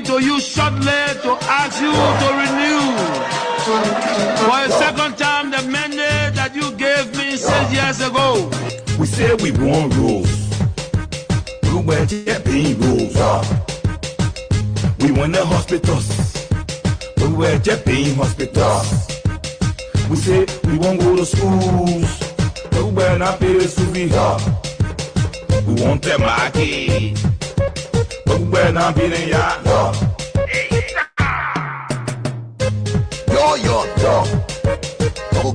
To you shortly to ask you to renew for a second time the mandate that you gave me 6 years ago. We said we want rules. We were Japan rules. We want the hospitals. We were Japan hospitals. We said we won't go to schools. We were not pay the school fee. We want the market. We're not beating ya. Yo.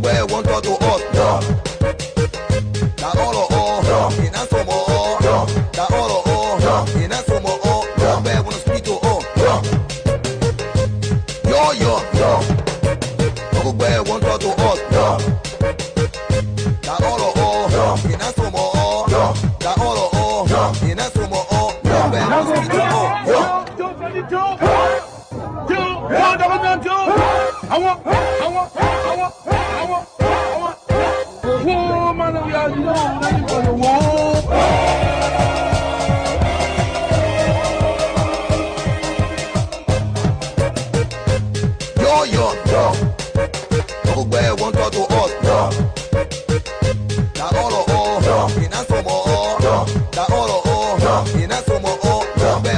Where want to us, yo. Da all, in a sumo, da all, in a sumo, where want to speak to all, yo. Where want to us, yo. Da all, in a sumo, da all, in a sumo, where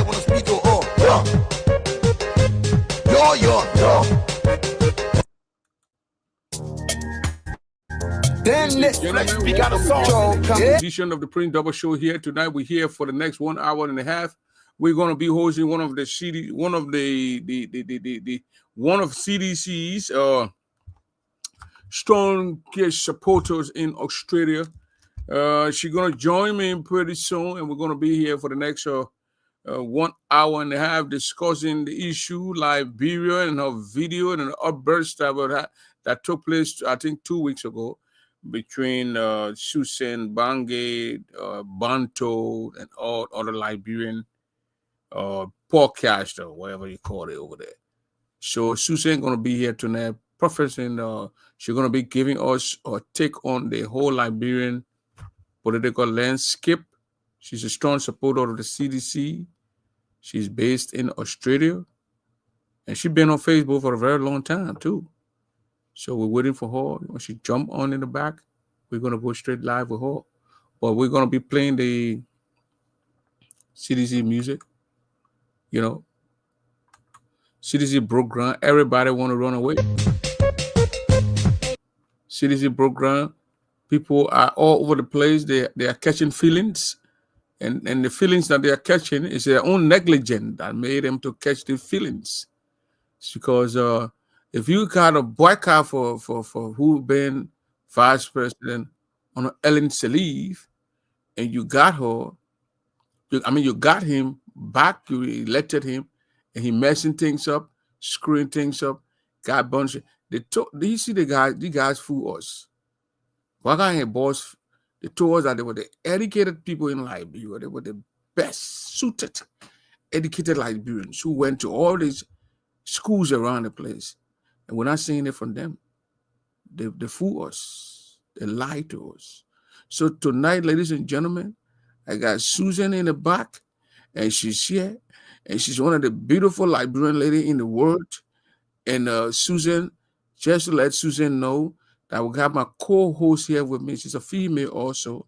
want to speak to all. We got a song. Edition of the Prince Double Show here tonight. We're here for the next 1 hour and a half. We're going to be hosting one of the CDC's strong supporters in Australia. She's going to join me pretty soon, and we're going to be here for the next 1 hour and a half discussing the issue, Liberia, and her video and an outburst that took place, I think, 2 weeks ago between Susan, Gbargaye, Banto, and all other Liberian podcaster, whatever you call it over there. So Susan going to be here tonight, professing. She's going to be giving us a take on the whole Liberian political landscape. She's a strong supporter of the CDC. She's based in Australia, and she's been on Facebook for a very long time too. So we're waiting for her. When she jump on in the back, we're going to go straight live with her. But we're going to be playing the CDC music. You know, CDC broke ground. Everybody want to run away. CDC broke ground. People are all over the place. They are catching feelings. And the feelings that they are catching is their own negligence that made them to catch the feelings. It's because if you got a boycott for who been vice president on Ellen Salive, and you got her, you got him back, you elected him, and he messing things up, screwing things up, got bunch of. Do you see the guys fool us? Gbargaye boss, they told us that they were the educated people in Liberia. They were the best suited, educated Liberians who went to all these schools around the place. And we're not seeing it from them. They fool us. They lie to us. So tonight, ladies and gentlemen, I got Susan in the back, and she's here, and she's one of the beautiful Liberian ladies in the world. And Susan, just to let Susan know that we have my co-host here with me. She's a female also.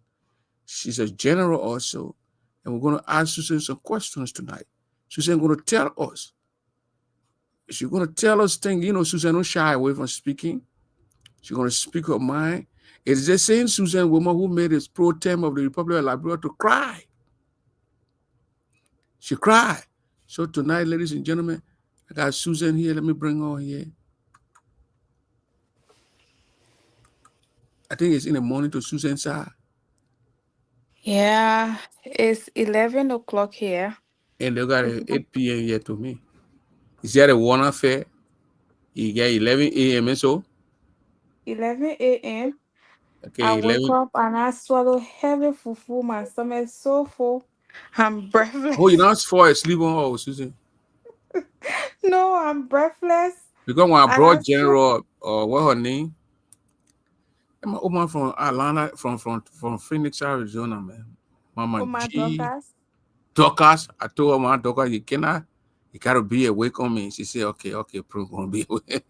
She's a general also. And we're going to ask Susan some questions tonight. Susan going to tell us. She's going to tell us things. You know, Susan don't shy away from speaking. She's going to speak her mind. It's the same Susan woman who made this pro tem of the Republic of Liberia to cry. She cried. So tonight, ladies and gentlemen, I got Susan here. Let me bring her here. I think it's in the morning to Susan side. Yeah, it's 11 o'clock here. And they got It's a 8 p.m. here to me. Is there a one affair? You get 11 a.m. and so? 11 a.m. I Okay, wake 11. up and I swallow heavy fufu. My stomach is so full. I'm Oh, you breathless. not fall asleep on her, Susan. No, I'm breathless. Because when I And I brought so General, what her name? My woman from Atlanta, from Phoenix, Arizona, man. Mama oh my G. daughters. Dorcas, I told her, my Dorcas, you gotta be awake on me. She said, okay, prove gonna be awake.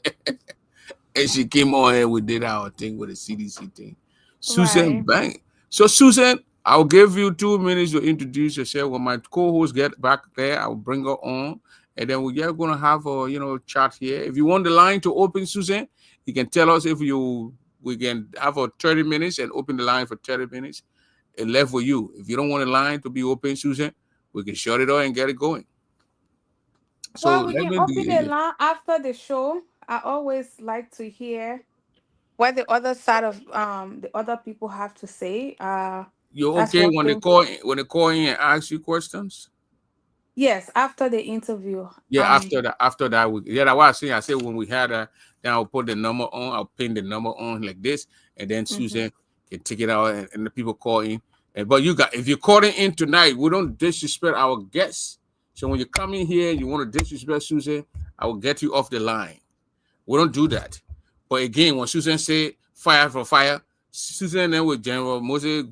And she came on and we did our thing with the CDC thing. Susan Right. Bang. So Susan, I'll give you 2 minutes to introduce yourself. When my co-host get back there, I'll bring her on. And then we're gonna have a chat here. If you want the line to open, Susan, you can tell us if we can have a 30 minutes and open the line for 30 minutes. It left for you. If you don't want the line to be open, Susan, we can shut it off and get it going. So Well, we let can me open do the this. line after the show. I always like to hear what the other side of the other people have to say. You That's okay one when they thing. call in and ask you questions? Yes, after the interview. Yeah, after that, yeah, that's what I said when we had then I'll put the number on, I'll pin the number on like this, and then Mhm. Susan can take it out, and the people call in. But if you're calling in tonight, we don't disrespect our guests. So when you come in here, you want to disrespect Susan, I will get you off the line. We don't do that. But again, when Susan say fire for fire, Susan then with General Moses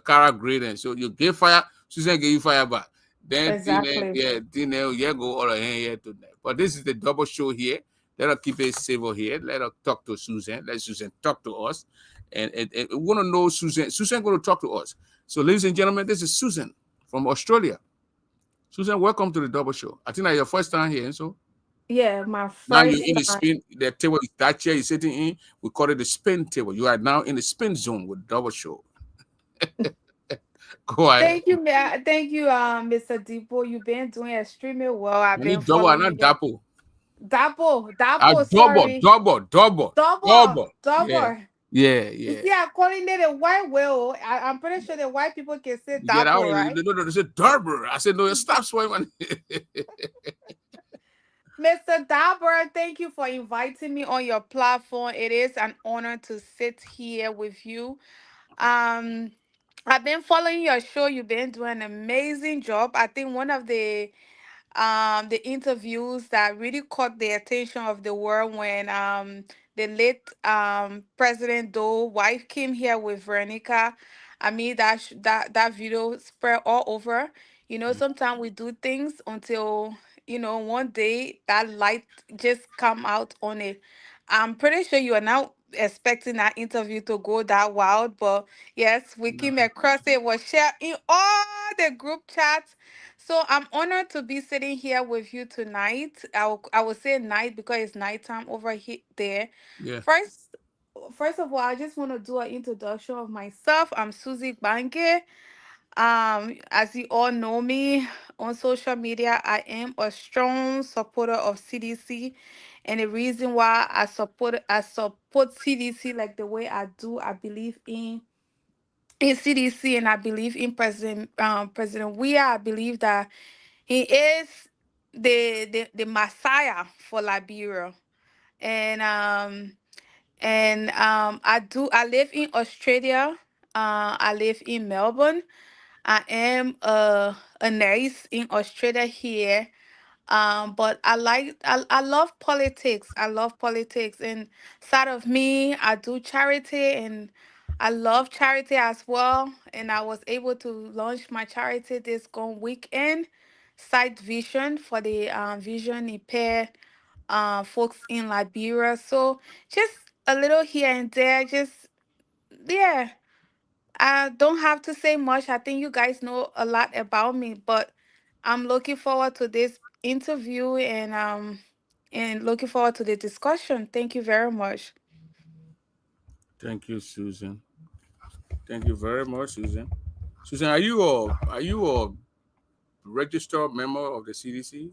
Kara grading. So you give fire, Susan give you fire back. Then Exactly. yeah, go all ahead here tonight. But this is the double show here. Let us keep it civil here. Let us talk to Susan. Let Susan talk to us. And we want to know Susan. Susan going to talk to us. So, ladies and gentlemen, this is Susan from Australia. Susan, welcome to the double show. I think that's your first time here. So Yeah, my now you're first in the time. spin, the table, that chair you're sitting in, we call it the spin table. You are now in the spin zone with double show. Go ahead. Thank you, Mr. Depot. You've been doing extremely well. I've I been need double, following not you. double. Double, Sorry. double, double, double. Yeah, Double. yeah, You yeah. see, I'm calling it a white whale. I'm pretty sure the white people can say You get out double, and right? they said double. I said, no, stop swinging. Mr. Dabber, thank you for inviting me on your platform. It is an honor to sit here with you. Um, I've been following your show. You've been doing an amazing job. I think one of the interviews that really caught the attention of the world when the late President Doe wife came here with Veronica. I mean that video spread all over. Sometimes we do things until one day that light just come out on it. I'm pretty sure you are now expecting that interview to go that wild, but yes, we came across it, was shared in all the group chats. So I'm honored to be sitting here with you tonight. I will say night because it's nighttime over here there. Yeah, First, first of all, I just want to do an introduction of myself. I'm Susie Gbargaye. As you all know me on social media, I am a strong supporter of CDC, and the reason why I support CDC like the way I do, I believe in CDC, and I believe in President Weah. I believe that he is the Messiah for Liberia. And I live in Australia. I live in Melbourne. I am a nurse in Australia here. But I love politics. I love politics. And side of me, I do charity, and I love charity as well. And I was able to launch my charity this gone weekend, Sight Vision, for the vision impaired folks in Liberia. So just a little here and there, just yeah. I don't have to say much. I think you guys know a lot about me, but I'm looking forward to this interview and looking forward to the discussion. Thank you very much. thank you, Susan. Thank you very much, Susan. Susan, are you a registered member of the CDC?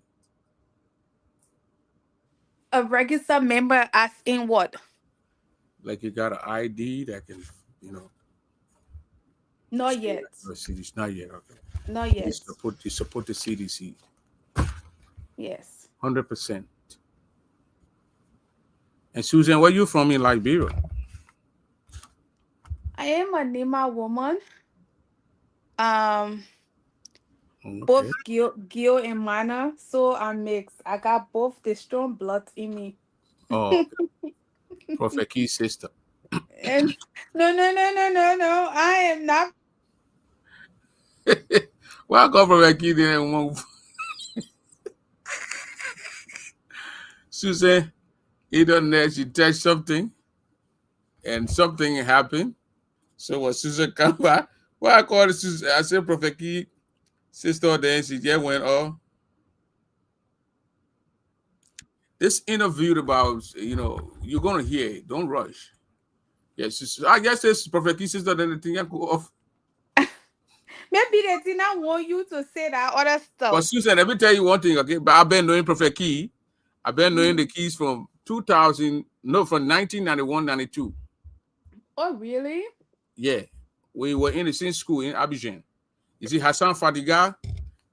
A registered member as in what? Like you got an ID that can, you know, Not stay yet. at your CDC. Not yet. Okay. Not You yet. support the CDC. Yes. 100%. And Susan, where you from in Liberia? I am a Nima woman. Um, Okay. both Gil and Mana, so I'm mixed. I got both the strong blood in me. Oh, okay. Prophet Key's sister. And no, no, no, no, no, no. I am not. Why come Prophet Key didn't move? Susan, he done there, she touched something and something happened. So when Susan come back, why I called Susan, I said Prophet Key sister, then she just went, oh, this interview about, you're going to hear it. Don't rush. Yes, I guess it's Prophet Key sister, then the thing I go off. Maybe they did not want you to say that other But stuff. Susan, let me tell you one thing, okay? But I've been knowing Prophet Key. I've been knowing the Mhm. keys from 2000, no, from 1991, 92. Oh, really? Yeah. We were in the same school in Abidjan. You see Hassan Fatiga,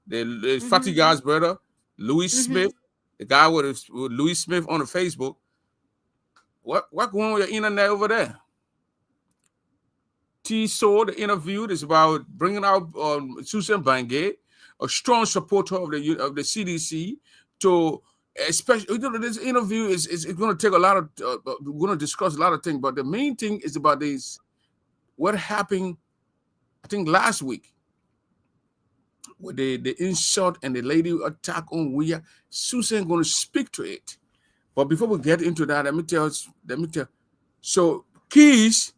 the Mm-hmm. Fatiga's brother, Louis Mm-hmm. Smith, the guy with Louis Smith on the Facebook. What going on with your internet over there? T Saw, the interview is about bringing out Susan Gbargaye, a strong supporter of the CDC, to especially this interview is going to take a lot of we're going to discuss a lot of things, but the main thing is about this what happened I think last week with the insult and the lady attack on Wia. Susan going to speak to it, but before we get into that, let me tell. So Keys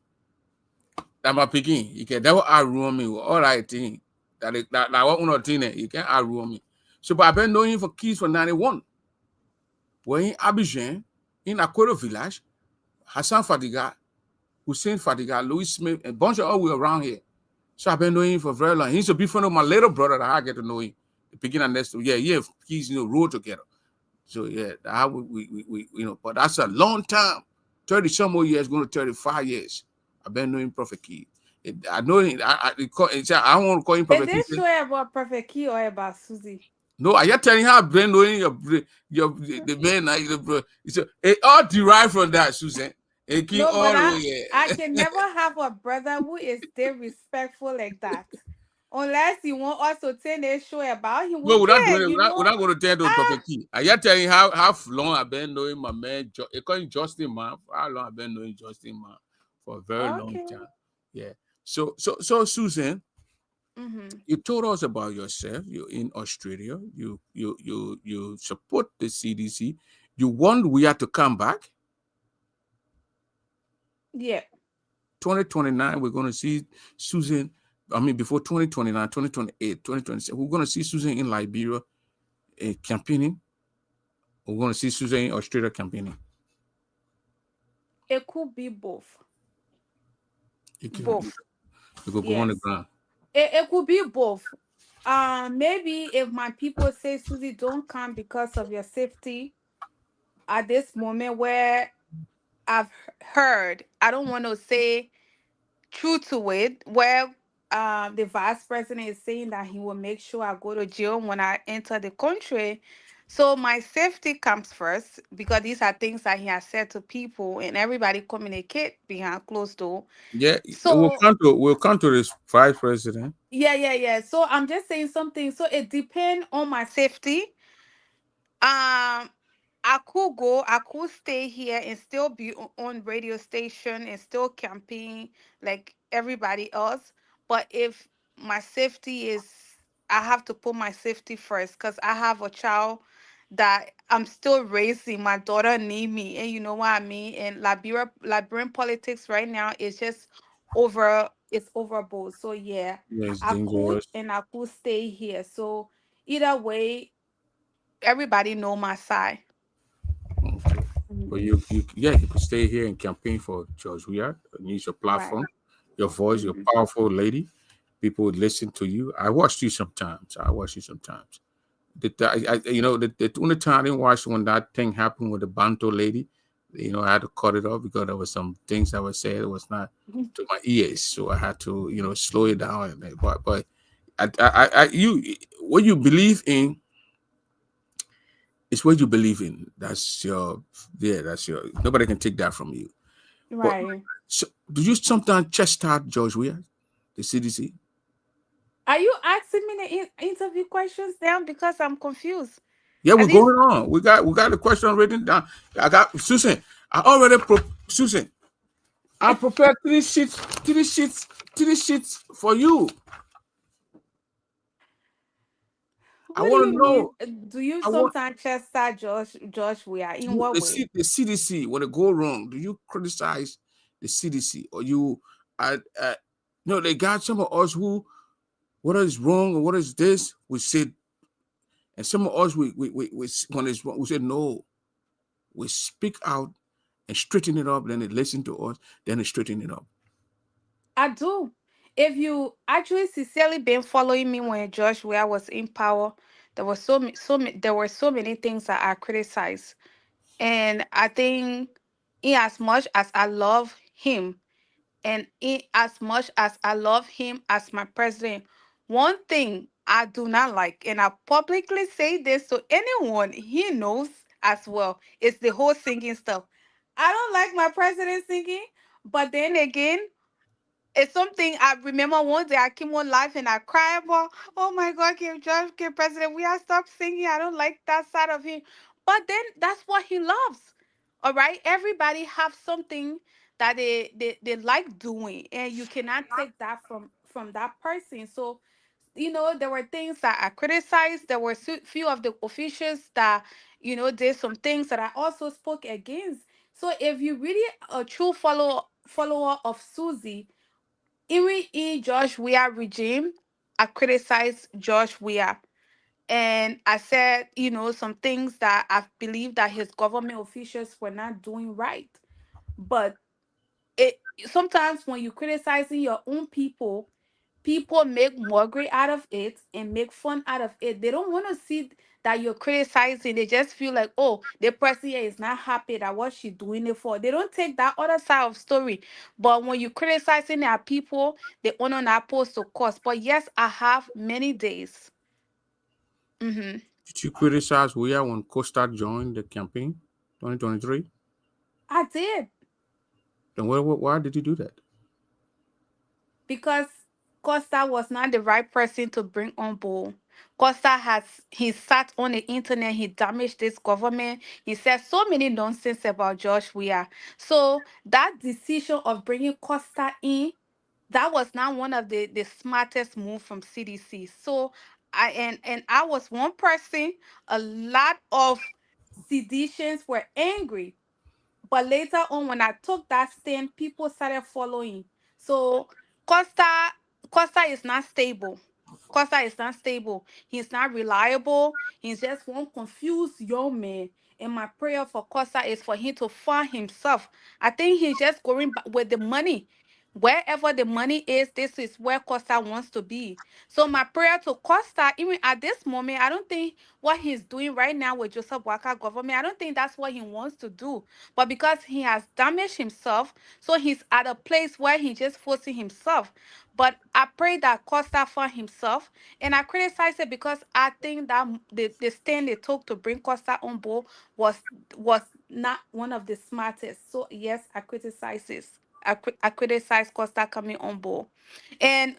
that my picking, you can never outrun me with all right thing. That what uno thing you can't outrun me. So but I've been knowing him for Keys for 91. We're in Abidjan, in Akwero village, Hassan Fadiga, Hussein Fadiga, Louis Smith, a bunch of all we around here. So I've been knowing him for very long. He's a big friend of my little brother that I get to know him. The beginning next yeah, Keys, rode together. So yeah, how but that's a long time. 30 some more years, going to 35 years. I've been knowing Prophet Key. I know him. I don't want to call him Is Prophet Key. this show about Perfect Key or about Susie? No, I just telling you how I've been knowing your the man. It all derived from that, Susan. It came No, but all the I way. can never have a brother who is still respectful like that. Unless you want us to tell a show about him, we No, we're not doing can, it. you We're know. not going to tell those Ah, Prophet Key. I just telling you how long I've been knowing my man. Calling Justin man. For how long I've been knowing Justin man for a very long okay. time. Yeah. So Susan, Mm-hmm. you told us about yourself. You're in Australia. You support the CDC. You want we have to come back. Yeah. 2029, we're going to see Susan. I mean, before 2029, 2028, 2027, we're going to see Susan in Liberia campaigning. We're going to see Susan in Australia campaigning. It could be both. You can Both. you could go on the Yes. ground. It could be both. Maybe if my people say, Susie, don't come because of your safety at this moment where I've heard, I don't want to say true to it, where the vice president is saying that he will make sure I go to jail when I enter the country. So my safety comes first because these are things that he has said to people and everybody communicate behind closed door. Yeah, So we'll come to this vice president. yeah, yeah, yeah. So I'm just saying something. So it depends on my safety. Um, I could go, I could stay here and still be on radio station and still campaign like everybody else. But if my safety is, I have to put my safety first because I have a child that I'm still raising. My daughter need me, and you know what I mean. And Liberian politics right now is just over. It's overboard. So yeah, Yeah, it's I could dangerous. and I could stay here. So either way, everybody know my side. Okay. But Mhm. you could stay here and campaign for George Weah. Use your Right. platform, your voice, your Hmm. powerful lady. People would listen to you. I watched you sometimes. The only time I didn't watch when that thing happened with the Banto lady. I had to cut it off because there was some things that were said it was not to my ears, so I had to slow it down. But you what you believe in is what you believe in. That's your yeah. That's your nobody can take that from you. But Right. so, do you sometimes chastise George Weah, the CDC? Are you asking me the interview questions down because I'm confused? Yeah, we're At least going on. We got the question written down. I got Susan. I already Susan. I prepared three sheets for you. I what do want to you mean? know. Do you I want sometimes chastise Josh we are in what way? the CDC when it go wrong. Do you criticize the CDC or you? They got some of us who what is wrong and what is this? We said, and some of us we when it's wrong we said no. We speak out and straighten it up. Then they listen to us. Then they straighten it up. I do. If you actually sincerely been following me when Josh Weah was in power, there was there were so many things that I criticized. And I think in as much as I love him, and in as much as I love him as my president, one thing I do not like, and I publicly say this to anyone he knows as well, is the whole singing stuff. I don't like my president singing, but then again, it's something I remember one day I came on live and I cried about, oh my God, Kim President, we have stopped singing. I don't like that side of him. But then that's what he loves. All right. Everybody have something that they like doing. And you cannot take that from that person. So, there were things that I criticized. There were few of the officials that, did some things that I also spoke against. So if you really a true follower of Susie, even in Josh Weah regime, I criticized Josh Weah. And I said, some things that I believe that his government officials were not doing right. But it sometimes when you're criticizing your own people, people make mockery out of it and make fun out of it. They don't want to see that you're criticizing. They just feel like, oh, the person here is not happy that what she's doing it for. They don't take that other side of story. But when you're criticizing their people, they honor not post to cost. But yes, I have many days. Mm-hmm. Did you criticize Weah when Costa joined the campaign, 2023? I did. Then why did you do that? Because Costa was not the right person to bring on board. Costa he sat on the internet, he damaged this government. He said so many nonsense about Josh Weah. So that decision of bringing Costa in, that was not one of the smartest move from CDC. So and I was one person. A lot of seditions were angry, but later on, when I took that stand, people started following. So Costa Costa is not stable. Costa is not stable. He's not reliable. He's just one confused young man. And my prayer for Costa is for him to find himself. I think he's just going back with the money. Wherever the money is, this is where Costa wants to be. So my prayer to Costa, even at this moment, I don't think what he's doing right now with Joseph Waka government, I don't think that's what he wants to do. But because he has damaged himself, so he's at a place where he's just forcing himself. But I pray that Costa find himself, and I criticize it because I think that the stand they took to bring Costa on board was not one of the smartest. So yes, I criticize this. I criticize Costa coming on board, and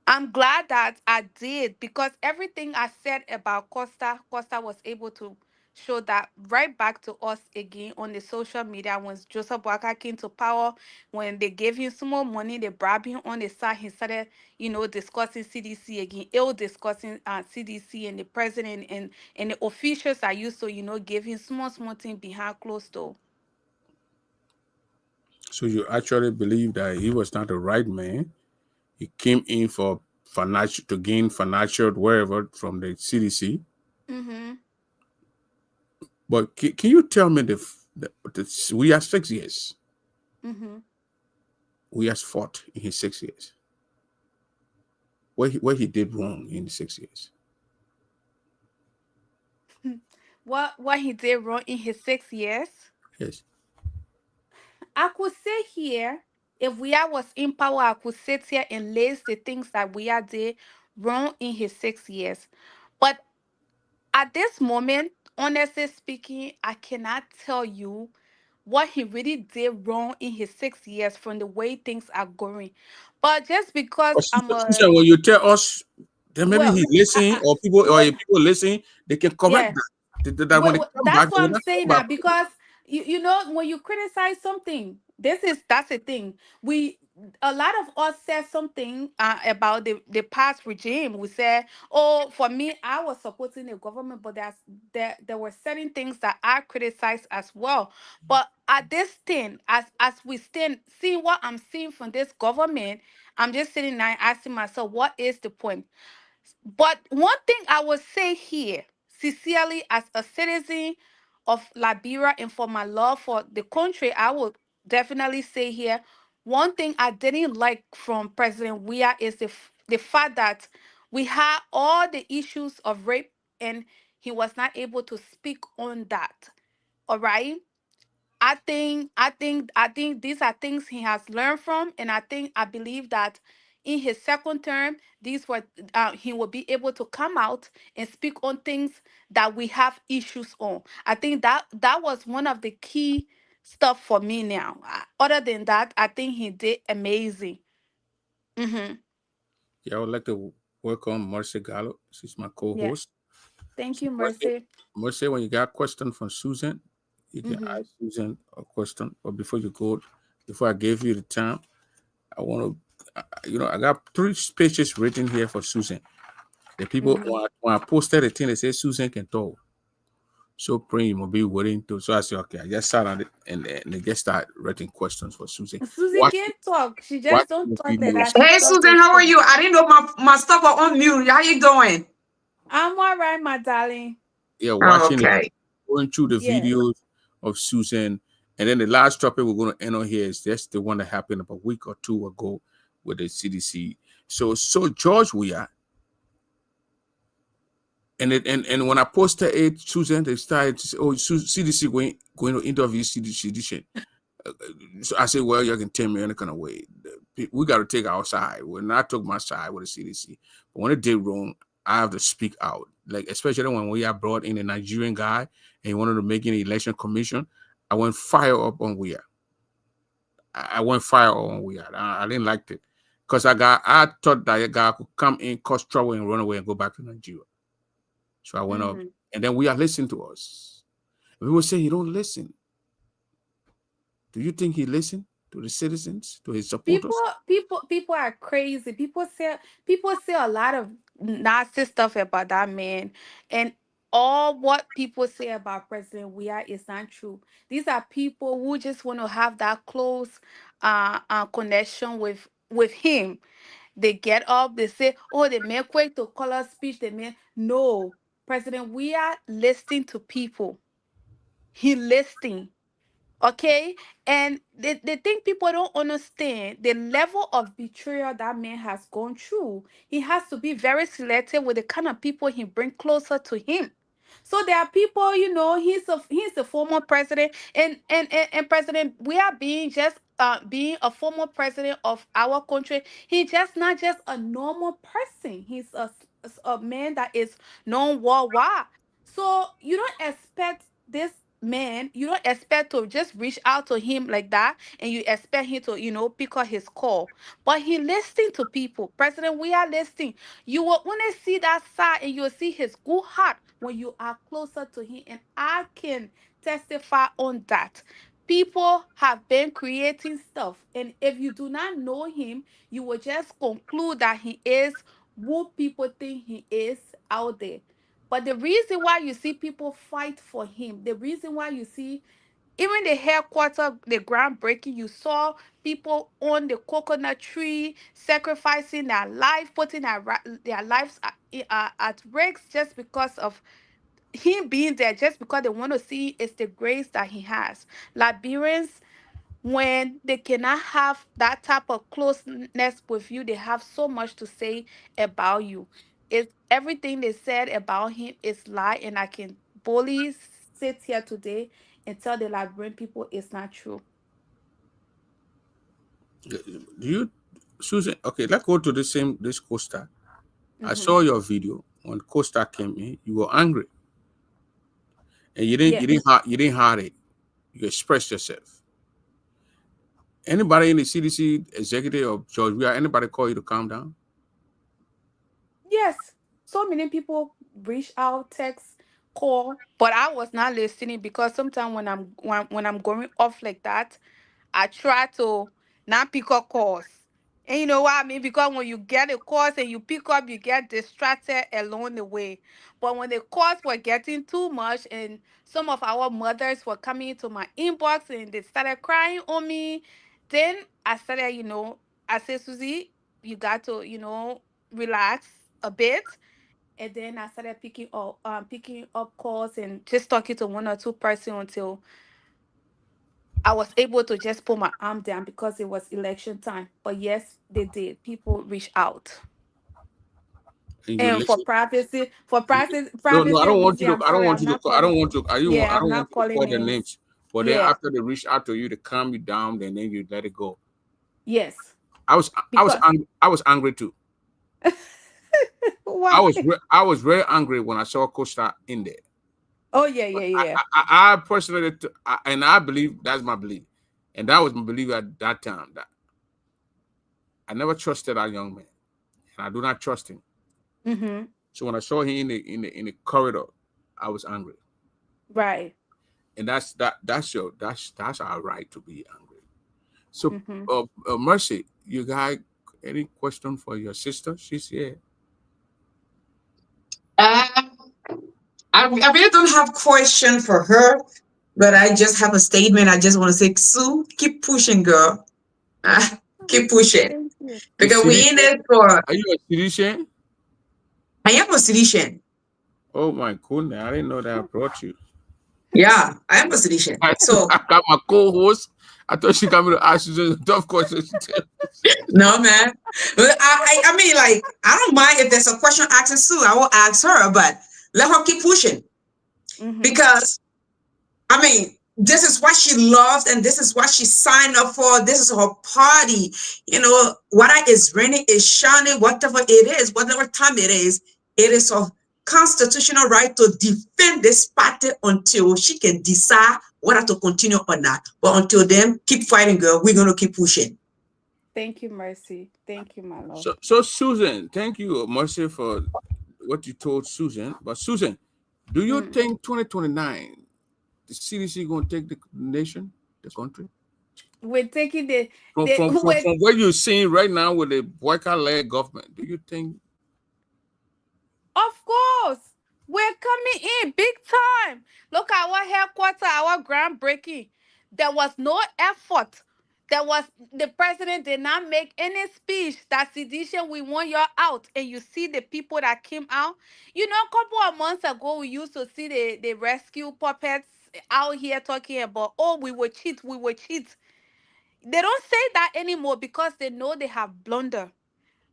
I'm glad that I did because everything I said about Costa was able to show that right back to us again on the social media when Joseph Boakai came to power, when they gave him some more money, they bribed him on the side, he started, discussing CDC again, ill discussing CDC and the president and the officials I used to, give him small thing behind closed door. So you actually believe that he was not the right man. He came in for financial to gain financial wherever from the CDC. Mm-hmm. But can you tell me we are 6 years. Mm-hmm. We has fought in his 6 years. Where he did wrong in the 6 years. What he did wrong in his 6 years? Yes. I could sit here, if we are was in power, I could sit here and list the things that we are did wrong in his 6 years. But at this moment, honestly speaking, I cannot tell you what he really did wrong in his 6 years from the way things are going. But just because But I'm a Susan, when you tell us, then maybe well, he listen, or people, or well, if people listen, they can correct yeah. that. That when they come That's back, they what will I'm not come saying back. now, because you know, when you criticize something, that's the thing. We, a lot of us said something about the past regime. We said, oh, for me, I was supporting the government, but there were certain things that I criticized as well. But at this thing, as we stand, seeing what I'm seeing from this government, I'm just sitting there asking myself, what is the point? But one thing I will say here, sincerely, as a citizen of Liberia and for my love for the country, I would definitely say here, one thing I didn't like from President Weah is the fact that we had all the issues of rape and he was not able to speak on that. All right. I think these are things he has learned from, and I believe that in his second term, these were he will be able to come out and speak on things that we have issues on. I think that was one of the key stuff for me now. Other than that, I think he did amazing. Mm-hmm. Yeah, I would like to welcome Marcia Gallo. She's my Yeah. co-host. Thank So you, Mercy. Marcia, when you got a question from Susan, you can Mm-hmm. ask Susan a question. But before you go, before I gave you the time, I want to, I got 3 pages written here for Susan. The people, Mm-hmm. when I posted the thing, they say Susan can talk. So praying you will be waiting to. So I said, okay, I just sat on it, and they just start writing questions for Susan. Susie Watch, can't talk. She just watch don't the talk like videos. that. She Hey talk Susan, to how are show. you? I didn't know my stuff was on mute. How you doing? I'm all right, my darling. Yeah, Oh, watching it, okay. going through the Yeah. videos of Susan. And then the last topic we're going to end on here is just the one that happened about a week or two ago with the CDC. So George Weah, and when I posted it, Susan, they started to say, oh, CDC going to interview CDC. So I said, well, you can tell me any kind of way. We got to take our side. When I took my side with the CDC, but when it did wrong, I have to speak out. Like, especially when we have brought in a Nigerian guy and he wanted to make an election commission, I went fire up on Weah. I went fire on Weah. I didn't like it because I thought that a guy could come in, cause trouble, and run away and go back to Nigeria. So I went up, Mm-hmm. and then Weah listened to us. People say he don't listen. Do you think he listened to the citizens, to his People, supporters? people are crazy. People say a lot of nasty stuff about that man, and all what people say about President Weah is not true. These are people who just want to have that close connection with him. They get up, they say, "Oh, they make quick to color speech." They make no. President Weah listening to people. He listening. Okay, and the thing people don't understand, the level of betrayal that man has gone through. He has to be very selective with the kind of people he bring closer to him. So there are people, he's a former president, and president, we are being just being a former president of our country. He's just not just a normal person. He's a man that is known worldwide. So you don't expect this man, you don't expect to just reach out to him like that, and you expect him to, pick up his call. But he listening to people. President, we are listening. You will only see that side, and you'll see his good heart when you are closer to him. And I can testify on that. People have been creating stuff, and if you do not know him, you will just conclude that he is who people think he is out there. But the reason why you see people fight for him, the reason why you see even the headquarters, the groundbreaking, you saw people on the coconut tree sacrificing their life, putting their lives at risk just because of him being there, just because they want to see it's the grace that he has. Liberians, when they cannot have that type of closeness with you, they have so much to say about you. It's everything they said about him is lie, and I can boldly sit here today and tell the Liberian people it's not true. Do you, Susan? Okay, let's go to the same this Costa. I Mm-hmm. saw your video when Costa came in. You were angry, and Yes. you didn't hide it. You expressed yourself. Anybody in the CDC executive or George, we are anybody call you to calm down? Yes. So many people reach out, text, call, but I was not listening because sometimes when I'm going off like that, I try to not pick up calls. And you know what I mean? Because when you get a call and you pick up, you get distracted along the way. But when the calls were getting too much and some of our mothers were coming into my inbox and they started crying on me, then I started, I said, Susie, you got to, relax a bit. And then I started picking up calls and just talking to one or two person until I was able to just put my arm down because it was election time. But yes, they did. People reach out. And you And for listen. privacy, No, no, I privacy don't want you reason, to. I'm I don't sorry, want I'm you to. not I don't calling. want to. I don't. Yeah, I I'm don't want not you to calling call their names. names. But then Yeah. after they reach out to you to calm you down, and then you let it go. Yes. I was. I was Because angry. I was angry too. why? I was very angry when I saw Costa in there. Oh yeah, yeah, yeah. I personally, and I believe that's my belief, and that was my belief at that time. That I never trusted that young man, and I do not trust him. Mm-hmm. So when I saw him in the corridor, I was angry, Right. and that's our right to be angry. So, Mm-hmm. Mercy, you got any question for your sister? She's here. Uh, I really don't have question for her, but I just have a statement. I just want to say, Sue, keep pushing, girl. Oh, Keep pushing thank you. You because we in Syrian? it for. Are you a Syrian? I am a sedition. Oh my goodness, I didn't know that I brought you. Yeah, I am a sedition. So I got my co-host. I thought she got me to ask you some tough questions. no, man. But I mean, like, I don't mind if there's a question asking Sue. I will ask her, but let her keep pushing Mm-hmm. because I mean, this is what she loves and this is what she signed up for. This is her party. Whether it's raining, it's shining, whatever it is, whatever time it is her constitutional right to defend this party until she can decide whether to continue or not. But until then, keep fighting, girl. We're going to keep pushing. Thank you, Mercy. Thank you, my love. So Susan, thank you, Mercy, for what you told Susan. But Susan, do you Mm. think 2029 the CDC gonna take the nation, the country? We're taking the we're From what you're seeing right now with the boycott-led government, do you think? Of course, we're coming in big time. Look at our headquarters, our groundbreaking. There was no effort. The president did not make any speech that sedition, we want you out. And you see the people that came out. A couple of months ago, we used to see the rescue puppets out here talking about, oh, we were cheat, we were cheat. They don't say that anymore because they know they have blundered.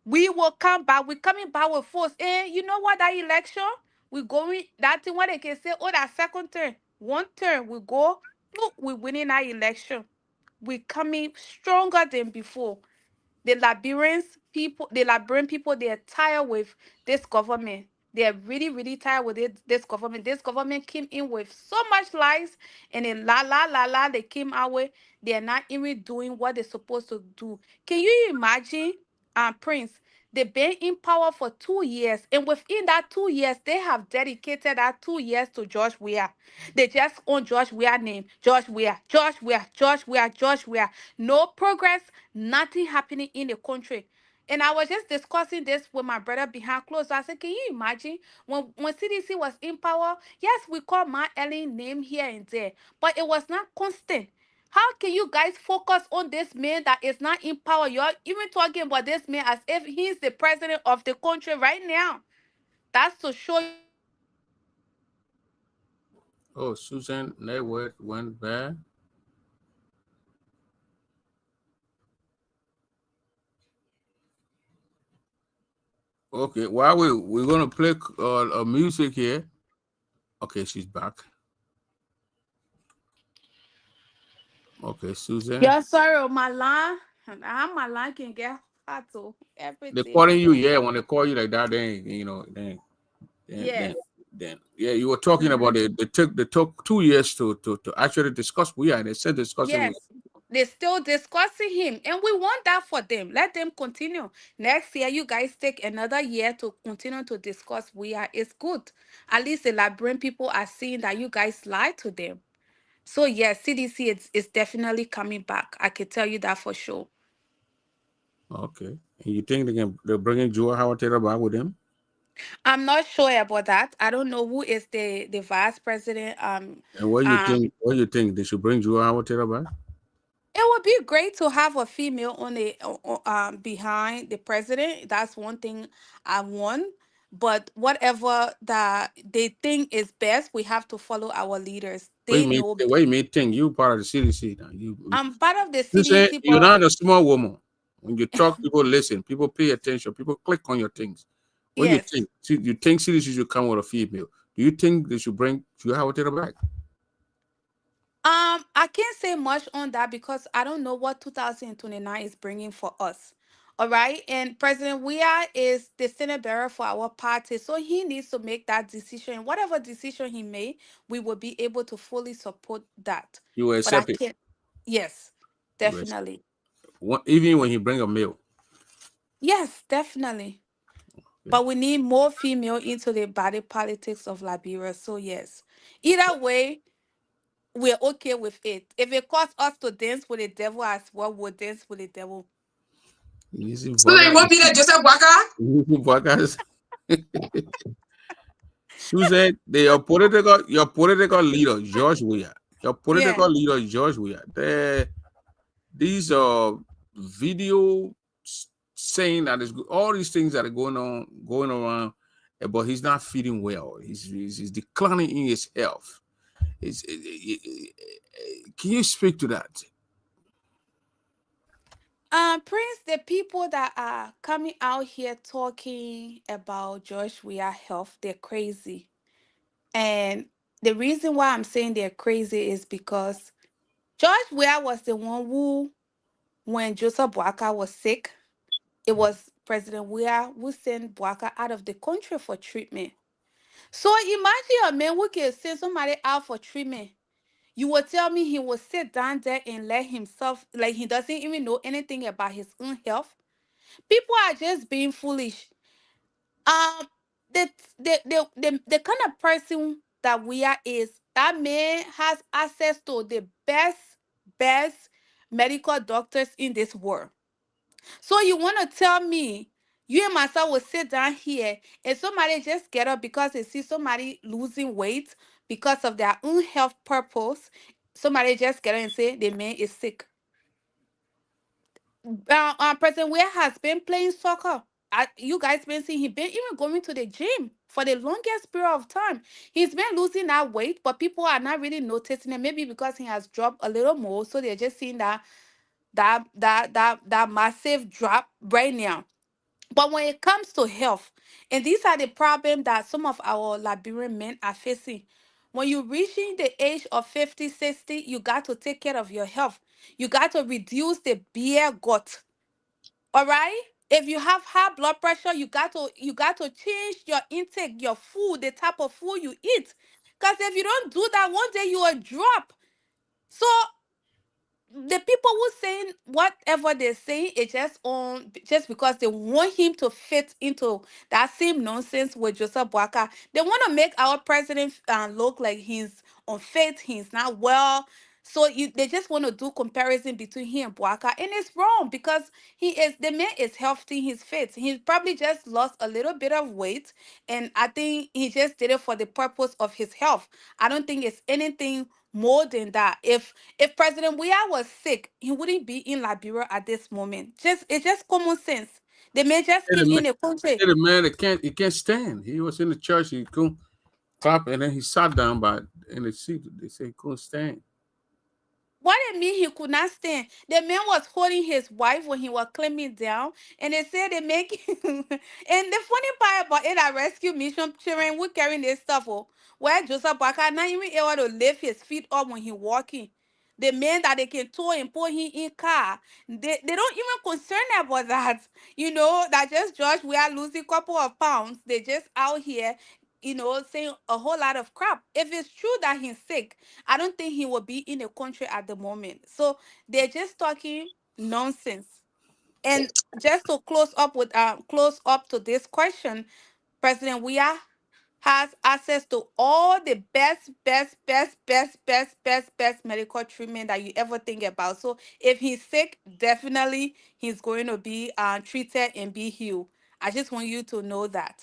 We will come back. We're coming back with force. And you know what? That election, we going that thing where they can say, oh, that second turn, one turn, we go, look, we winning that election. We coming stronger than before. The Liberian people, they are tired with this government. They are really, really tired with this government. This government came in with so much lies, and then la la la la they came out with. They are not even doing what they're supposed to do. Can you imagine, Prince? They've been in power for 2 years, and within that 2 years, they have dedicated that 2 years to George Weah. They just own George Weah name. George Weah, George Weah, George Weah, George Weah. No progress, nothing happening in the country. And I was just discussing this with my brother behind closed doors. I said, can you imagine when CDC was in power? Yes, we called my Ellen name here and there, but it was not constant. How can you guys focus on this man that is not in power? You're even talking about this man as if he's the president of the country right now. That's to show you that you don't have integrity. Oh, Susan network went bad. Okay, while we're gonna play music here. Okay, she's back. Okay, Susan. Yeah, sorry, my line. I'm my line can get hot to every They day. calling you, yeah. When they call you like that, then then then, Yes. then yeah. You were talking Mhm. about they took 2 years to actually discuss we are. They said discussing we. Yes. They're still discussing him, and we want that for them. Let them continue. Next year, you guys take another year to continue to discuss. We are. It's good. At least the Liberian people are seeing that you guys lied to them. So yes, CDC is definitely coming back. I can tell you that for sure. Okay. And you think they're bringing Joe Howard Taylor back with them? I'm not sure about that. I don't know who is the vice president. And what you Um, think? What you think they should bring Joe Howard Taylor back? it would be great to have a female on the behind the president. That's one thing I want. But whatever that they think is best, we have to follow our leaders. What They you mean? know. What you mean? Think you part of the CDC now? I'm part of the You say CDC, you're but not a small woman. When you talk, people listen. People pay attention. People click on your things. What do you yes. think? See, you think CDC should come with a female? Do you think they should bring Joe Howard Taylor back? I can't say much on that because I don't know what 2029 is bringing for us. All right. And President Weah is the Senate bearer for our party. So he needs to make that decision. Whatever decision he made, we will be able to fully support that. You will But I accept it. can't. Yes, You will accept definitely. even when he bring a male. Yes, definitely. Okay. But we need more female into the body politics of Liberia. So, yes. Either way, we're okay with it. If it costs us to dance with the devil as well, we'll dance with the devil. Easy So then Bwaga. you won't be there, Joseph Waka? Easy Bwagas. Susan, your political leader, George Weah. Your Yeah. political leader, George Weah. These video saying that is all these things that are going around, but he's not feeling well. He's declining in his health. Can you speak to that? Prince, the people that are coming out here talking about Josh Weah health, they're crazy. And the reason why I'm saying they're crazy is because George Weah was the one who, when Joseph Boaka was sick, it was President Weah who sent Boaka out of the country for treatment. So imagine a man who can send somebody out for treatment. You will tell me he will sit down there and let himself, like he doesn't even know anything about his own health. People are just being foolish. Um, the kind of person that we are is that man has access to the best medical doctors in this world. So you want to tell me you and myself will sit down here and somebody just get up because they see somebody losing weight because of their own health purpose. Somebody just get up and say the man is sick. President Weah has been playing soccer. You guys been seeing he been even going to the gym for the longest period of time. He's been losing that weight, but people are not really noticing it. Maybe because he has dropped a little more, so they're just seeing that massive drop right now. But when it comes to health, and these are the problems that some of our Liberian men are facing. When you're reaching the age of 50, 60, you got to take care of your health. You got to reduce the beer gut. All right? If you have high blood pressure, you got to change your intake, your food, the type of food you eat. Because if you don't do that, one day you will drop. So the people who saying whatever they're saying is just because they want him to fit into that same nonsense with Joseph Boaka. They want to make our president look like he's unfit, he's not well. So they just want to do comparison between him and Boaka, and it's wrong because the man is healthy, he's fit. He probably just lost a little bit of weight, and I think he just did it for the purpose of his health. I don't think it's anything more than that. If President Weah was sick, he wouldn't be in Liberia at this moment. It's just common sense. They may just Said keep the man, in the country. said the man that he can't stand. He was in the church. He couldn't clap, and then he sat down by in the seat. They say he couldn't stand. What it mean he could not stand? The man was holding his wife when he was climbing down, and they said they make. And the funny part about it, I rescue mission children who carrying this stuff. Oh, where Joseph Barker not even able to lift his feet up when he walking. the men that they can tow and put him in car. They don't even concern about that. That just George, we are losing couple of pounds. They just out here, saying a whole lot of crap. If it's true that he's sick, I don't think he will be in the country at the moment. So they're just talking nonsense. And just to close up to this question, President Weah has access to all the best medical treatment that you ever think about. So if he's sick, definitely he's going to be treated and be healed. I just want you to know that.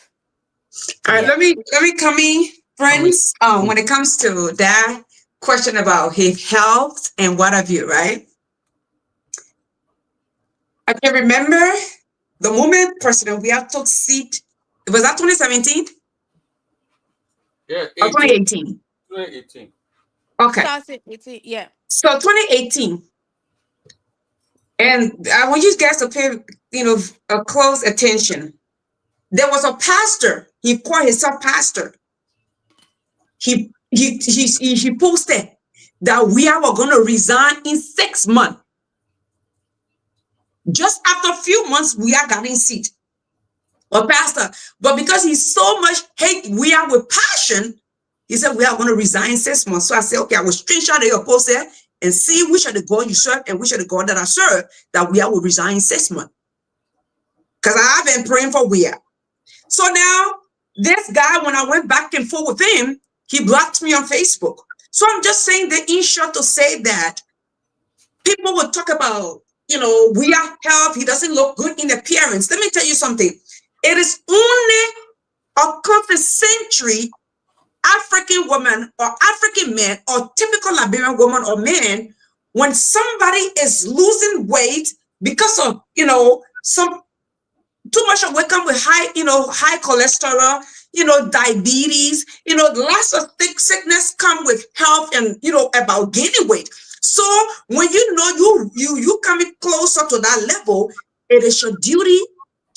All right, Yeah. let me come in, I mean, friends. When it comes to that question about his health and what have you, right? I can remember the moment President Weah took seat. Was that 2017 yeah, or 18, 2018? 2018. Okay, 2018. Yeah. so 2018, and I want you guys to pay, a close attention. There was a pastor. He called himself pastor. He posted that we are going to resign in 6 months. Just after a few months, we are getting seat or pastor. But because he so much hate we are with passion, he said we are going to resign in 6 months. So I said, okay, I will screenshot your post there and see which of the God you serve and which of the God that I serve that we are will resign in 6 months. Because I have been praying for we are. So now this guy, when I went back and forth with him, he blocked me on Facebook. So I'm just saying that in short to say that people will talk about, we are health. He doesn't look good in appearance. Let me tell you something. It is only a quarter century African woman or African man or typical Liberian woman or man, when somebody is losing weight because of, some too much of what come with high cholesterol, diabetes, lots of sickness come with health and, about gaining weight. So when you coming closer to that level, it is your duty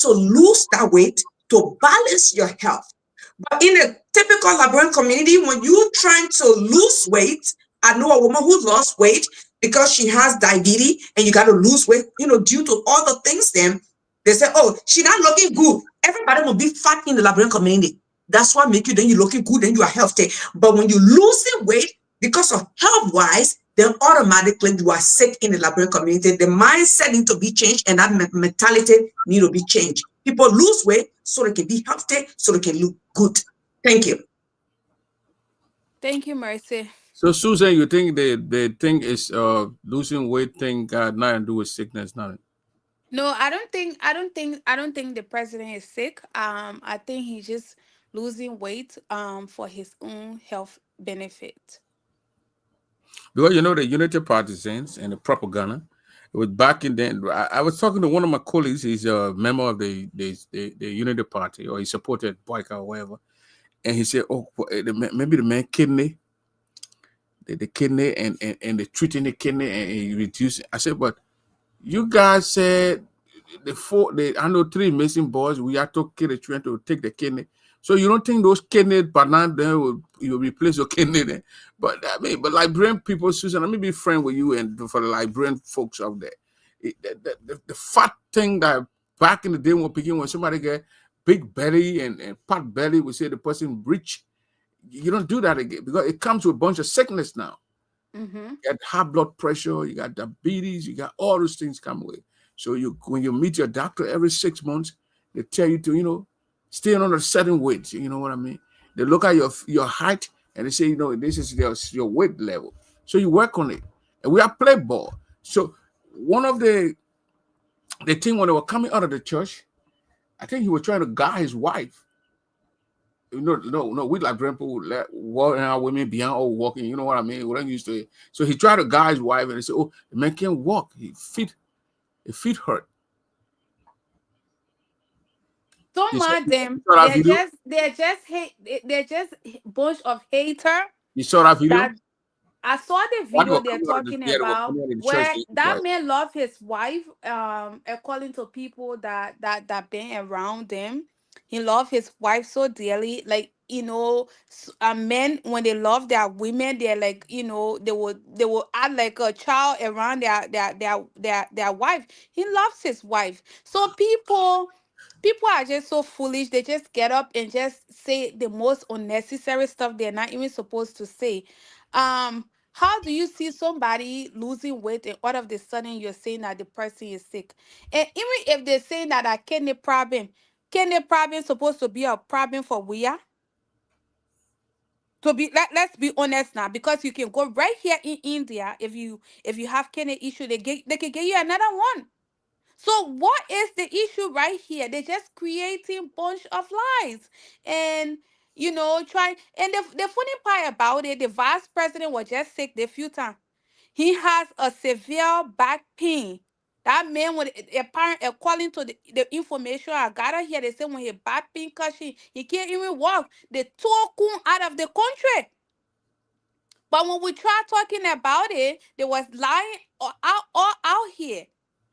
to lose that weight to balance your health. But in a typical Liberian community, when you're trying to lose weight, I know a woman who lost weight because she has diabetes and you got to lose weight, due to all the things then they say, oh, she not looking good. Everybody will be fat in the Liberian community. That's what make you, then you're looking good, then you are healthy. But when you losing weight because of health-wise, then automatically you are sick in the Liberian community. The mindset need to be changed and that mentality need to be changed. People lose weight so they can be healthy, so they can look good. Thank you. Thank you, Mercy. So Susan, you think the thing is losing weight thing got nothing to do with sickness, nothing. No, I don't think the president is sick. I think he's just losing weight for his own health benefit. Because the Unity Partisans and the propaganda, it was back in then. I was talking to one of my colleagues. He's a member of the Unity Party, or he supported Boyka or whatever. And he said, "Oh, maybe the man kidney, the kidney, and the treating the kidney and he reduced." I said, "But you guys said the I know three missing boys. We are to kill the trying to take the kidney. So you don't think those kidney banana there will you replace your kidney there? But I mean, but Liberian people, Susan, let me be friend with you and for the Liberian folks out there. The fat thing that back in the day when somebody get big belly and fat belly, we say the person rich. You don't do that again because it comes with a bunch of sickness now. Mm-hmm. You got high blood pressure, you got diabetes, you got all those things come with. So when you meet your doctor every 6 months, they tell you to, stay on a certain weight. You know what I mean? They look at your height and they say, this is your weight level. So you work on it. And we are play ball. So one of the thing when they were coming out of the church, I think he was trying to guide his wife. No, we like people let walking out women beyond all walking. You know what I mean? We don't used to it. So he tried to guide his wife and he said, "Oh, the man can't walk. His feet hurt." Don't He saw, mind them. you saw that video. They're just bunch of hater You saw that video. that I saw the What video were they're coming out of the talking yeah, they were about coming out of the church. where that Right. man loved his wife, according to people that been around them. He loved his wife so dearly. Like men, when they love their women, they're like, they will add like a child around their wife. He loves his wife. So people are just so foolish. They just get up and just say the most unnecessary stuff they're not even supposed to say. How do you see somebody losing weight and all of the sudden you're saying that the person is sick? And even if they're saying that a kidney problem supposed to be a problem for we are? Let's be honest now, because you can go right here in India. If you have kidney issue, they can get you another one. So what is the issue right here? They're just creating bunch of lies. And try. And the funny part about it, the vice president was just sick the few times. He has a severe back pain. That man, with apparent according to the information I got here, they say when he back pain cause he can't even walk. They took him out of the country. But when we try talking about it, they was lying all out here.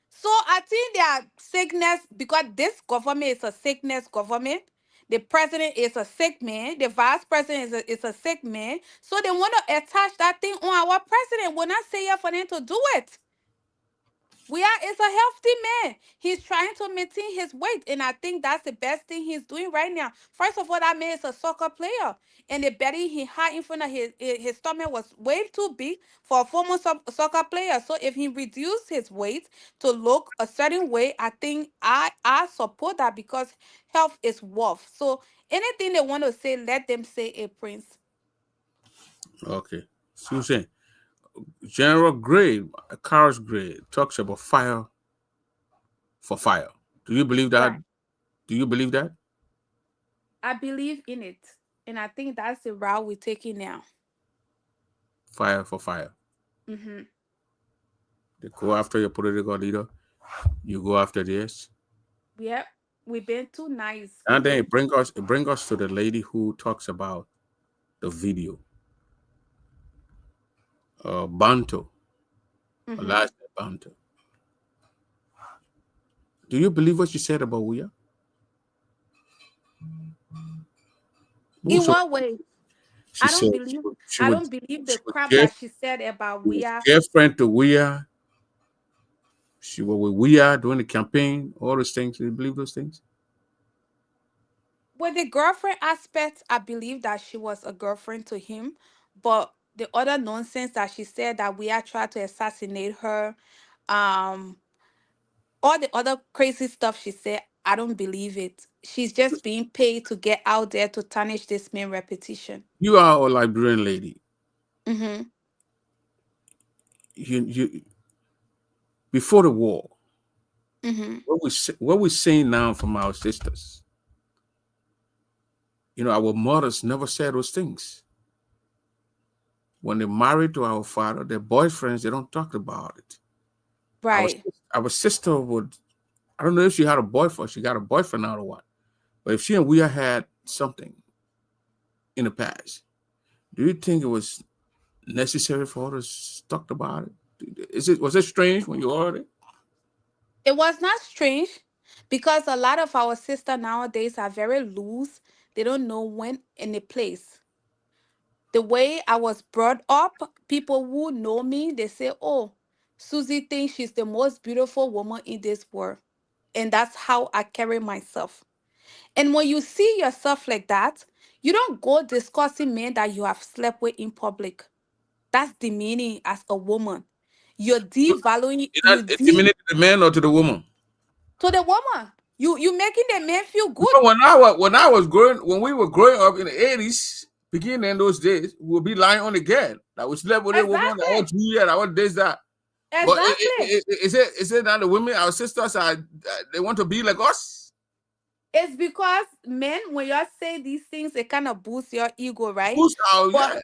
So I think their sickness, because this government is a sickness government. The president is a sick man. The vice president is a sick man. So they want to attach that thing on our president. We're not saying for them to do it. We are is a healthy man. He's trying to maintain his weight, and I think that's the best thing he's doing right now. First of all, that man is a soccer player, and the belly he had in front of his stomach was way too big for a former soccer player. So if he reduced his weight to look a certain way, I think I support that, because health is wealth. So anything they want to say, let them say it, Prince. Okay. Susan, General Gray, Carl's Gray, talks about fire for fire. Do you believe that? Right. Do you believe that? I believe in it, and I think that's the route we're taking now. Fire for fire. Mm-hmm. They go after your political leader. You go after this. Yep, we've been too nice. And We've then been. it bring us to the lady who talks about the video. Banto. Mm-hmm. Last Banto. Do you believe what she said about Wuya? In Also, what way? she I don't said believe. she I would don't believe the she was crap give that she said about she was we are. girlfriend to Wuya. She was with Wuya during the campaign. All those things. Do you believe those things? With the girlfriend aspect, I believe that she was a girlfriend to him. But the other nonsense that she said, that we are trying to assassinate her, um, all the other crazy stuff she said, I don't believe it. She's just being paid to get out there to tarnish this man repetition. You are a Liberian lady. Mm-hmm. You before the war. Mm-hmm. What we seeing now from our sisters. Our mothers never said those things. When they married to our father, their boyfriends, they don't talk about it. Our Right. our sister would, I don't know if she had a boyfriend, she got a boyfriend out or what. But if she and we had something in the past, do you think it was necessary for her to talk about it? Was it strange when you heard it? It was not strange, because a lot of our sisters nowadays are very loose. They don't know when and the place. The way I was brought up, people who know me, they say, "Oh, Susie thinks she's the most beautiful woman in this world." And that's how I carry myself. And when you see yourself like that, you don't go discussing men that you have slept with in public. That's demeaning as a woman. You're devaluing Is you that de intimidated the man or to the woman? to the woman. You making the man feel You good. know, when we were growing up in the 80s, beginning in those days, we would be lying on the gas. That we slept with a woman, that was Exactly. 2 years, that was this, that. But Exactly. is it that the women, our sisters, they want to be like us? It's because men, when you say these things, it kind of boosts your ego, right? Who's our, But yeah.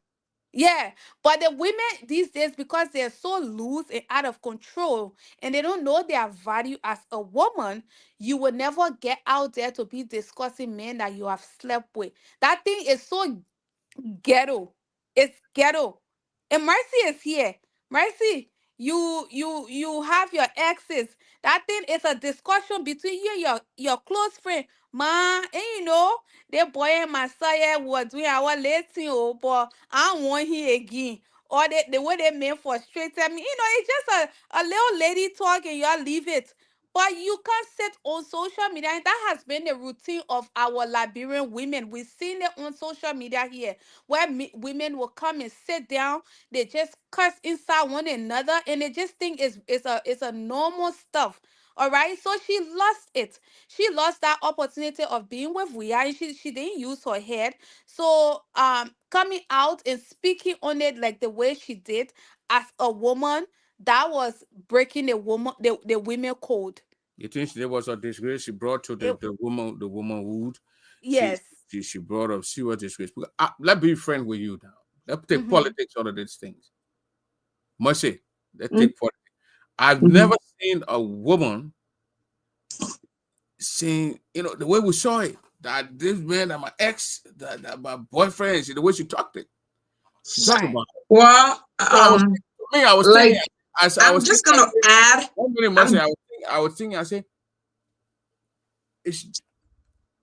yeah, but the women these days, because they're so loose and out of control, and they don't know their value as a woman, you will never get out there to be discussing men that you have slept with. That thing is so ghetto. It's ghetto. And Mercy is here. Mercy, you have your exes. That thing is a discussion between you and your close friend. Man, and the boy and my son were doing our letting, oh, but I don't want him again. Or the way they men frustrated me. It's just a little lady talk and y'all leave it. But you can't sit on social media, and that has been the routine of our Liberian women. We've seen it on social media here, where women will come and sit down, they just curse inside one another, and they just think it's a normal stuff. All right, so she lost it. She lost that opportunity of being with Ria, and she didn't use her head. So coming out and speaking on it like the way she did as a woman, that was breaking the women code. You think there was a disgrace she brought to It, the womanhood? She yes. she brought up she was disgrace. Let's be friend with you now. Let's take Mm-hmm. politics out of these things. Mercy, let's Mm, take politics. I've mhm. never seen a woman saying, the way we saw it, that this man, that my ex, that my boyfriend, the way she talked it. She talked Right. about it. Well, So for me, I was thinking, like as I I'm was just thinking, I gonna said, add. 1 minute, Mercy, I'm I was thinking, I said, it's,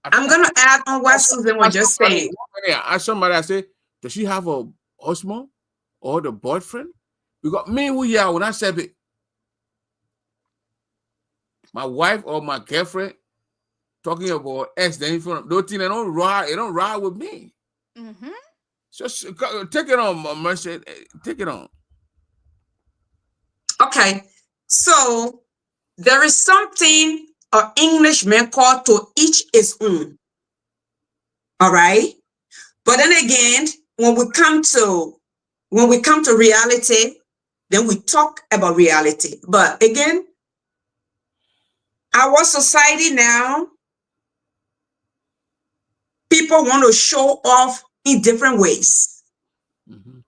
I I'm think gonna add on what Susan I was just somebody, saying. 1 minute, I asked somebody, I said, does she have a husband or the boyfriend? Because me, who yeah, when I said it, my wife or my girlfriend talking about ex, then in front of those things, they don't ride with me. Mm-hmm. Just take it on, Mercy. Take it on. Okay, so there is something an Englishman called to each his own. All right, but then again, when we come to reality, then we talk about reality. But again, our society now, people want to show off in different ways. Mhm.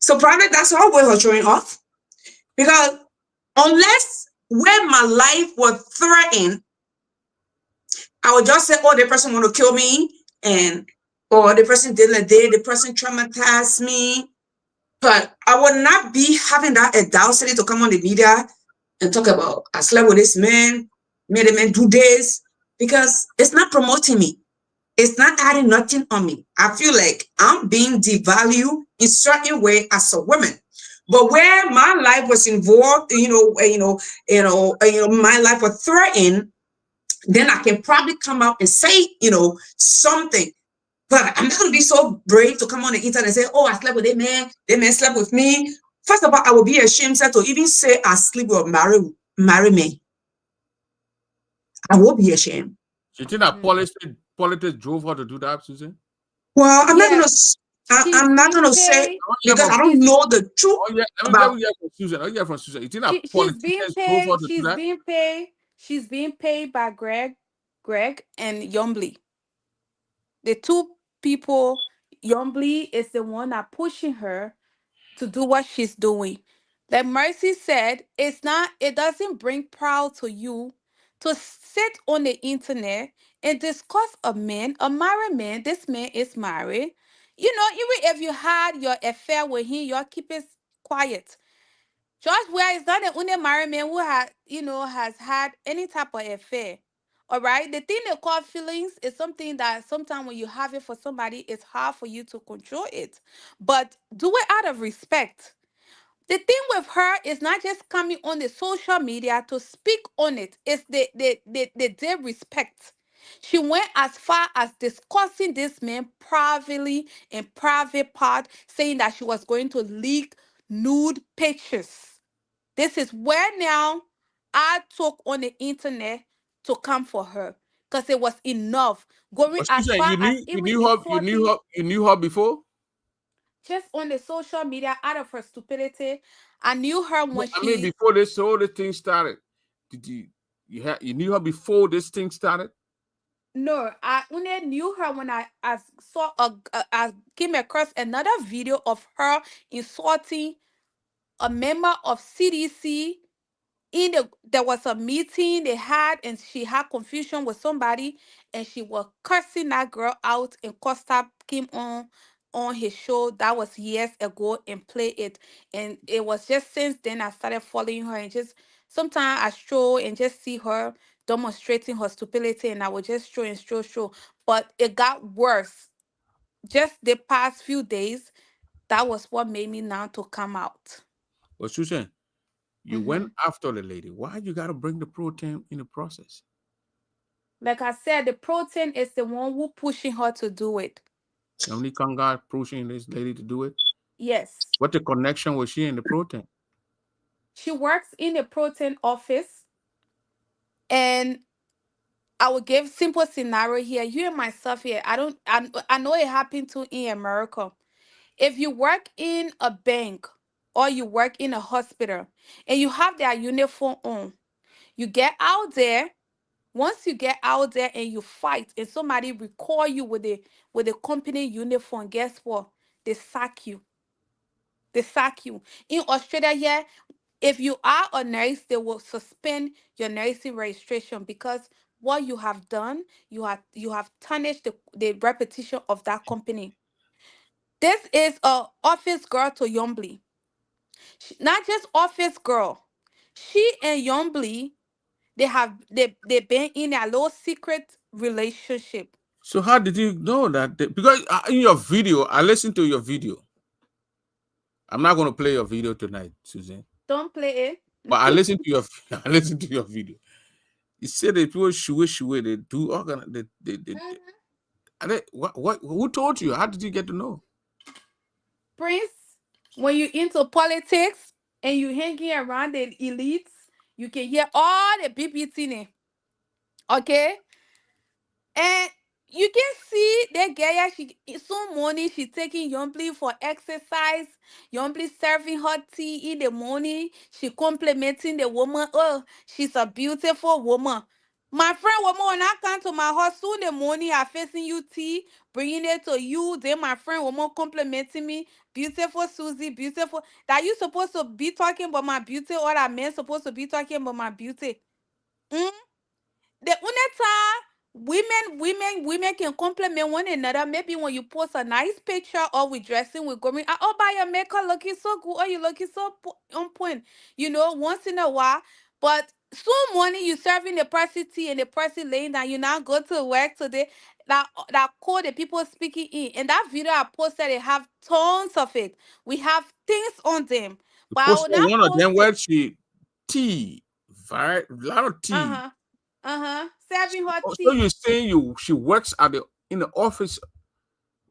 So probably that's how we're showing off. Because unless when my life was threatened, I would just say, oh, the person want to kill me, and or the person did a day, the person traumatized me. But I would not be having that audacity to come on the media and talk about I slept with this man, made a man do this, because it's not promoting me. It's not adding nothing on me. I feel like I'm being devalued in certain way as a woman. But where my life was involved, my life was threatened, then I can probably come out and say, something. But I'm not gonna be so brave to come on the internet and say, "Oh, I slept with that man slept with me." First of all, I will be ashamed to even say I sleep with marry me. I will be ashamed. You think that Mm-hmm. politics drove her to do that, Susan? Well, I'm not gonna. Yes. She's I'm not been gonna say paid. I want to hear because from I don't She's know the truth Oh yeah, let about. me hear from Susan. Let me hear from Susan. You think that she's being politicians drove her paid. to do She's that? being paid. She's being paid by Greg and Yombly. The two people, Yombly is the one that pushing her to do what she's doing. Like Mercy said, it doesn't bring proud to you to sit on the internet and discuss a married man. This man is married. Even if you had your affair with him, you keep it quiet. Just where it's not the only married man who has had any type of affair. All right. The thing they call feelings is something that sometimes when you have it for somebody, it's hard for you to control it. But do it out of respect. The thing with her is not just coming on the social media to speak on it. It's the respect. She went as far as discussing this man privately in private part, saying that she was going to leak nude pictures. This is where now I took on the internet to come for her because it was enough. Going But as Susan, far as even insulting you knew her before. just on the social media out of her stupidity. I knew her No, when I mean she before this whole thing started. Did you knew her before this thing started? no, I only knew her when I saw I came across another video of her insulting a member of CDC. There was a meeting they had, and she had confusion with somebody, and she was cursing that girl out, and Costa came on his show. That was years ago and play it. And it was just since then I started following her, and just sometimes I stroll and just see her demonstrating her stupidity, and I would just stroll and stroll. But it got worse. Just the past few days, that was what made me now to come out. But Susan, you Hmm. went after the lady. Why you got to bring the protein in the process? Like I said, the protein is the one who pushing her to do it. Yamni Kanga pushing this lady to do it. Yes. What the connection was she in the protein? She works in the protein office, and I will give simple scenario here. You and myself here. I know it happened to in America. If you work in a bank or you work in a hospital and you have their uniform on, you get out there. Once you get out there and you fight and somebody recall you with a company uniform, guess what? They sack you. They sack you. In Australia here, if you are a nurse, they will suspend your nursing registration because what you have done, you have tarnished the reputation of that company. This is a office girl to Yombly. Not just office girl. She and Yombly, they've been in a little secret relationship. So how did you know that? Because in your video, I listened to your video. I'm not going to play your video tonight, Susan. Don't play But I it. listened to your I listened to your video. You said that people shoo, they do organ what who told you? How did you get to know? Prince, when you into politics and you hanging around the elites, you can hear all the BBT name. Okay? And you can see that girl, she some morning she taking Yombly for exercise. Yombly serving her tea in the morning. She complimenting the woman. Oh, she's a beautiful woman. My friend woman, when I come to my house soon in the morning, I facing you tea, bringing it to you. Then my friend woman complimenting me. Beautiful Susie, beautiful. That you supposed to be talking about my beauty, or that man supposed to be talking about my beauty. Mm? The only time women can compliment one another. Maybe when you post a nice picture or we dressing, we're going, oh, by your makeup looking so good, or you looking so on point, once in a while. But some morning you serving the person tea and the person laying down, you now go to work today. That call the people speaking in. And that video I posted, they have tons of it. We have things on them. You But I will posted not one of them post where it. she tea, very a lot of tea. Uh-huh. Uh-huh. Serving her So tea. you're saying you she works at the in the office.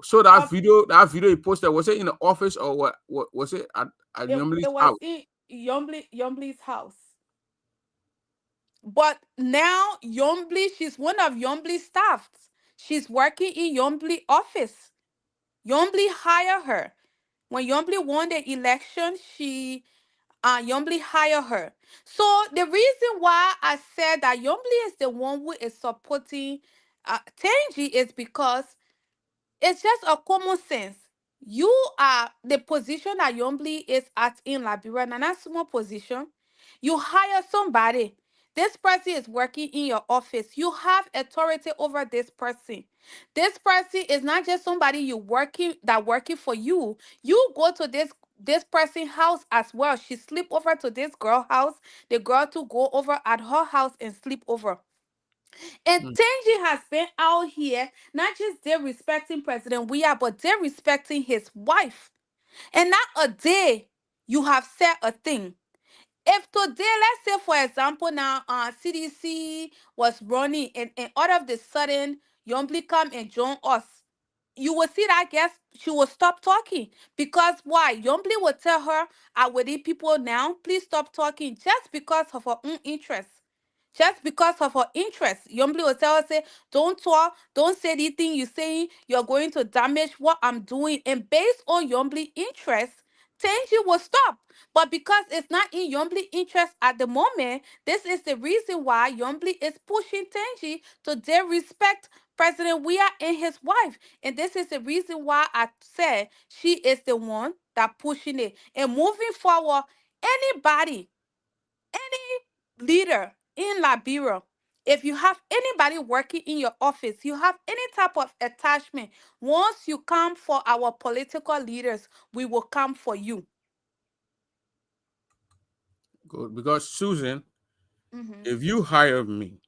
So that video you posted, was it in the office or what was it at It Yumli's was house? in Yombly's house. But now Yombly, she's one of Yombly's staffs. She's working in Yombly office. Yombly hired her. When Yombly won the election, she Yombly hired her. So the reason why I said that Yombly is the one who is supporting Tenji is because it's just a common sense. You are the position that Yombly is at in Liberia, and a small position. You hire somebody. This person is working in your office. You have authority over this person. This person is not just somebody working for you. You go to this person house as well. She sleep over to this girl house. The girl to go over at her house and sleep over. And Mm. Tenji has been out here, not just they respecting President Weah, but they're respecting his wife. And not a day you have said a thing. If today, let's say for example now, CDC was running and all of the sudden, Yombly come and join us, you will see that guess she will stop talking. Because why? Yombly will tell her, I will need people now, please stop talking, just because of her own interest. Just because of her interest. Yombly will tell her, say, don't talk, don't say anything you saying, you're going to damage what I'm doing. And based on Yombly interest, Tenji will stop. But because it's not in Yombly interest at the moment, this is the reason why Yombly is pushing Tenji to disrespect President Weah and his wife. And this is the reason why I said she is the one that pushing it. And moving forward, anybody, any leader in Liberia, If you have anybody working in your office, you have any type of attachment, once you come for our political leaders, we will come for you. Good. Because Susan, Hmm. if you hire me,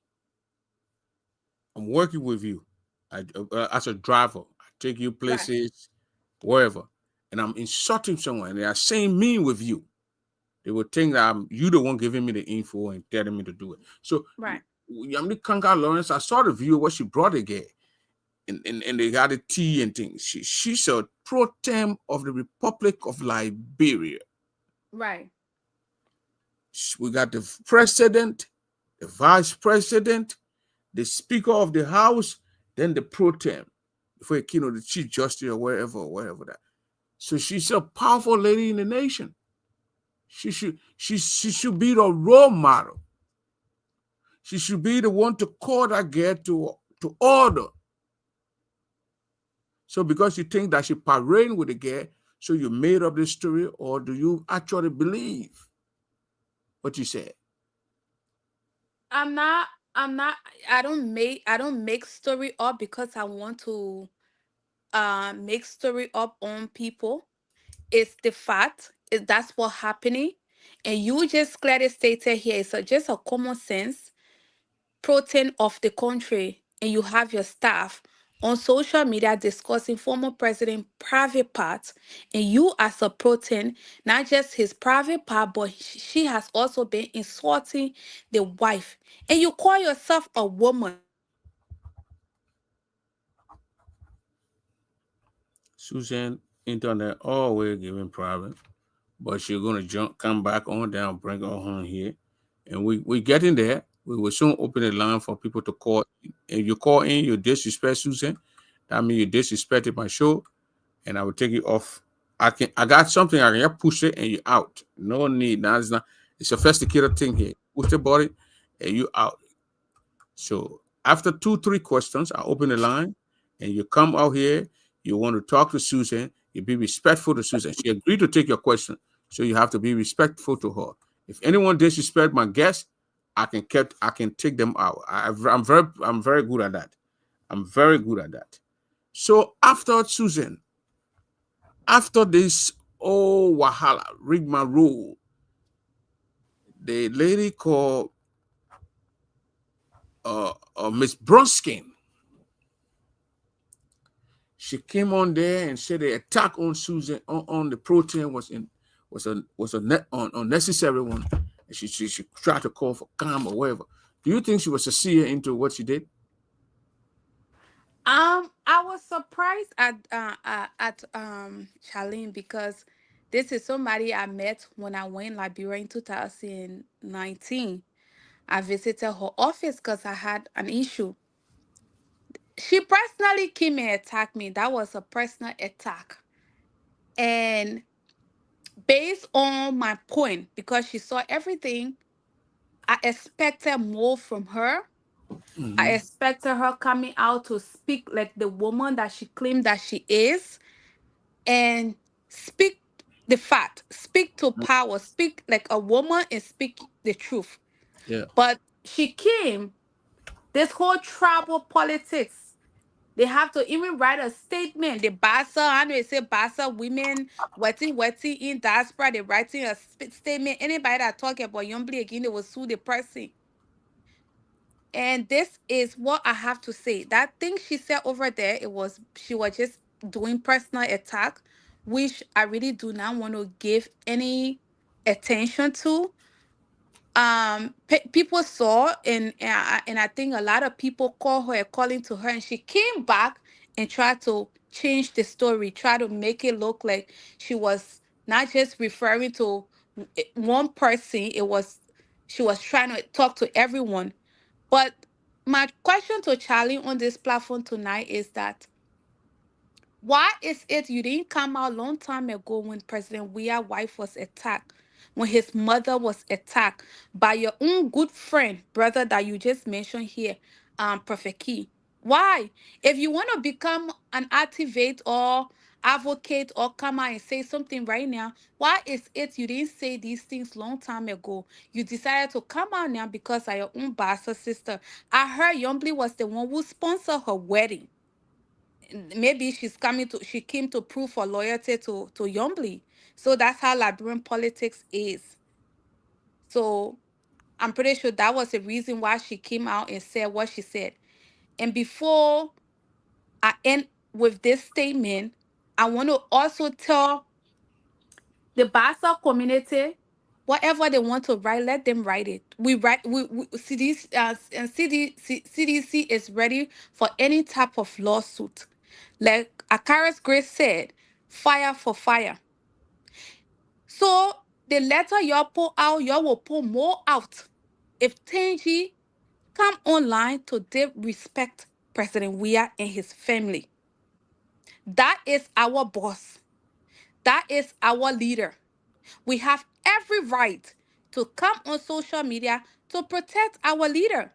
I'm working with you as a driver. I take you Right, places, wherever, and I'm insulting someone, and they are saying me with you. They will think that you the one giving me the info and telling me to do it. So, right, Yamini Kanka Lawrence, I saw the video what she brought again, and they got the tea and things. She's a pro tem of the Republic of Liberia. right. We got the president, the vice president, the speaker of the house, then the pro tem, before you know the chief justice or wherever that. So she's a powerful lady in the nation. She should be the role model. She should be the one to call that girl to order. So because you think that she parading with the girl, so you made up this story, or do you actually believe what you said? I'm not. I'm not. I don't make story up because I want to make story up on people. It's the fact. That's what happening, and you just clearly stated here. It's just a common sense protein of the country, and you have your staff on social media discussing former president private parts, and you as a protein, not just his private part, but she has also been insulting the wife, and you call yourself a woman. Susan, internet always giving private, but she's gonna come back on down, bring her on here, and we getting there. We will soon open the line for people to call. If you call in, you disrespect Susan. That means you disrespected my show, and I will take you off. I got something I can just push it and you out. No need. Now it's not. It's a sophisticated thing here. Push the body, and you out. So after 2, 3 questions, I open the line, and you come out here. You want to talk to Susan. You be respectful to Susan. She agreed to take your question, so you have to be respectful to her. If anyone disrespect my guest, I can take them out. I'm very good at that. I'm very good at that. So after Susan, after this oh wahala rigmarole, the lady called Miss Brunskin, she came on there and said the attack on Susan on the protein was a net on unnecessary one. And she tried to call for calm or whatever. Do you think she was sincere into what she did? I was surprised at Charlene because this is somebody I met when I went Liberia in 2019. I visited her office because I had an issue. She personally came and attacked me. That was a personal attack. And based on my point, because she saw everything, I expected more from her. I Mm-hmm. expected her coming out to speak like the woman that she claimed that she is, and speak the fact, speak to power, speak like a woman and speak the truth. Yeah, But she came, this whole tribal politics. They have to even write a statement. The Bassa, I know they say Bassa women, wetty in diaspora, they writing a statement. Anybody that talk about Yombly again, they will sue the person. And this is what I have to say. That thing she said over there, she was just doing personal attack, which I really do not want to give any attention to. People saw, and I think a lot of people call her calling to her, and she came back and tried to change the story, try to make it look like she was not just referring to one person. It was She was trying to talk to everyone. But my question to Charlie on this platform tonight is that, why is it you didn't come out long time ago when President Weah wife was attacked, when his mother was attacked by your own good friend, brother that you just mentioned here, Prophet Key? Why? If you want to become an activate or advocate or come out and say something right now, why is it you didn't say these things long time ago? You decided to come out now because of your own bastard sister. I heard Yombly was the one who sponsored her wedding. Maybe she came to prove her loyalty to Yombly. So that's how Liberian politics is. So I'm pretty sure that was the reason why she came out and said what she said. And before I end with this statement, I want to also tell the Bassa community, whatever they want to write, let them write it. We CDC, and CDC is ready for any type of lawsuit. Like Akaris Grace said, fire for fire. So the letter y'all pull out, y'all will pull more out. If Tenji come online to respect President Weah and his family. That is our boss. That is our leader. We have every right to come on social media to protect our leader.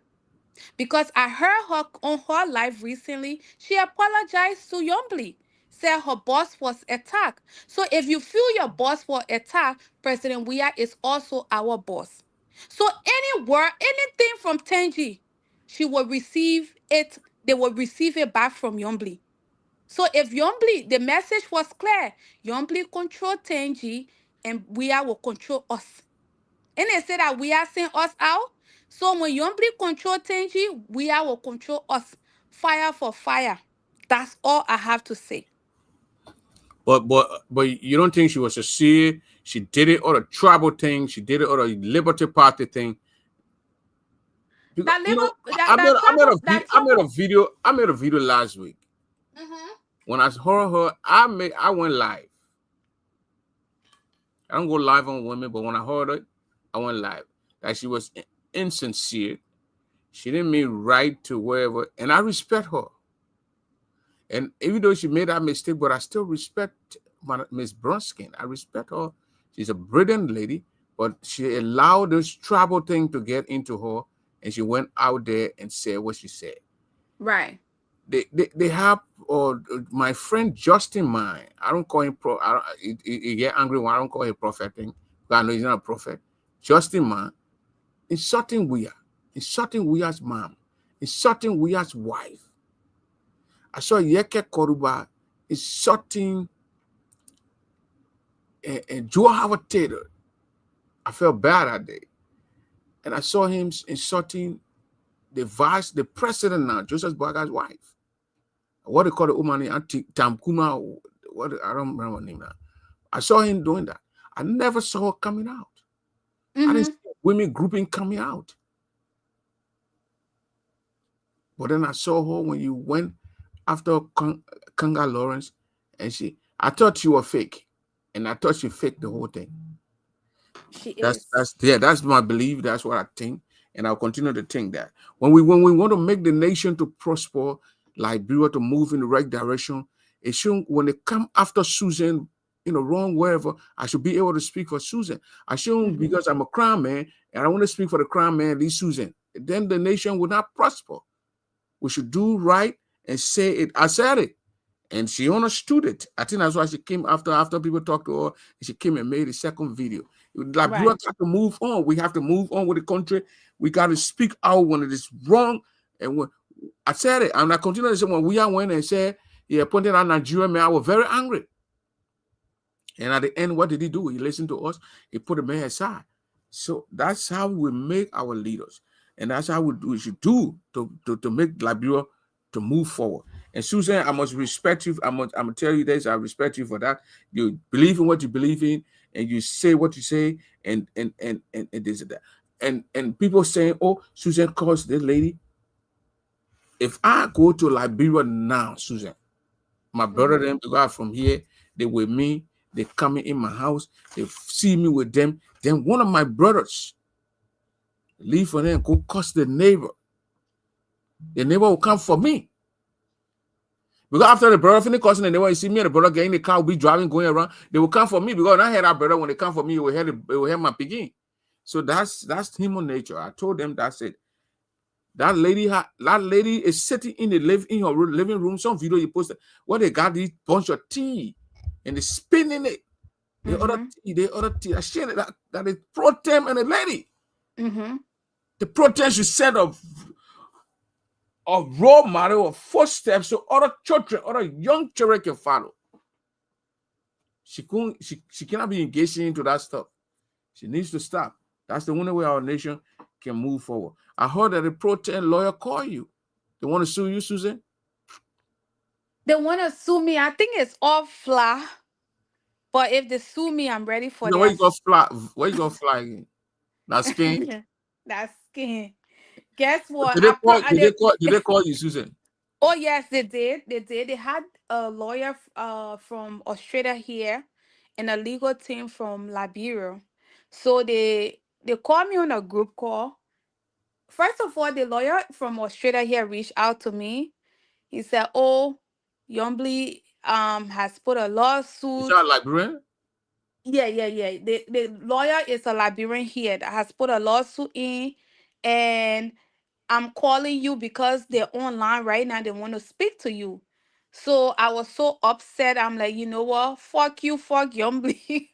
Because I heard her on her live recently, she apologized to Yombly, said her boss was attacked. So if you feel your boss was attacked, President Weah is also our boss. So any word, anything from Tenji, she will receive it, they will receive it back from Yombly. So if Yombly, the message was clear, Yombly control Tenji and Weah will control us. And they say that we are send us out. So when Yombly control Tenji, we will control us. Fire for fire. That's all I have to say. But you don't think she was a seer? She did it or a tribal thing. She did it or a Liberty Party thing. Because That labor, that I made trouble. a video. I made a video last week. Mm-hmm. When I heard her, I went live. I don't go live on women, but when I heard it, I went live. That she was insincere. She didn't mean right to wherever, and I respect her. And even though she made that mistake, but I still respect Miss Brunskin. I respect her. She's a brilliant lady, but she allowed this tribal thing to get into her, and she went out there and said what she said. Right. They have my friend Justin Mine. I don't call him pro. He get angry when I don't call him prophet thing. Because I know he's not a prophet. Justin Mine insulting Weah, insulting Weah's mom, insulting Weah's wife. I saw Yeke Koruba insulting Joe Howard Taylor. I felt bad that day. And I saw him insulting the president now, Joseph Gbargaye's wife. What they call the woman, Auntie Tamkuma, I don't remember her name now. I saw him doing that. I never saw her coming out. I didn't Mm-hmm. see women grouping coming out. But then I saw her when you went after Kanga Lawrence, and I thought she was fake, and I thought she faked the whole thing. She is. That's my belief. That's what I think, and I'll continue to think that when we want to make the nation to prosper, Liberia to move in the right direction, it shouldn't. When they come after Susan, wrong wherever, I should be able to speak for Susan. I shouldn't Mm-hmm. because I'm a crown man and I want to speak for the crown man, leave Susan. Then the nation will not prosper. We should do right and say it. I said it. And she understood it. I think that's why she came after people talked to her. And she came and made a second video. Liberia Right. got to move on. We have to move on with the country. We got to speak out when it is wrong. And when I said it, and I continue to say when we went and said he appointed a Nigerian man, I was very angry. And at the end, what did he do? He listened to us. He put the man aside. So that's how we make our leaders. And that's how we should do to make Liberia to move forward. And Susan, I must respect you. I'm gonna tell you this. I respect you for that. You believe in what you believe in, and you say what you say, and this and that. And people saying, "Oh, Susan calls this lady." If I go to Liberia now, Susan, my brother Mm-hmm. them to go out from here, they with me. They coming in my house. They see me with them. Then one of my brothers leave for them, go cuss the neighbor. The neighbor will come for me. Because after the brother finish cussing the neighbor, you see me and the brother getting in the car, will be driving, going around. They will come for me because I had that brother. When they come for me, it will hear my picking. So that's human nature. I told them that's it. That lady is sitting in her living room. Some video you posted where they got this bunch of tea and they're spinning it. Mm-hmm. The other tea, that shit that is pro-tem and a lady. Mm-hmm. The pro-tem should set a role model of footsteps so other children, other young children can follow. She cannot be engaging into that stuff. She needs to stop. That's the only way our nation can move forward. I heard that a pro-tem lawyer call you. They want to sue you, Susan? They want to sue me. I think it's all fly. But if they sue me, I'm ready for You know, where their you go fly? Where you go fly again? That skin? that skin. Guess what? Did they call? Did They, they call you, Susan? oh yes, they did. They did. They had a lawyer from Australia here and a legal team from Liberia. So they called me on a group call. First of all, the lawyer from Australia here reached out to me. He said, "Oh, Yombly has put a Is lawsuit." that Liberian? Yeah, yeah, yeah. The lawyer is a Liberian here that has put a lawsuit in, and I'm calling you because they're online right now. They want to speak to you. So I was so upset. I'm like, you know what? Fuck you, fuck Yombly.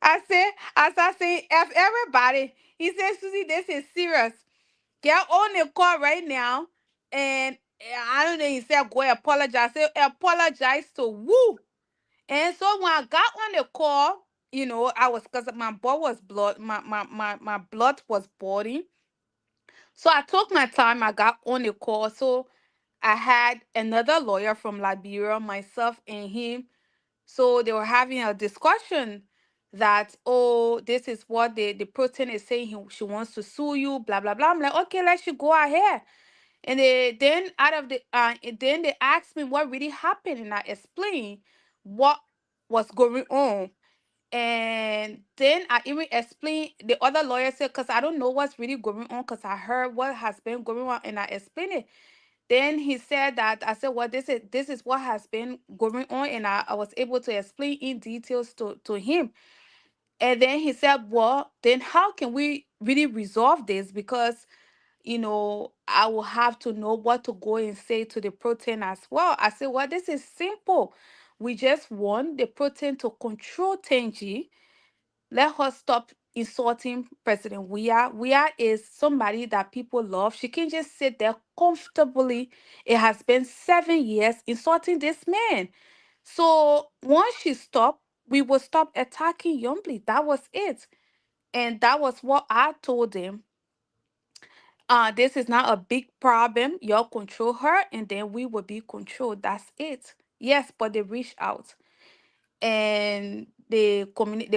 I say, F everybody. He said, Susie, this is serious. Get on the call right now. And I don't know, he said, go apologize. I said, apologize to who? And so when I got on the call, I was, because my blood was my blood was boiling. So I took my time. I got on the call. So I had another lawyer from Liberia, myself and him. So they were having a discussion that, oh, this is what the protein is saying. She wants to sue you, blah blah blah. I'm like, okay, let you go ahead. And then out of the then they asked me what really happened, and I explained what was going on. And then I even explained, the other lawyer said, because I don't know what's really going on, because I heard what has been going on, and I explained it. Then he said that, I said, well, this is what has been going on, and I was able to explain in details to him. And then he said, well, then how can we really resolve this? Because I will have to know what to go and say to the protein as well. I said, well, this is simple. We just want the protein to control Tenji. Let her stop insulting President Weah. Weah is somebody that people love. She can just sit there comfortably. It has been 7 years insulting this man. So once she stopped, we will stop attacking Yombly. That was it. And that was what I told them. This is not a big problem. Y'all control her, and then we will be controlled. That's it. Yes, but they reached out, and the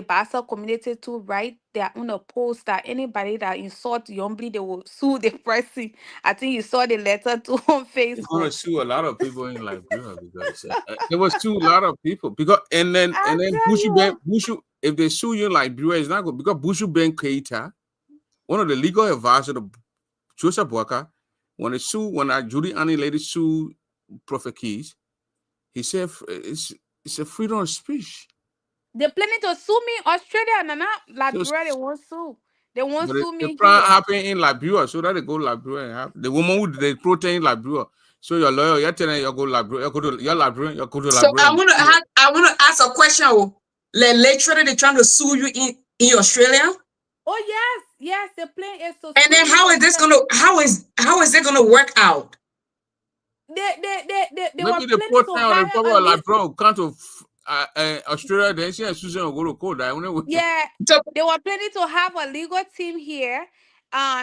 Bassa community to write their own a post that anybody that insult Yombly, they will sue the person. I think you saw the letter too on They're gonna Facebook. sue a lot of people in Liberia because there was sue a lot of people because I and then tell you. Bushu, if they sue you in Liberia, it's not good because Bushu Ben Keita, one of the legal advisors of Joseph Walker, when a Judy Annie lady sued Prophet Keys, he said it's a freedom of speech. They're planning to sue me in Australia, and not So, Liberia. They won't sue. They won't but sue the me plan here. happened in Liberia, so that they go Liberia and have the woman who they protest in Liberia. So your lawyer, you're telling you go Liberia, you go to your Liberian, you go to So Liberia. I want to ask a question. Oh. Like literally, they're trying to sue you in Australia. Oh yes, yes. The plan is to And sue then me in Australia. how is it gonna work out? They were Maybe the planning to protest or the hire a people of legal. Liberia will come to Australia. Then she and Susan will go to court. I wonder Yeah, So they were planning to have a legal team here.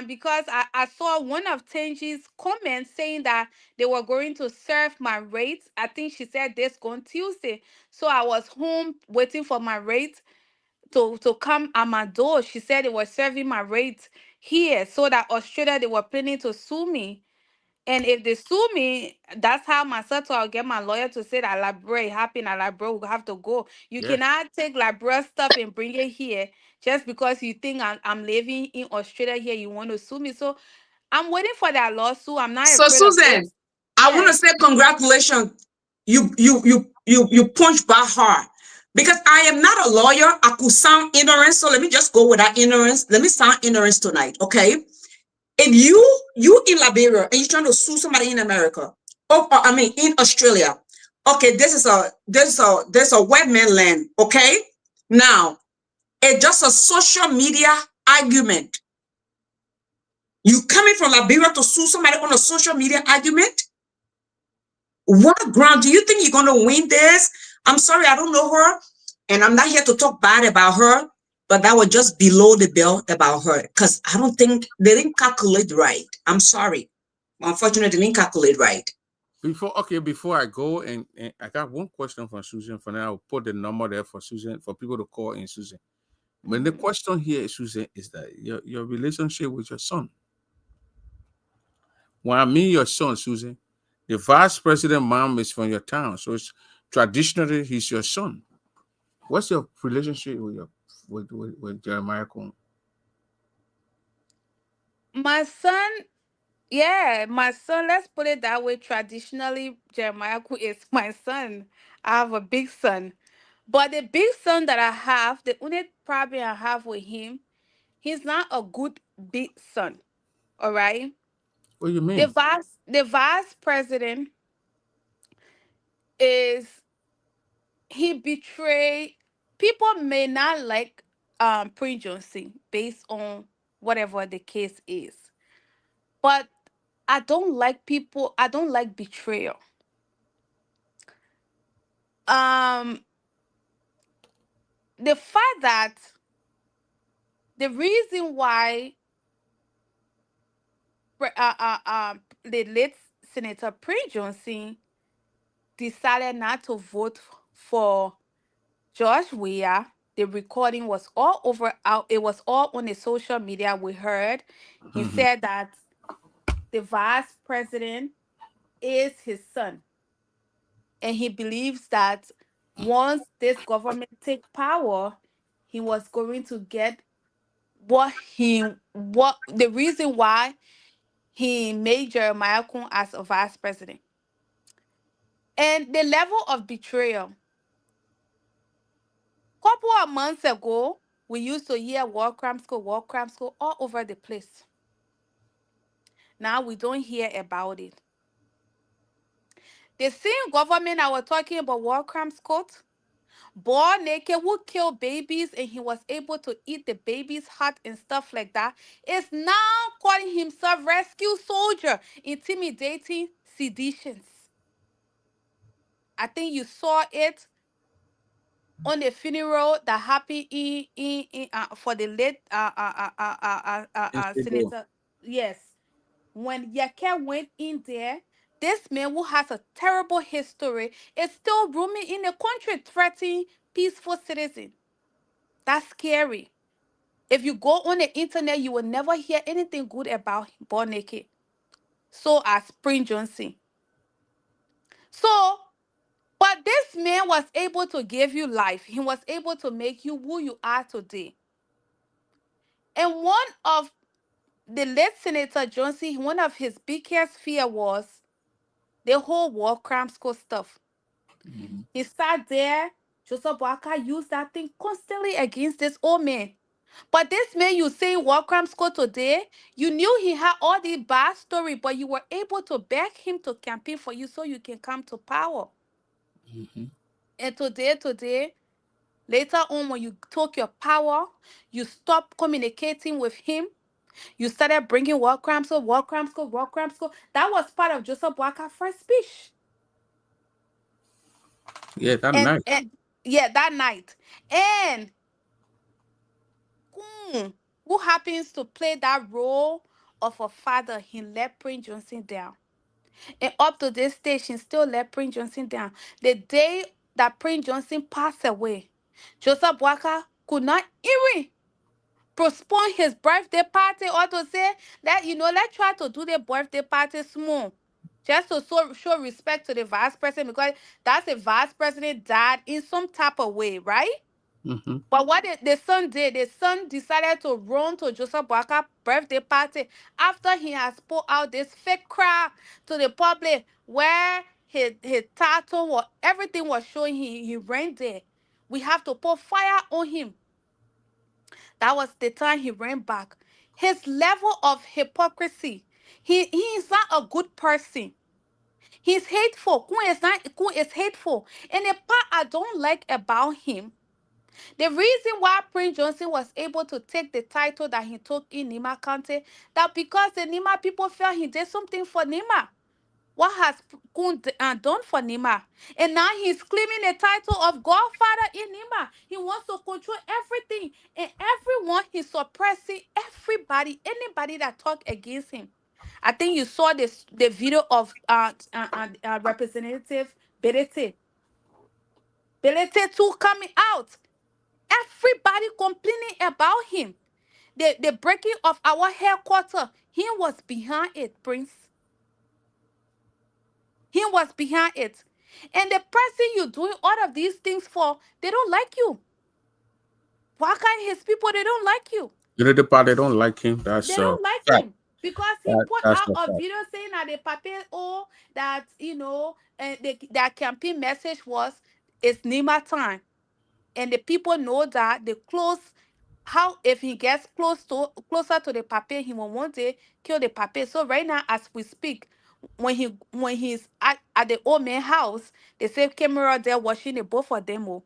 Because I saw one of Tenji's comments saying that they were going to serve my rates. I think she said this on Tuesday. So I was home waiting for my rate to come at my door. She said they were serving my rates here, so that Australia, they were planning to sue me. And if they sue me, that's how my son, I'll get my lawyer to say that Labra happened and Labra will have to go. You yeah. cannot take Labra stuff and bring it here just because you think I'm living in Australia here. You want to sue me. So I'm waiting for that lawsuit. I'm not so afraid of it. Susan, I want to Yes. say congratulations. You punch back hard. Because I am not a lawyer. I could sound ignorant. So let me just go with that ignorance. Let me sound ignorance tonight. Okay. If you in Liberia and you're trying to sue somebody in America, or I mean in Australia, Okay, this is a white man land. Okay, now it's just a social media argument. You coming from Liberia to sue somebody on a social media argument? What ground do you think you're gonna win this? I'm sorry, I don't know her, and I'm not here to talk bad about her, but that was just below the belt about her because I don't think they didn't calculate right. I'm sorry. Unfortunately, they didn't calculate right. Before I go, and I got one question for Susan. For now, I'll put the number there for Susan for people to call in Susan. When the question here, Susan, is that your relationship with your son. When I mean your son, Susan, the vice president mom is from your town, so it's traditionally he's your son. What's your relationship with with Jeremiah Kung? My son, yeah, my son, let's put it that way. Traditionally, Jeremiah is my son. I have a big son. But the big son that I have, the only problem I have with him, he's not a good big son. All right. What do you The mean? vice president is he betray people may not like Prince Johnson based on whatever the case is. But I don't like betrayal. Um the fact that the reason why the late Senator Prince Johnson decided not to vote for Josh Weah, the recording was all over out. It was all on the social media. We heard he Mhm. said that the vice president is his son, and he believes that once this government take power, he was going to get what the reason why he made Jeremiah Kun as a vice president. And the level of betrayal. Couple of months ago, we used to hear war crime school all over the place. Now we don't hear about it. The same government I was talking about war crime court, born naked, who killed babies and he was able to eat the baby's heart and stuff like that, is now calling himself rescue soldier, intimidating seditions. I think you saw it on the funeral that happened for the late Instead, senator. Yes, when Yake went in there, this man who has a terrible history is still roaming in the country, threatening peaceful citizens. That's scary. If you go on the internet, you will never hear anything good about Boneke. So as Spring Johnson. So, but this man was able to give you life. He was able to make you who you are today. And one of the late Senator Johnson, one of his biggest fear was the whole war crimes school stuff. Mhm. He sat there. Joseph Boaka used that thing constantly against this old man. But this man you say war crimes school today, you knew he had all the bad story, but you were able to beg him to campaign for you so you can come to power. Mhm. And today, later on when you took your power, you stopped communicating with him. You started bringing war crimes school. That was part of Joseph Boaka's first speech. Yeah, that night. And yeah, that night. And Kun, who happens to play that role of a father, he let Prince Johnson down. And up to this stage, he still let Prince Johnson down. The day that Prince Johnson passed away, Joseph Boaka could not even postpone his birthday party or to say that, let's try to do the birthday party small. Just to show respect to the vice president because that's the vice president died in some type of way, right? Hmm. But what the son did, the son decided to run to Joseph Boaka's birthday party after he has put out this fake crowd to the public where his tattoo or everything was showing he ran there. We have to put fire on him. That was the time he ran back. His level of hypocrisy. He is not a good person. He's hateful. Kun is hateful. And the part I don't like about him, the reason why Prince Johnson was able to take the title that he took in Nima County, that because the Nima people felt he did something for Nima. What has done for Nima? And now he's claiming the title of Godfather in Nima. He wants to control everything and everyone. He's suppressing everybody, anybody that talk against him. I think you saw the video of Representative Belete. Belete too coming out. Everybody complaining about him. The breaking of our headquarters, he was behind it, Prince. He was behind it. And the person you're doing all of these things for, they don't like you. Why can't his people, they don't like you? You know the part they don't like him. They That's don't like fact. him. Because he put That's out the a fact. video saying that the paper, oh, that, that campaign message was, it's Nima time. And the people know that the close, how if he gets closer to the pape, he will one day kill the pape. So right now, as we speak, when he's at the old man house, they say camera there watching the both of them. Oh,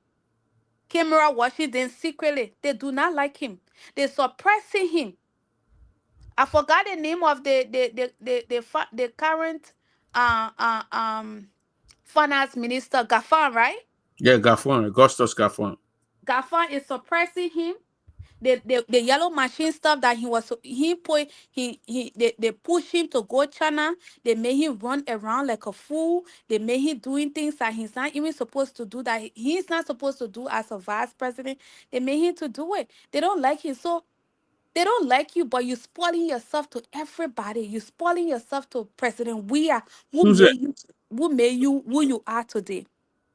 camera watching them secretly. They do not like him. They're suppressing him. I forgot the name of the current uh uh um finance minister, Gafan, right? Yeah, Gaffon, Augustus Gaffon. Gafan is suppressing him. The yellow machine stuff that he put they push him to go China. They made him run around like a fool. They made him doing things that he's not even supposed to do, that he's not supposed to do as a vice president. They made him to do it. They don't like him. So they don't like you, but you're spoiling yourself to everybody. You're spoiling yourself to President Weah, Susan, who made you who you are today.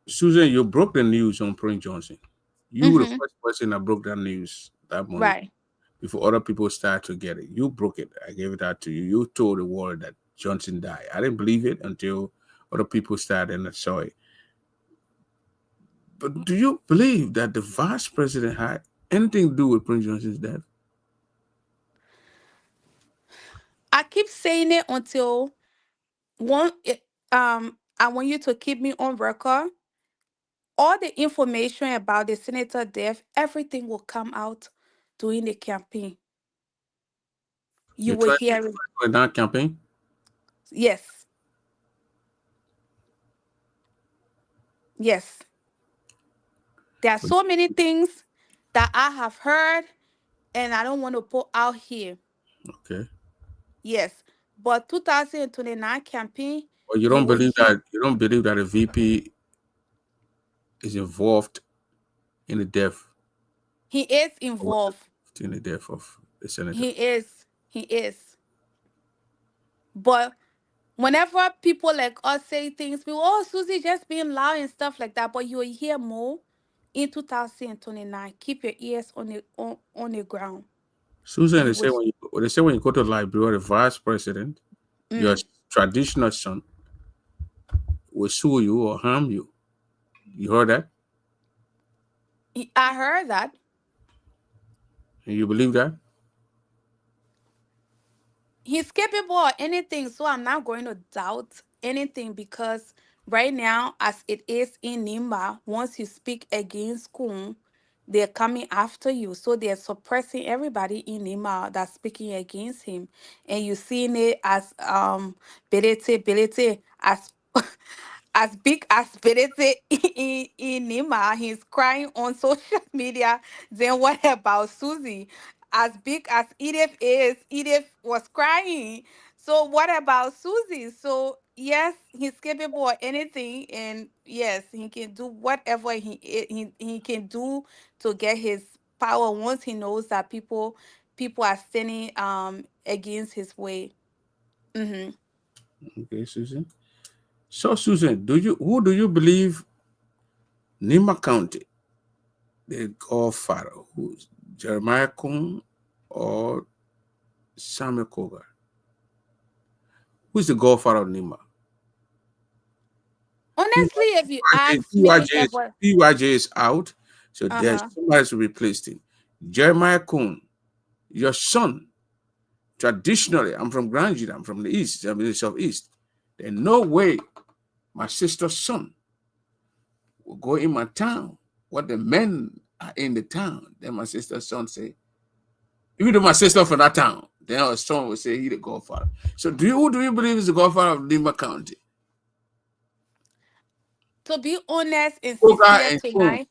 Susan, you broke the news on Prince Johnson. You were the Mm-hmm. first person that broke that news that morning Right. before other people started to get it. You broke it. I gave it out to you. You told the world that Johnson died. I didn't believe it until other people started and I saw it. But do you believe that the vice president had anything to do with Prince Johnson's death? I keep saying it until one I want you to keep me on record. All the information about the senator death, everything will come out during the campaign. You You will tried hear it. to that campaign. Yes. Yes. There are But, so many things that I have heard and I don't want to put out here. okay. Yes. But 2029 campaign, But you you don't will believe hear that a VP is involved in the death he is or was involved. involved in the death of the senator. He is. He is. But whenever people like us say things, we oh Susie just being loud and stuff like that, but you will hear more in 2029. Keep your ears on the ground. Susan, You will. they say when you go to the library, the vice president, your Mm, traditional son will sue you or harm you. You heard that? I heard that. And you believe that? He's capable of anything, so I'm not going to doubt anything because right now, as it is in Nimba, once you speak against Kun, they're coming after you. So they're suppressing everybody in Nimba that's speaking against him. And you seeing it as Belete as as big as Belete in Nima. He's crying on social media. Then what about Susie? As big as Edith is, Edith was crying. So what about Susie? So yes, he's capable of anything, and yes, he can do whatever he can do to get his power once he knows that people are standing against his way. Mm-hmm. Okay, Susan. So, Susan, who do you believe Nima County, the godfather, who's Jeremiah Kuhn or Samuel Kogar? Who's the godfather of Nima? Honestly, if you ask me PYJ is, about PYJ is out, so there's uh-huh. somebody to replace him. Jeremiah Kuhn, your son, traditionally, I'm from Granjit, I'm from the east, I'm in the southeast. There's no way My sister's son will go in my town. What the men are in the town. Then my sister's son say, even though my sister from that town, then her son will say he the godfather. So who do you believe is the godfather of Lima County? To be honest and Koga sincere and Kun. tonight,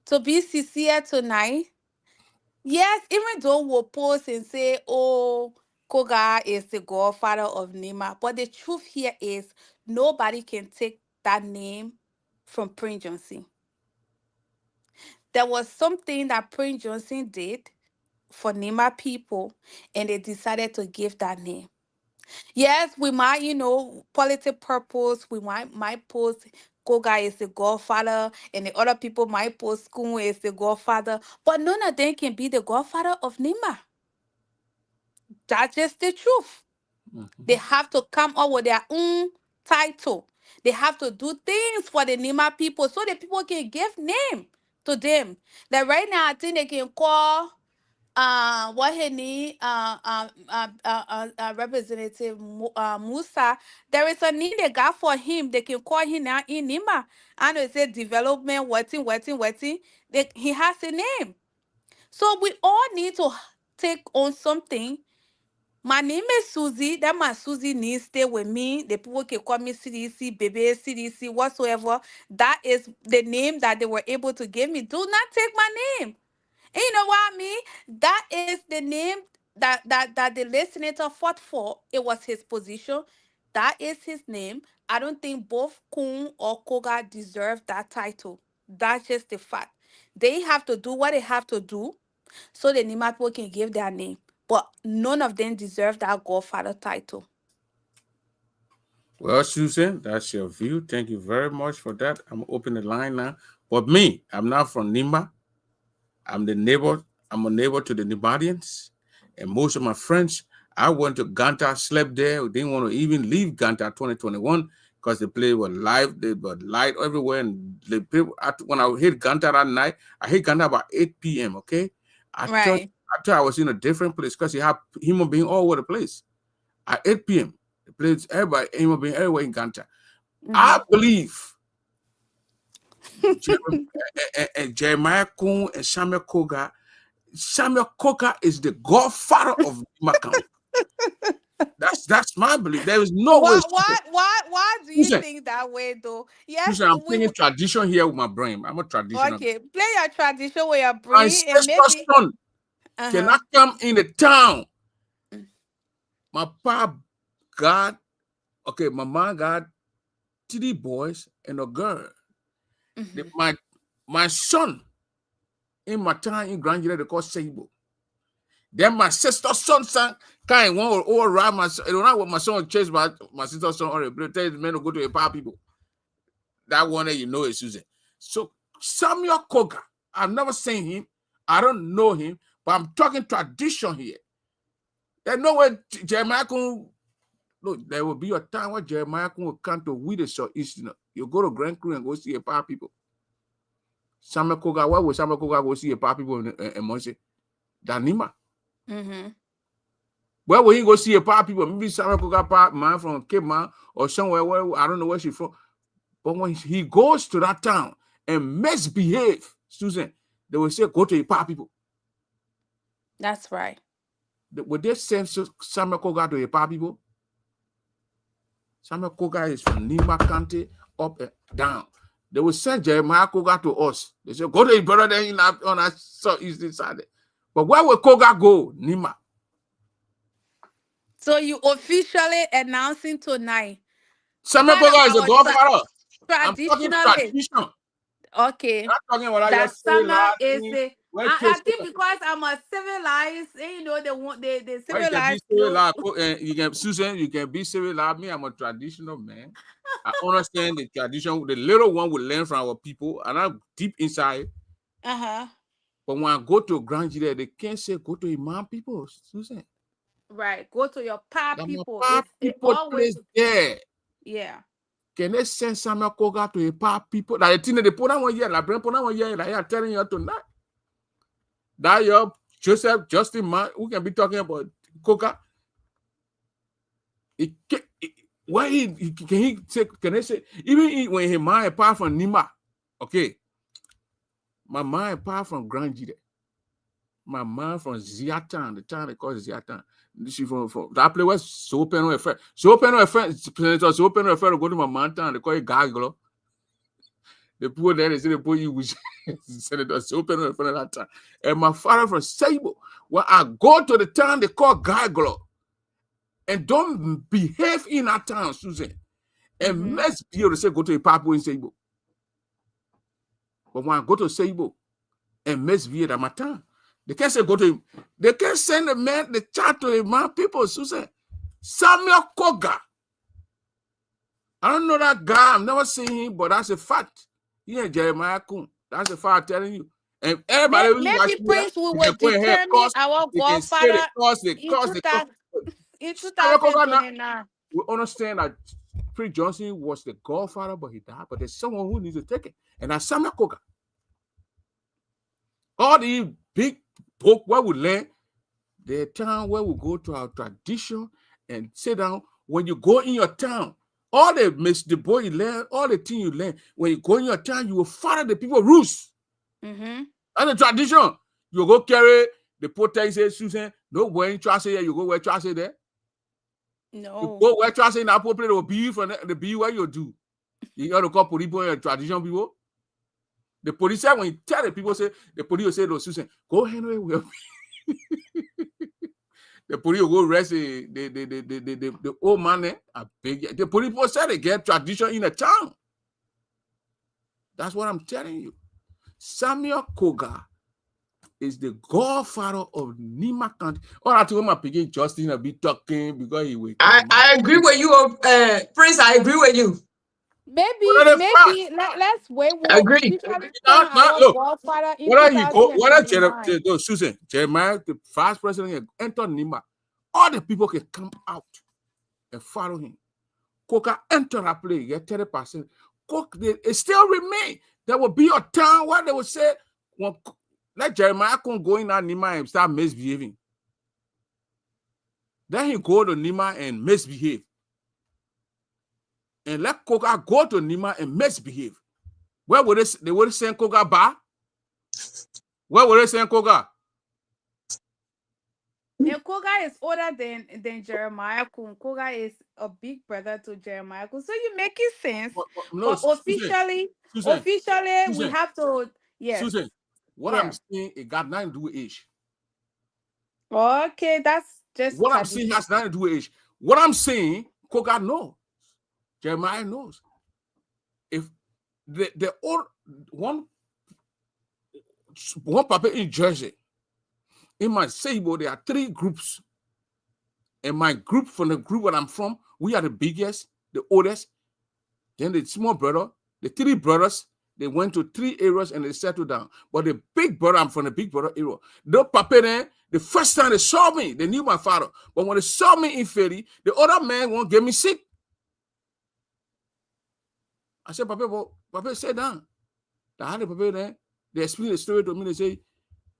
to be sincere tonight, yes, even though we'll post and say, oh, Koga is the godfather of Nima, but the truth here is nobody can take that name from Prince Johnson. There was something that Prince Johnson did for Nima people, and they decided to give that name. Yes, we might, political purpose, we might post Koga is the godfather, and the other people might post Kun is the godfather, but none of them can be the godfather of Nima. That's just the truth. They Mhm. have to come up with their own title. They have to do things for the Nima people so the people can give name to them. That right now, I think they can call what he need representative Musa. There is a name they got for him. They can call him now in Nima. I know it said development, waiting. He has a name. So we all need to take on something. My name is Susie. That my Susie needs stay with me. The people can call me CDC, baby, CDC, whatsoever. That is the name that they were able to give me. Do not take my name. And you know what I mean? That is the name that the late senator fought for. It was his position. That is his name. I don't think both Kun or Koga deserve that title. That's just the fact. They have to do what they have to do so the Nima people can give their name. But none of them deserve that Godfather title. Well, Susan, that's your view. Thank you very much for that. I'm opening the line now. But me, I'm not from Nima. I'm the neighbor. I'm a neighbor to the Nibadians. And most of my friends, I went to Ganta, slept there. They didn't want to even leave Ganta 2021 because the place was live. They were light everywhere. And the people, when I hit Ganta that night, I hit Ganta about 8 p.m., okay? Right. I thought I was in a different place because you have human being all over the place. At 8 p.m., the place, everybody, human being everywhere in Ganta. I Mm-hmm. believe Jeremiah Kuhn and Samuel Koga. Samuel Coker is the godfather of Lima County. That's my belief. There is no way. Why do you Listen, think that way though? Yes, listen, I'm we thinking tradition here with my brain. I'm a traditional. okay. Play your tradition with your My brain and sister's maybe son uh-huh. cannot come in the town. My pop got, okay, my mom got three boys and a girl. Mm-hmm. My son in my town in Grand they call Seibo. Then my sister's son kind one all around my son. You know what my son chased my sister's son or a tell the men to go to a power people. That one that you know is Susan. So Samuel Koga, I've never seen him. I don't know him, but I'm talking tradition here. There's no way Jeremiah can look. There will be a time where Jeremiah will come to we the southeast. You go to Grand Crew and go see a power people. Samuel Koga, why would Samuel Koga go see a power people in Monse? Danima. Mm-hmm. Where will he go see a power people? Maybe Samuel Koga power man from Cape Man or somewhere where I don't know where she's from. But when he goes to that town and misbehave, Susan, they will say, go to your people. That's right. Would they send Samuel Koga to your people? Samuel Koga is from Nima County up and down. They will send Jeremiah Koga to us. They say, go to your brother then on that southeastern side. But where will Koga go? Nima. So you officially announcing tonight. Samuel Part of Koga is a our godfather. I'm talking traditionally. tradition. Okay. I'm talking about your That summer is civilized, the where I kids think because I'm a civilized, they want they why you can be civilized civil clothes. like you can Susan, you can be civil like me. I'm a traditional man. I understand the tradition. The little one will learn from our people, and I'm deep inside. Uh-huh. But when I go to Grand Nigeria, they can't say go to Imam people, Susan. Right. Go to your pa That my people. pa It's it people always place there. yeah. Can they send Samuel Koga to a pa people? Like the thing that they put on 1 year, like bring put on 1 year, like I'm telling you tonight. That your Joseph Justin man, who can be talking about Koga. It, Why can he say, can they say, even when he mind apart from Nima, okay, my mind apart from Granji, my mind from Ziatan, the town they call Ziatan. She from that place was so open no effect. So open no effect, Senator, so open no effect to go to my mountain, they call it Garglo. The poor there, they say the poor you wish Senator, so open no effect that time. And my father from Sable, when I go to the town they call Garglo, and don't behave in that town, Susan. And let's be able to say go to a Papu in Sable. But when I go to Sable and misbehave at my town, they can't say go to him. They can't send a man, the chat to him, man. People, Susan, Samuel Koga. I don't know that guy. I've never seen him, but that's a fact. He ain't Jeremiah Kun. That's a fact I'm telling you. And everybody who watch Maybe here, Prince we they will can put here determine cause, our they can say the godfather cause, the in cause, the cause. in Samuel Koga now, 2029. we understand that Prince Johnson was the godfather, but he died. But there's someone who needs to take it. And that's Samuel Koga. All the big book where we learn, the town where we go to our tradition and sit down. When you go in your town, all the boy you learn, all the thing you learn, when you go in your town, you will follow the people rules. And the tradition. You go carry the potato, say, Susan, no wearing trousers here, you go wear trousers there. No. You go wear trousers in appropriate or be from the be where you do. You got to call police in your tradition people. The police say when you tell the people, say the police will say to Susan, go anywhere with the police will go arrest the old man there. The police people say they get tradition in the town. That's what I'm telling you. Samuel Koga is the godfather of Nima County. All I told my picking Justin will be talking because he will. I agree with you, Prince. I agree with you. Maybe let's wait. We I will agree. officially Now, crown our look, godfather in whether he go, whether 2029. Susan, Jeremiah, the first president, enter Nima, all the people can come out and follow him. Coca enter a place, get 30%. Coke, it still remain. There will be a town where they will say, well, let Jeremiah come go in and Nima and start misbehaving. Then he go to Nima and misbehave. And let Coca go to Nima and misbehave. Where would they would send Coca back? Where would they send Coca? And Koga is older than Jeremiah Kun. Koga is a big brother to Jeremiah Kun. So you make it sense. No, But officially, Susan, we have to, yes. Susan, what I'm saying, it got nothing to do with age. Okay, that's just what I'm saying has nothing to do with age. What I'm saying, Koga knows. Jeremiah knows. If the old one papa in Jersey, in my Sable, there are 3 groups. And my group, from the group where I'm from, we are the biggest, the oldest. Then the small brother, the 3 brothers, they went to 3 areas and they settled down. But the big brother, I'm from the big brother area. The papa there, the first time they saw me, they knew my father. But when they saw me in Ferry, the other man won't get me sick. I said, Papa, sit down. I had the Papa there. They explained the story to me. They say,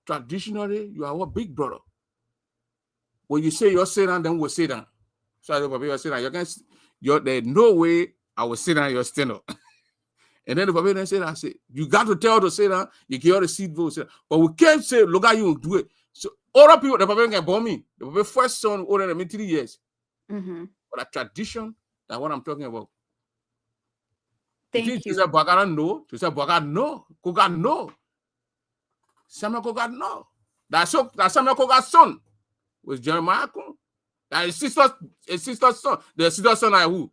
traditionally, you are our big brother. When you say you're sit down, then we'll sit down. So I said, Papa, you're sit down. There's no way I will sit down, you're stand up. And then the Papa then said, I said, you got to tell her to sit down. You get all the seat vote. But we can't say, look at you and do it. So other people, the Papa can bomb me. The Papa first son older than me 3 years. But a tradition, that's what I'm talking about. Thank you. Tu sais, Bagara no. Tu sais, Bagara no. Koga no. Samuel Koga no. That's Samuel Koga's son. Was Jeremiah Kun. That his sister's son. The sister's son are who?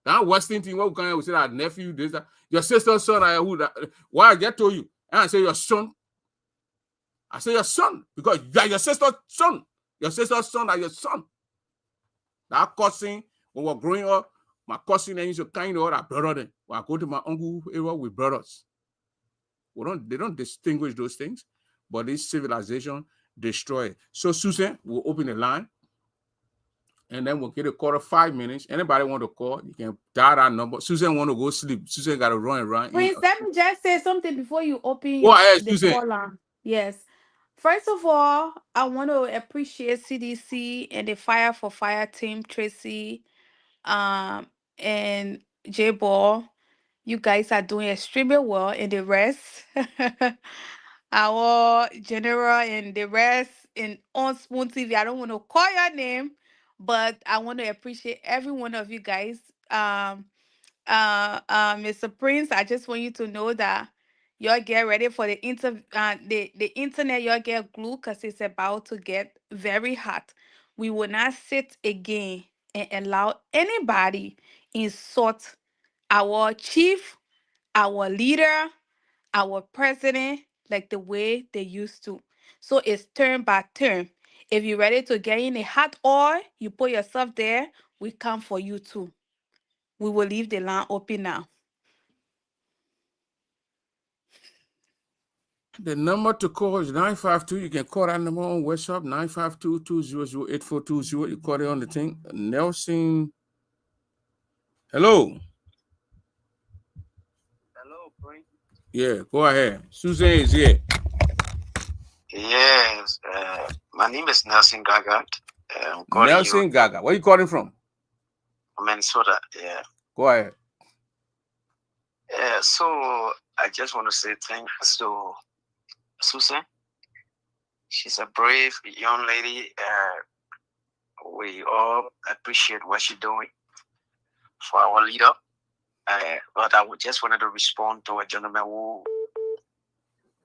That Western thing, what we say that nephew, this, that. Your sister's son are who? Why I get to you? And I say your son. I say your son. Because you are your sister's son. Your sister's son are your son. That cousin, when we're growing up, my cousin and used to kind of other brother then. When I go to my uncle area with brothers. They don't distinguish those things, but this civilization destroy it. So Susan will open the line, and then we'll get a call of 5 minutes. Anybody want to call, you can dial that number. Susan want to go sleep. Susan got to run around. Prince, let me just say something before you open the call line. Yes. First of all, I want to appreciate CDC and the Fire for Fire team, Tracy, and J Ball. You guys are doing extremely well, and the rest, our general and the rest in on Spoon TV. I don't want to call your name, but I want to appreciate every one of you guys. Mr. Prince, I just want you to know that y'all get ready for the internet. Y'all get glue because it's about to get very hot. We will not sit again and allow anybody insult our chief, our leader, our president like the way they used to. So it's turn by turn. If you're ready to get in a hot oil, you put yourself there. We come for you too. We will leave the line open now. The number to call is 952. You can call that number on WhatsApp, 952-200-8420. You call it on the thing. Nelson. Hello. Hello, Prince. Yeah, go ahead. Susan is here. Yes, my name is Nelson Gaga. I'm calling Nelson you Gaga. Where you calling from? from Minnesota. Yeah. Go ahead. So I just want to say thanks to Susan. She's a brave young lady. We all appreciate what she's doing for our leader. But I would just wanted to respond to a gentleman who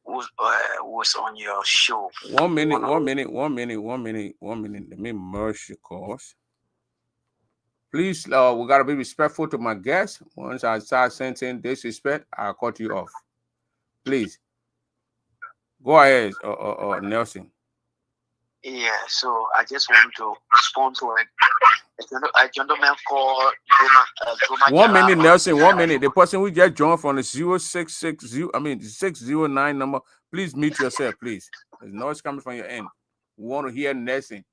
was on your show. 1 minute, 1 minute, 1 minute, 1 minute, 1 minute. Let me merge your calls. Please, we gotta be respectful to my guests. Once I start sensing disrespect, I'll cut you off. Please. Go ahead, Nelson. Yeah, so I just want to respond to a gentleman called Joma 1 minute, Jara. Nelson. 1 minute. The person we just joined from the 0660, 609 number. Please mute yourself, please. There's noise coming from your end. We want to hear Nelson.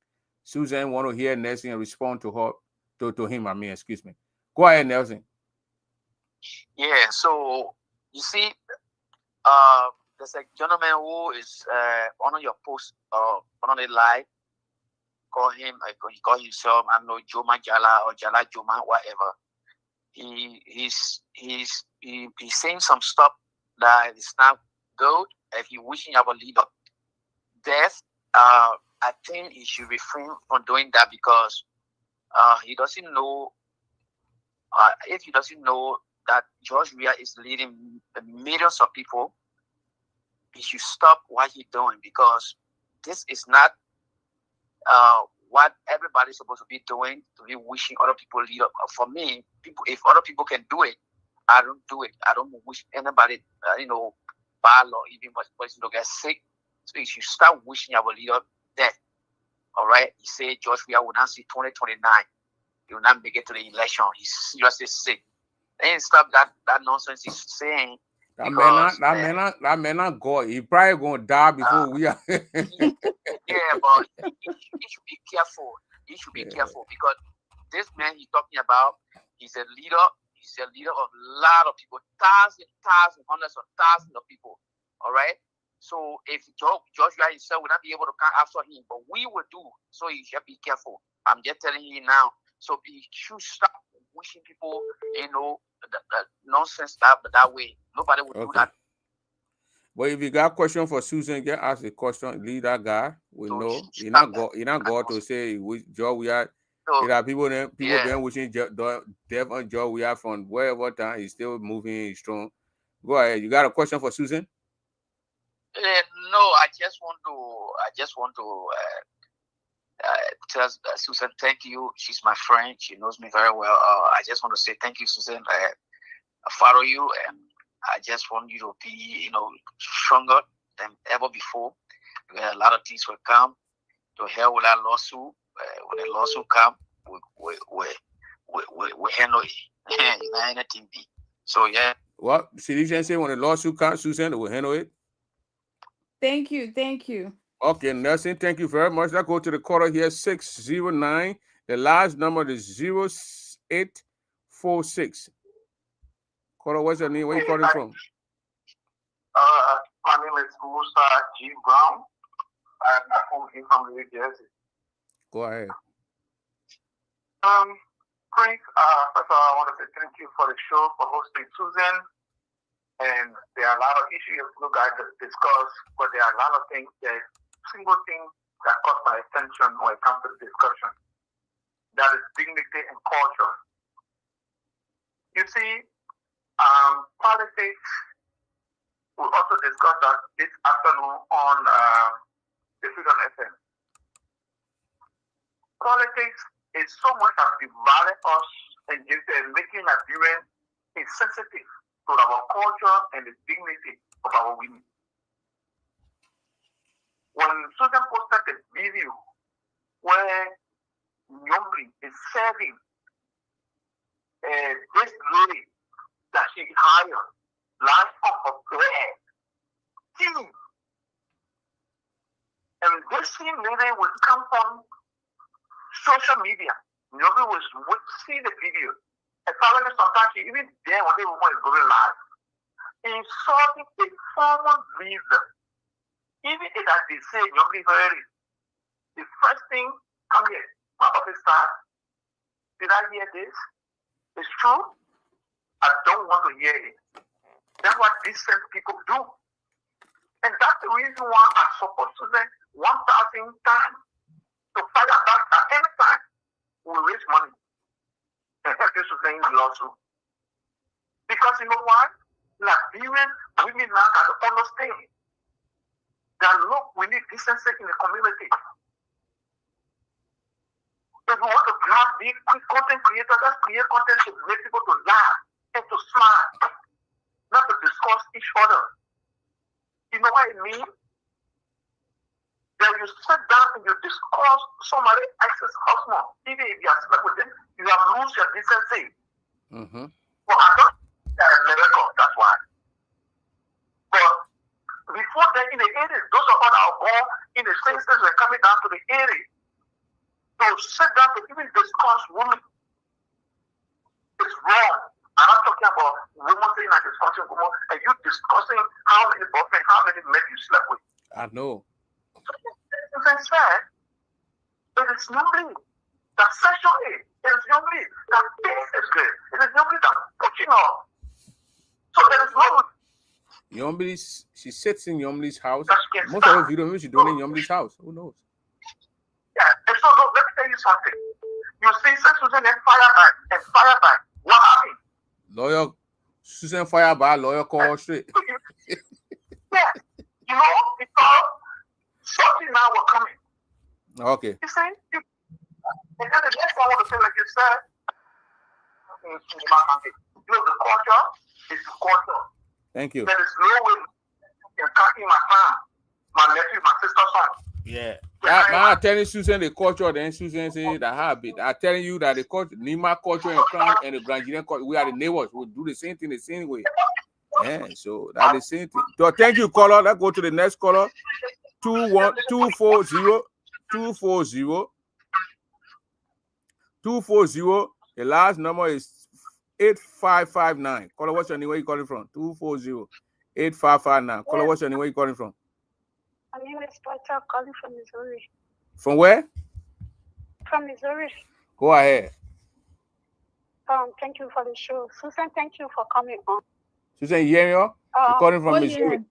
Susan want to hear Nelson and respond to her, to him. Excuse me. Go ahead, Nelson. Yeah, so you see, there's a gentleman who is on your post on the live. Call him. He call himself. I don't know, Joma Jala or Jala Joma, whatever. He's saying some stuff that is not good. If he wishing our leader death, I think he should refrain from doing that because he doesn't know. If he doesn't know that George Weah is leading millions of people, he should stop what he's doing because this is not what everybody's supposed to be doing, to be wishing other people lead up. For me, if other people can do it, I don't do it. I don't wish anybody, bad or even person to get sick. So you should start wishing our leader death. All right? He said George Weah will not see 2029. He will not make it to the election. He's seriously sick. Then stop that nonsense he's saying. That may not go. He probably gonna die before we are. Yeah, but he should be careful. He should be careful because this man he's talking about, he's a leader. He's a leader of a lot of people, thousands, hundreds of thousands of people. All right. So if George Weah himself will not be able to come after him, but we will do. So you should be careful. I'm just telling you now. So he should stop wishing people, the nonsense that way. Nobody will do that. But if you got a question for Susan, get ask a question. Lead that guy. We know you're not going to say Joe we are. There are people been wishing death on Joe we are from wherever time. He's still moving, he's strong. Go ahead. You got a question for Susan? No, I just want to tell Susan thank you. She's my friend. She knows me very well. I just want to say thank you, Susan. I follow you, and I just want you to be, stronger than ever before. A lot of things will come to hell with that lawsuit. When the lawsuit come, we handle it. Not anything be. So yeah. What Citizen say when the lawsuit comes, Susan will handle it. Thank you. Thank you. Okay, Nelson, thank you very much. Let's go to the caller here, 609. The last number is 0846. Caller, what's your name? Where you calling from? My name is Musa G. Brown. I'm from New Jersey. Go ahead. Prince, first of all, I want to say thank you for the show, for hosting Susan. And there are a lot of issues you guys discuss, but there are a lot of things, there's single thing that caught my attention when it comes to the discussion. That is dignity and culture. You see, politics, we'll also discuss that this afternoon on the Freedom FM. Politics is so much that divided us and making Nigerians insensitive to our culture and the dignity of our women. When Susan posted the video where Nyongri is serving this lady that she hired last of bread, tea, and this same lady will come from social media. Nobody would see the video. And probably sometimes she even there when the woman is going live. Insulting a former leader. Even if as they say, nobody heard it. The first thing, come here, my officer, did I hear this? It's true. I don't want to hear it. That's what decent people do. And that's the reason why I support Susan 1,000 times to fight back at any time. We raise money and help you to gain the lawsuit. Because you know why? Liberian women now got to understand that look, we need decency in the community. If we want to grab big content creators, let's create content to make people to laugh and to smile, not to discuss each other. You know what I mean? That you sit down and you discuss somebody else's husband, even if you are slept with them, you have lost your decency. Mm-hmm. Well, I don't think that is miracle, that's why. But before then, in the 80s, those of us that are born in the same states were coming down to the 80s to sit down to even discuss women. It's wrong. I'm not talking about women saying and discussing women, and you discussing how many boyfriends, how many men you slept with. I know. As I said, it is normally that sexually, it is normally that face is good, it is normally that touching off. So there is no. Yombli's, she sits in Yombli's house. That she can Most of the start. video maybe she's doing in Yombli's house. Who knows? Yeah, and so look, let me tell you something. You see, Susan and fire back. What happened? Lawyer Susan fire by lawyer call straight. Yeah, you know, because something now will come in. Okay. You see? And then the next one I want to say, like you said, you know, the culture is the culture. Thank you. There is no way you can copy my son, my nephew, my sister's son. Yeah. I'm telling Susan the culture, then Susan say the habit. I'm telling you that the culture, Nima culture and Crown and the Gbargaye culture, we are the neighbors. We do the same thing the same way. Yeah, so that's the same thing. So thank you, caller. Let's go to the next caller. 240. The last number is 8559. Caller, what's your name? Where you calling from? 240-8559. Caller, what's your name? Where you calling from? My name is Porter, calling from Missouri. From where? From Missouri. Go ahead. Thank you for the show. Susan, thank you for coming on. Susan, you hear me? You're calling from Missouri.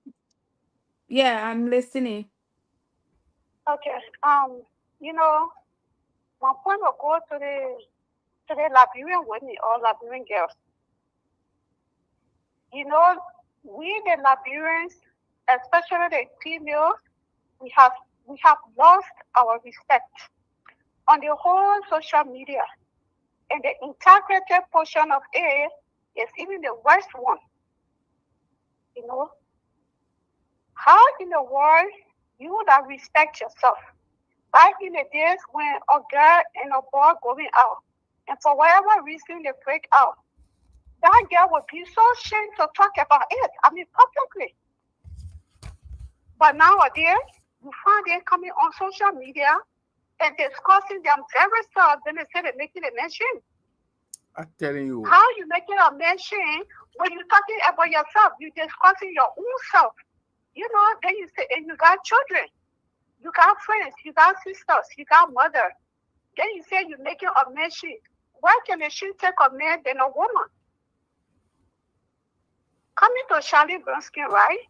Yeah, I'm listening. Okay. You know, my point will go to the Liberian women or Liberian girls. You know, we the Liberians, especially the females, we have lost our respect on the whole social media, and the integrated portion of it is even the worst one. You know, how in the world you would have respect yourself? Back in the days when a girl and a boy going out, and for whatever reason they break out, that girl would be so ashamed to talk about it. I mean, publicly. But nowadays, you find them coming on social media and discussing them very stuff. Then they say they're making a mention. I'm telling you. How you making a mention when you're talking about yourself? You're discussing your own self. You know, then you say, and you got children, you got friends, you got sisters, you got mother. Then you say you're making a mention. Why can a she take a man than a woman? Coming to Charlie Brunskin, right?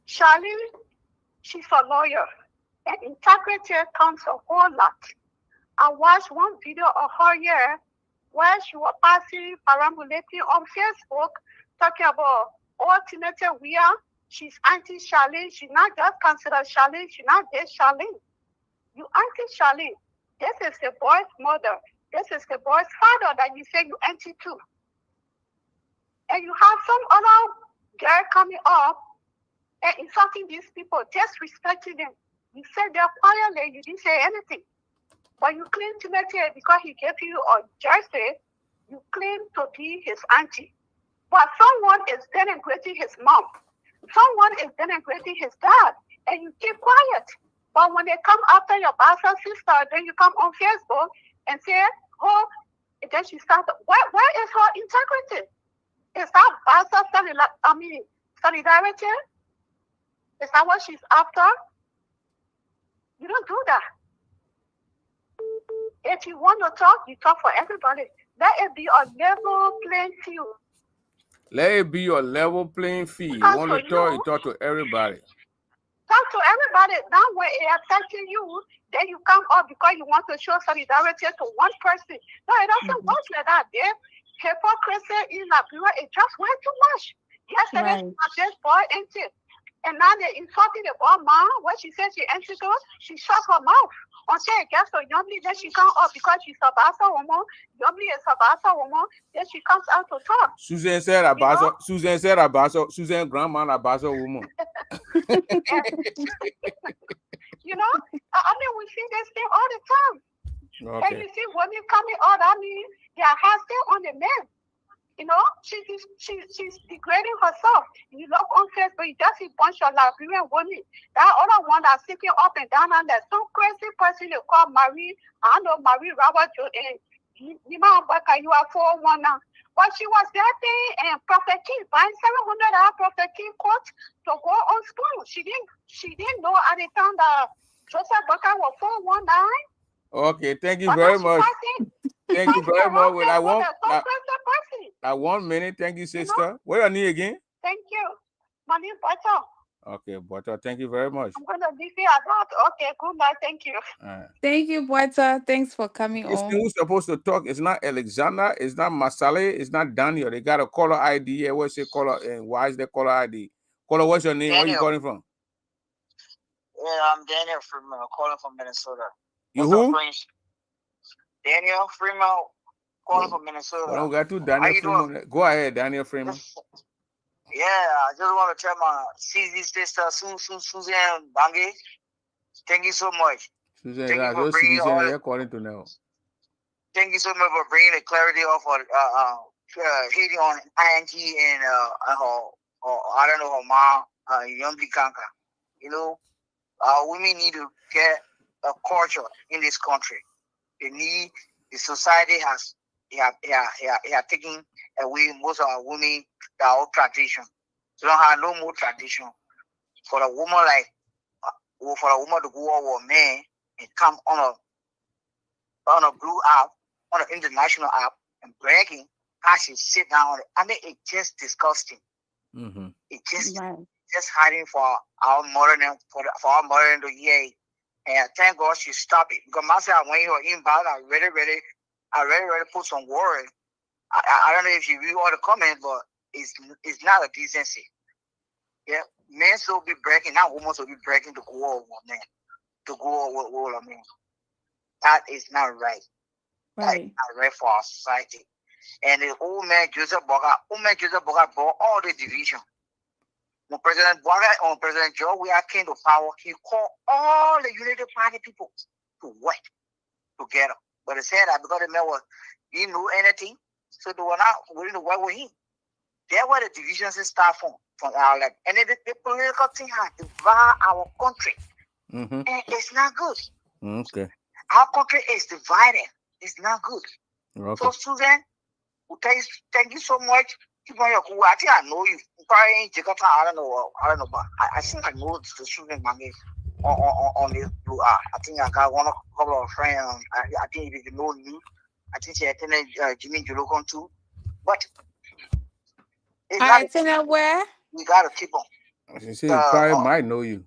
Charlie, she's a lawyer, and integrity counts a whole lot. I watched one video of her here where she was passing, perambulating on Facebook, talking about ultimately we are. She's anti-Charlene. She's not just considered Charlene. She's not just Charlene. You anti-Charlene. This is the boy's mother. This is the boy's father that you say you anti to. And you have some other girl coming up and insulting these people, disrespecting them. You said they're quietly, you didn't say anything. But you claim to make it because he gave you a jersey, you claim to be his auntie. But someone is denigrating his mom. Someone is denigrating his dad. And you keep quiet. But when they come after your bastard sister, then you come on Facebook and say, oh, and then she starts, where is her integrity? Is that bastard solidarity? Is that what she's after? You don't do that. If you want to talk, you talk for everybody. Let it be a level playing field. Let it be your level playing field. You want to talk, you talk to everybody. Talk to everybody. Now when it affecting you, then you come up because you want to show solidarity to one person. No, it doesn't work like that. There, hypocrisy in Liberia, it just went too much. Yesterday, she was just boy into it. And now they're insulting the boy mom. When she said she entered her, she shut her mouth. Until it gets to Yumli, then she comes up because she's a Bassa woman. Yumli is a Bassa woman. Then she comes out to talk. Susan said a Bassa. Susan said a Bassa. Susan grandma a Bassa woman. You know, I mean, we see this thing all the time. Okay. And you see women coming out. I mean, their hands still on the men. You know, she's degrading herself. You look on Facebook, you just see a bunch of Liberian women. That other one that's sitting up and down, and there's some crazy person they call Marie. I know Marie Robert. And you are 401 now. But she was there and Prophet King buying $700 Prophet King coat to go on school. She didn't know at the time that Joseph Baka was 419. Okay, thank you very much. Thank you very much. Well, I want 1 minute. Thank you, sister. You know? What are your name again? Thank you. My name is Butter. Okay, Butter. Thank you very much. I'm going to leave you at that. Okay, good night. Thank you. Thank you, Butter. Thanks for coming on. Who's supposed to talk? It's not Alexander. It's not Masale. It's not Daniel. They got a caller ID. I always say caller. And why is the caller ID? Caller, what's your name? Daniel. Where are you calling from? Yeah, I'm Daniel from calling from Minnesota. You who? Daniel Freeman, calling from Minnesota. Well, we got two Daniel Freeman. Go ahead, Daniel Freeman. Yeah, I just want to tell my CZ sister, Susan Gbargaye. Thank you so much. Susan, thank you for bringing Thank you so much for bringing the clarity of hating on INT and I don't know her mom, Yumbi Kanka. You know, women need to get a culture in this country. The society has taken away most of our women, their old tradition. So don't have no more tradition. For a woman to go over a man and come on a blue app, on an international app and bragging, how she sit down. I mean, it's just disgusting. Mm-hmm. It's just hiding for our mother for our mother to hear. And thank God she stopped it. Because myself, when you were inbound, I really put some word. I don't know if you read all the comments, but it's not a decency. Yeah, men should be breaking, not women should be breaking to go over men, to go over a man. That is not right. That is not right for our society. And the old man Joseph Bogart brought all the division. When President Gbargaye and President Joe, we came to power, he called all the United Party people to work together. But he said that because the man he didn't know anything, so they were not willing to work with him. That's where the divisions start from our life. And the political thing has divided our country. Mm-hmm. And it's not good. Okay. Our country is divided. It's not good. Okay. So, Susan, thank you so much. I think I know you. Probably in Jakarta, I don't know, but I think I know the Susan Gbargaye. on this blue art. I think I got one couple of friends. I think if you know me, I think she attended Jimmy Julocon too. But it's I not. attended where? We gotta keep on. She said, probably might know you.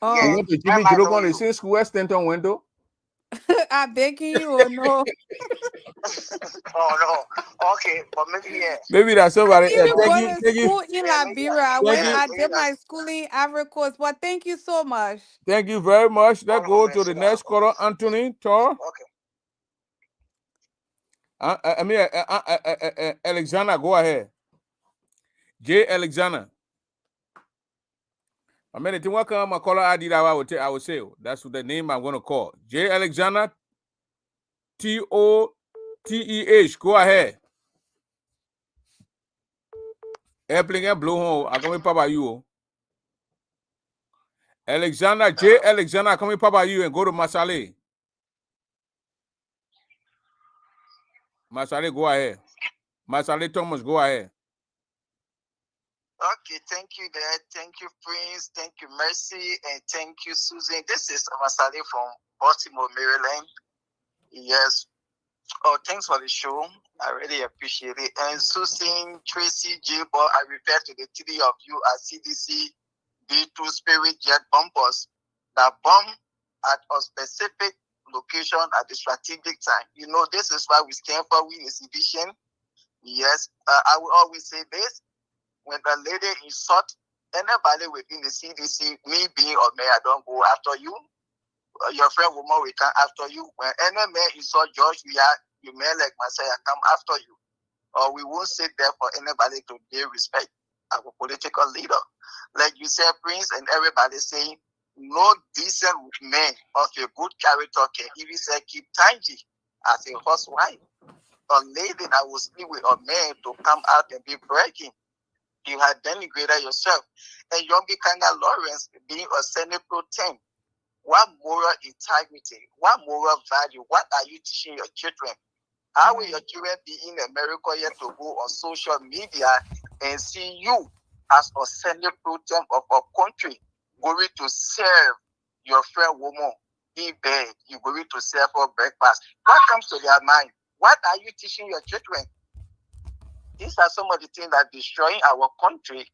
You Yeah, Oh, went to I Jimmy might know Julocon, the you. same school where Stanton went to? I'm begging you or no? Oh no. Okay, but maybe yeah. Maybe that's I somebody. didn't even Thank go you, to thank you, school in Yeah, maybe Liberia. thank you, I maybe did my schooling Ivory Coast. But thank you so much. thank you very much. Let's oh go man, to the so next caller, Anthony Tor. okay. Alexander, go ahead. J. Alexander. I mean, if you want to come, my caller ID that I would say that's the name I'm going to call. J. Alexander Toteh. Go ahead. Airplane and blow home. I come with Papa you. Alexander J. Alexander, come with Papa you and go to Masale. Masale, go ahead. Masale Thomas, go ahead. Okay, thank you, Dad. Thank you, Prince. Thank you, Mercy, and thank you, Susan. This is Amasade from Baltimore, Maryland. Yes. Oh, thanks for the show. I really appreciate it. And Susan, Tracy, J. Ball, I refer to the three of you as CDC B2 Spirit Jet Bumpers that bomb at a specific location at the strategic time. You know, this is why we stand for we exhibition. Yes, I will always say this. When the lady insult anybody within the CDC, me being or may I don't go after you. Your friend woman will come after you. When any man insult George, you may like Messiah come after you. Or we won't sit there for anybody to give respect our political leader. Like you said, Prince, and everybody saying, no decent man of a good character can even say keep Tangi as a housewife. A lady that will sleep with a man to come out and be breaking. You have denigrated yourself. And Yombi Kanga Lawrence being a Senate Pro 10. What moral integrity? What moral value? What are you teaching your children? How will your children be in America yet to go on social media and see you as a Senate Pro 10 of a country going to serve your friend woman in bed? You're going to serve her breakfast. What comes to their mind? What are you teaching your children? These are some of the things that destroying our country.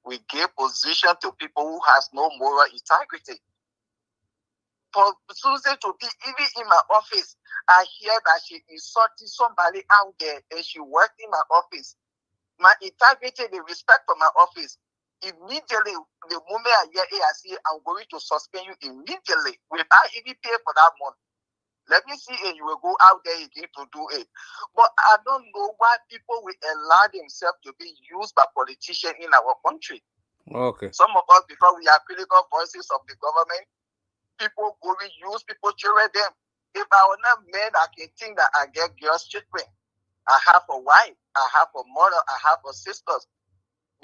We give position to people who has no moral integrity. For Susan to be even in my office, I hear that she insulting somebody out there and she worked in my office. My integrity, the respect for my office, immediately, the moment I hear AIC, I'm going to suspend you immediately without even paying for that month. Let me see if you will go out there again to do it. But I don't know why people will allow themselves to be used by politicians in our country. Okay. Some of us, because we are critical voices of the government, people go and use people, children them. If I were not men, I can think that I get girls treatment. I have a wife, I have a mother, I have a sisters.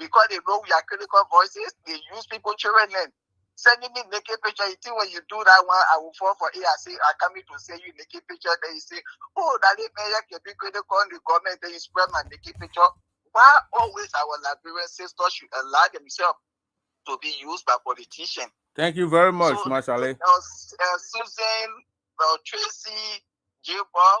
Because they know we are critical voices, they use people, children them. Sending me naked picture, you think when you do that one, I will fall for it. I say, I come in to say you naked picture, then you say, oh, that mayor can be critical on the government, then you spread my naked picture. Why always our Liberian sisters should allow themselves to be used by politicians? Thank you very much, So, Masale. Susan, Tracy, J-Ball,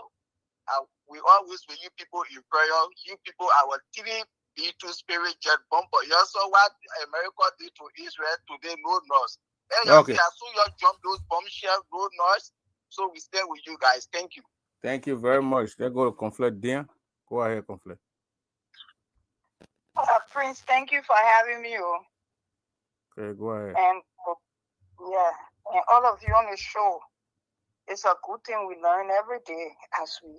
we always with you people in prayer. You people, our three B2 Spirit Jet Bumper. You saw what America did to Israel today, no noise. And you see, as soon as you jump those bombshells, no noise. So we stay with you guys. Thank you. Thank you very much. Let's go to Conflict Dean. Go ahead, Conflict. Prince, thank you for having me. Okay, go ahead. And yeah, and all of you on the show. It's a good thing we learn every day as we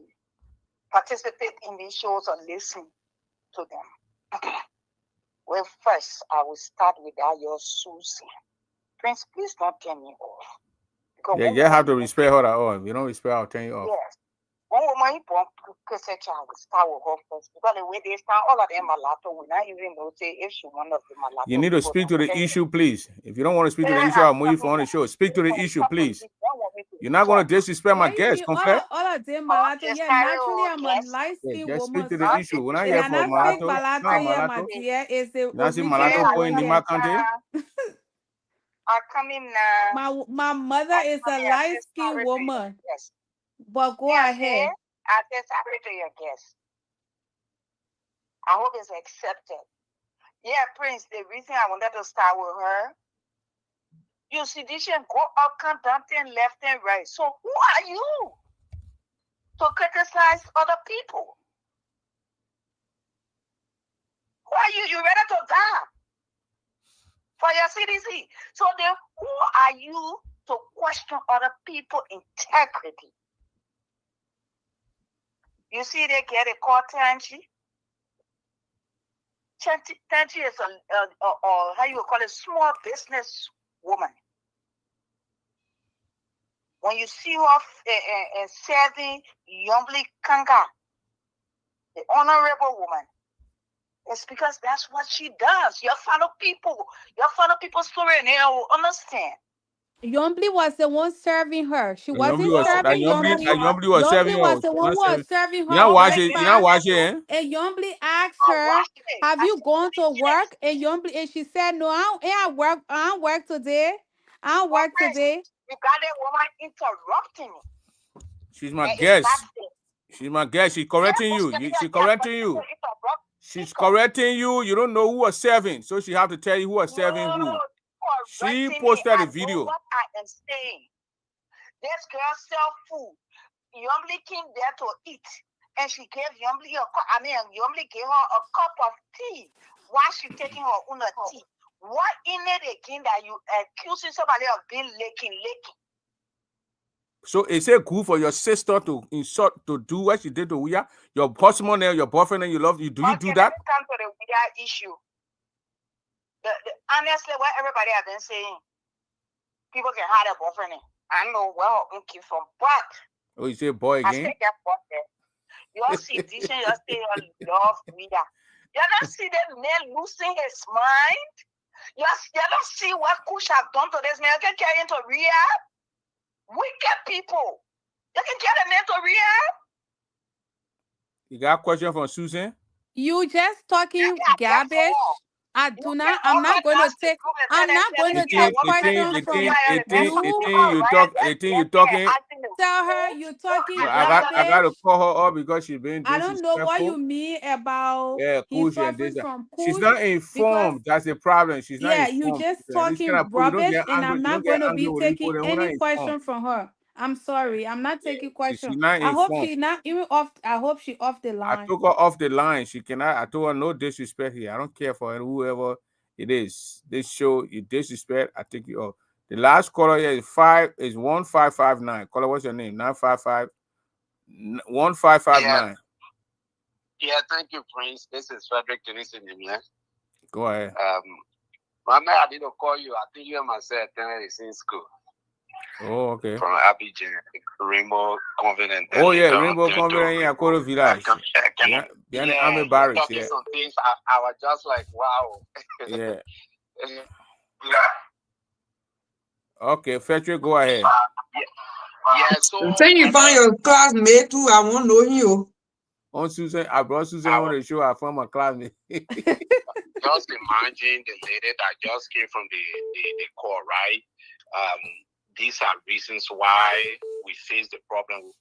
participate in these shows or listen to them. Well, first, I will start with your Susie. Prince, please don't turn me off. Yeah, you have to respect her at all. If you don't respect her, I'll turn you off. Yes. One woman born will start with her first. Because the way they stand, all of them are laughing. We not even know say if she one of them are laughing. You need to speak to the issue, please. If you don't want to speak to the issue, I'll move you from on the show. Speak to the issue, please. You're not going to disrespect my guests, Conflict. All of them Malato. Yeah, naturally I'm a light-skinned Just speak woman. to the So issue. We're not here for speak Malato. Malato, yeah, my dear. Is the Nancy original Malato one going in here. my country. are coming now. My mother is a light-skinned woman. Yes. But go ahead. I said sorry to your guest. I hope it's accepted. Yeah, Prince, the reason I wanted to start with her, you see, this should go up, come down, left and right. So who are you to criticize other people? Who are you? You ready to die for your CDC? So then who are you to question other people's integrity? You see, they get a call Tanchi. Tanchi is a how you call it, small business woman. When you see her serving Yombli Kanga, the honorable woman, it's because that's what she does. Your fellow people's story, and they will understand. Yombli was the one serving her. She wasn't serving Yombli. Yombli was serving Yombli her. was the one who was serving You her know on watch it. You know breakfast. watch it. And Yombli asked her, "Have you gone to work?" And Yombli, and she said, "No, I don't work. I don't work today. I don't work today." You got that woman interrupting me. She's my guest. She's my guest. She's correcting you. She's correcting you. She's correcting you. You don't know who was serving, so she have to tell you who was serving who. She posted a video. What I am saying. This girl sell food. Yombli came there to eat, and she gave Yombli Yombli gave her a cup of tea while she taking her own tea. What in it again that you accusing somebody of being licking? So is it good for your sister to insult, to do what she did to Uya? Your husband and your boyfriend and you love you. Do you do that? Let me come to the Uya issue. Honestly, what everybody have been saying, people can have a boyfriend. I know where her own came from, but oh, you say boy again? I say that boyfriend. Your sedition, you say your love Uya. You don't see that man losing his mind. You don't see what Kush have done to this man. You can carry into rehab. Wicked people. You can get a man to rehab. You got a question from Susan? You just talking garbage. I do not. I'm not going to take. I'm not going to take questions from you. You talking. Tell her you're talking I garbage. got to call her up because she's been. I don't know what you mean about Kush and this. She's not informed. That's the problem. She's not informed. Yeah, you just talking rubbish, and I'm not going to be taking any question from her. I'm sorry. I'm not taking questions. I hope she not even off. I hope she off the line. I took her off the line. She cannot. I told her no disrespect here. I don't care for whoever it is. This show you disrespect, I take you off. The last caller here is 1559. Caller, what's your name? 955 1559. Yeah, thank you, Prince. This is Frederick Tennyson. Go ahead. Mama, I didn't call you. I think you and myself attended the same school. Oh, okay. From Abidjan, Rainbow Convent. Oh, yeah, Rainbow Convent in Akoro Village. Behind the army barracks, talking some things, I was just like, wow. Yeah. Okay, Fetcher, go ahead. Yeah, so... Say you find your classmate too, I won't know you. On Susan, I brought Susan on the show. I found my classmate. Just imagine the lady that just came from the call, right? These are reasons why we face the problem.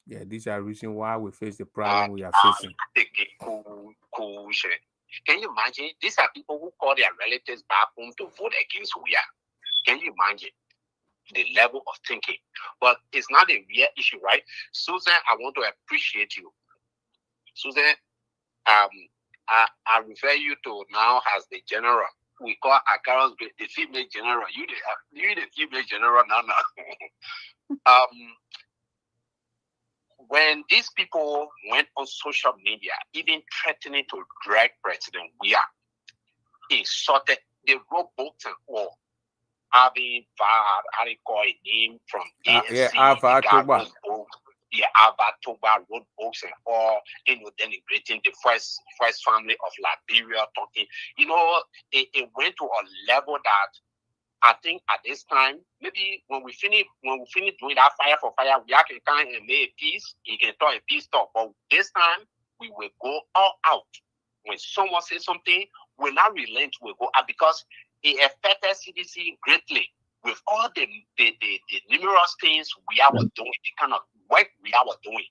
Yeah, these are reasons why we face the problem we are facing. Can you imagine? These are people who call their relatives back home to vote against Uya. Can you imagine the level of thinking? But it's not a real issue, right? Susan, I want to appreciate you. Susan, I refer you to now as the general. We call Akaros the female general. You the female general now. When these people went on social media, even threatening to drag President Weah, insulted, they wrote books and all. Having I recall a name from ANC. Alva Toba. Yeah, Alva Toba wrote books and all, denigrating the first family of Liberia, talking, it went to a level that I think at this time, maybe when we finish doing that fire for fire, we can come and make a peace. You can talk a peace talk, but this time we will go all out. When someone says something, we'll not relent. We'll go out because it affected CDC greatly with all the numerous things we are doing, the kind of work we are doing.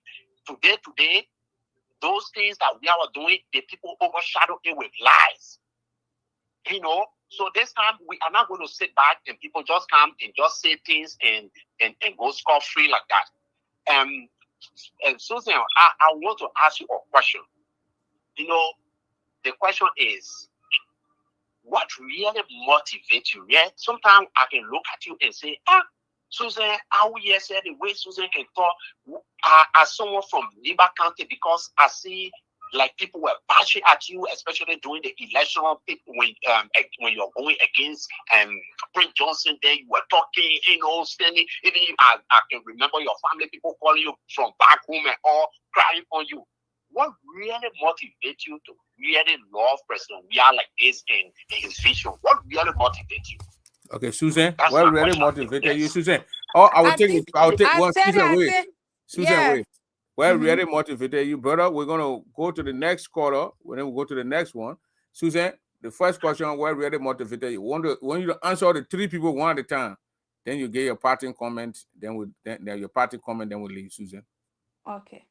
Today, those things that we are doing, the people overshadow it with lies. So this time we are not going to sit back and people just come and just say things and go scot-free like that. And Susan, I want to ask you a question. The question is, what really motivates you? Yeah, sometimes I can look at you and say, Susan, how you said the way Susan can talk as someone from Liba County, because I see like people were bashing at you, especially during the election when you're going against Prince Johnson. There you were talking, standing. Even if I can remember your family people calling you from back home and all crying on you. What really motivates you to really love President We are like this and his vision? What really motivates you? Okay, Susan, That's what my really question. motivated you, Yes. Susan? Oh, I will I take think it. I'll take I one. said it. Susan, I wait. said, Susan, yeah. wait. What really motivated you, brother? We're gonna go to the next caller. Then we'll go to the next one. Susan, the first question: what really motivated you? Want you to answer the three people one at a time. Then you get your parting comment. Then your parting comment. Then we'll leave, Susan. Okay.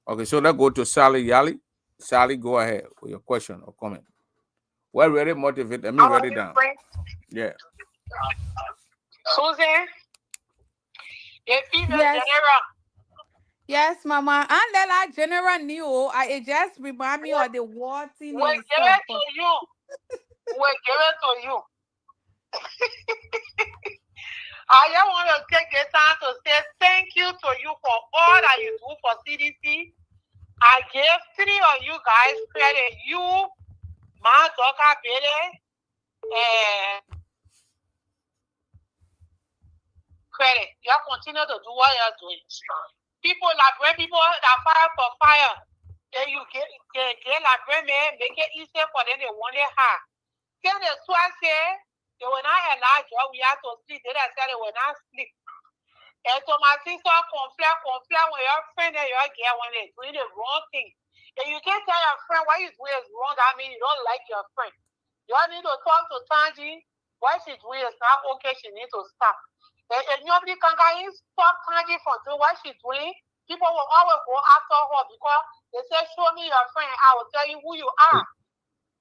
Okay, so let's go to Sally Yali. Sally, go ahead with your question or comment. What really motivated? Let me write it down. Yeah. Susan, the female Yes. general. Yes, Mama. And then I general knew. It just remind me of the war thing We'll and give stuff. it to you. We'll give it to you. I just want to take the time to say thank you to you for all that you do for CDC. I give three of you guys credit. You, my daughter, Billy, and credit. You continue to do what you're doing. People like when people that fire for fire, then you get like women, make it easier for them. They want it hard. Then the swat say they will not allow you. We have to sleep. They said they will not sleep. And so my sister conflict when your friend and your girl when they're doing the wrong thing. And you can't tell your friend what you doing is wrong. That means you don't like your friend. You all need to talk to Tanji. What she's doing is not okay. She needs to stop. And nobody can stop Tanji from doing what she's doing. People will always go after her because they say, show me your friend. I will tell you who you are.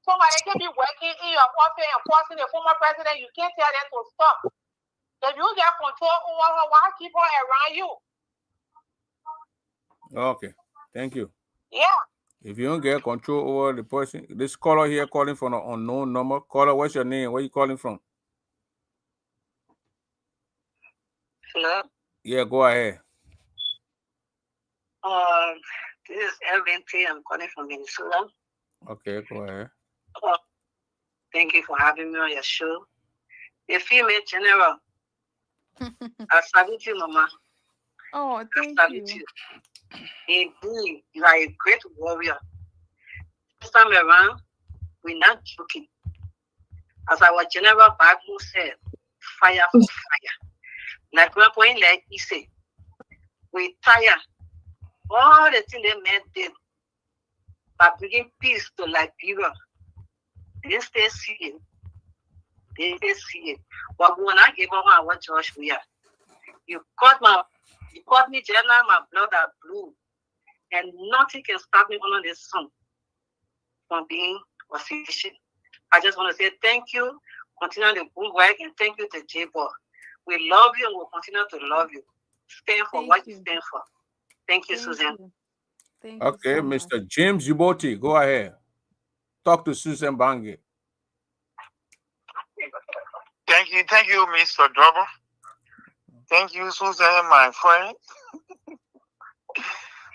Somebody can be working in your office and forcing the former president. You can't tell them to stop. If you get control over her, why keep her around you? Okay. Thank you. Yeah. If you don't get control over the person, this caller here calling from an unknown number. Caller, what's your name? Where you calling from? Hello. Yeah, go ahead. This is Elvin T. I'm calling from Minnesota. Okay, go ahead. Thank you for having me on your show. The female general. I salute you, Mama. Oh, thank you. Indeed, you are a great warrior. This time around, we're not joking. As our General Bible said, fire for fire. Like my point, like he said, we tire all the things they men did by bringing peace to Liberia. They stay see it. But when I gave up our church, we are. You caught me, General, my blood are blue. And nothing can stop me under the sun from being official. I just want to say thank you, continue the good work, and thank you to J-Ball. We love you and we'll continue to love you. Stand for what you stand for. Thank you, Susan. Thank you Okay, so much. Mr. James Uboti, go ahead. Talk to Susan Gbargaye. Thank you, Mr. Drummer. Thank you, Susan, my friend.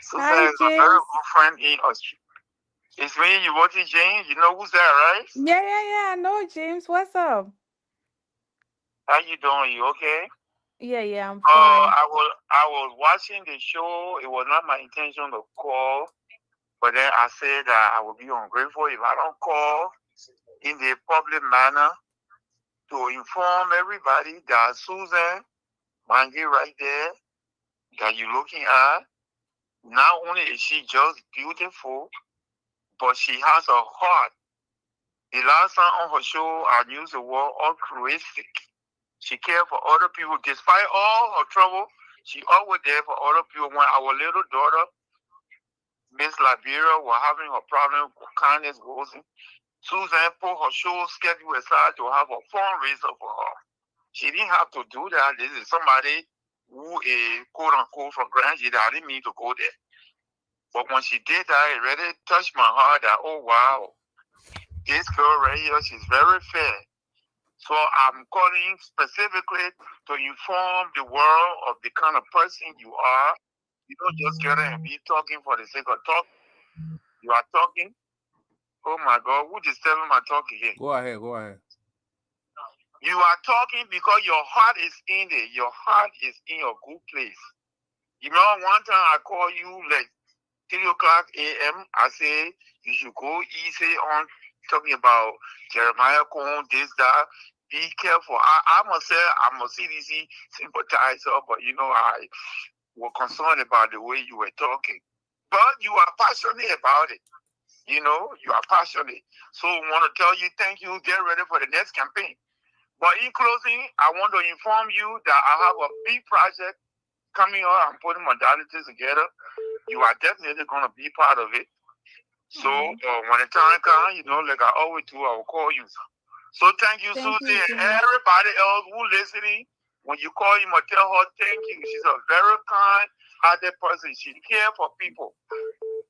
Susan Hi, is a very good friend in Australia. It's me, Uboti James. You know who's that, right? Yeah. I know, James. What's up? How you doing? You okay? Yeah, I'm fine. I was watching the show. It was not my intention to call, but then I said that I would be ungrateful if I don't call in the public manner to inform everybody that Susan Gbargaye right there that you're looking at, not only is she just beautiful, but she has a heart The last time on her show, I used the word altruistic. She cared for other people. Despite all her trouble, she always there for other people. When our little daughter, Miss Liberia, was having her problem with kindness goes in, Susan put her show schedule aside to have a fundraiser for her. She didn't have to do that. This is somebody who is quote unquote from Grangie. I didn't mean to go there. But when she did that, it really touched my heart that, oh wow, this girl right here, she's very fair. So I'm calling specifically to inform the world of the kind of person you are. You don't just get in and be talking for the sake of talking. You are talking. Oh my God, who disturbing my talk again? Go ahead, go ahead. You are talking because your heart is in it. Your heart is in your good place. You know, one time I call you like 3 o'clock a.m. I say you should go easy on talking about Jeremiah Cohen, this, that. Be careful. I must say I'm a CDC sympathizer, but you know, I was concerned about the way you were talking. But you are passionate about it. You know, you are passionate. So I want to tell you thank you. Get ready for the next campaign. But in closing, I want to inform you that I have a big project coming up. I'm putting modalities together. You are definitely going to be part of it. So when the time comes, you know, like I always do, I will call you. So thank you, Susie, and everybody else who listening. When you call him or tell her thank you, she's a very kind-hearted person. She cares for people.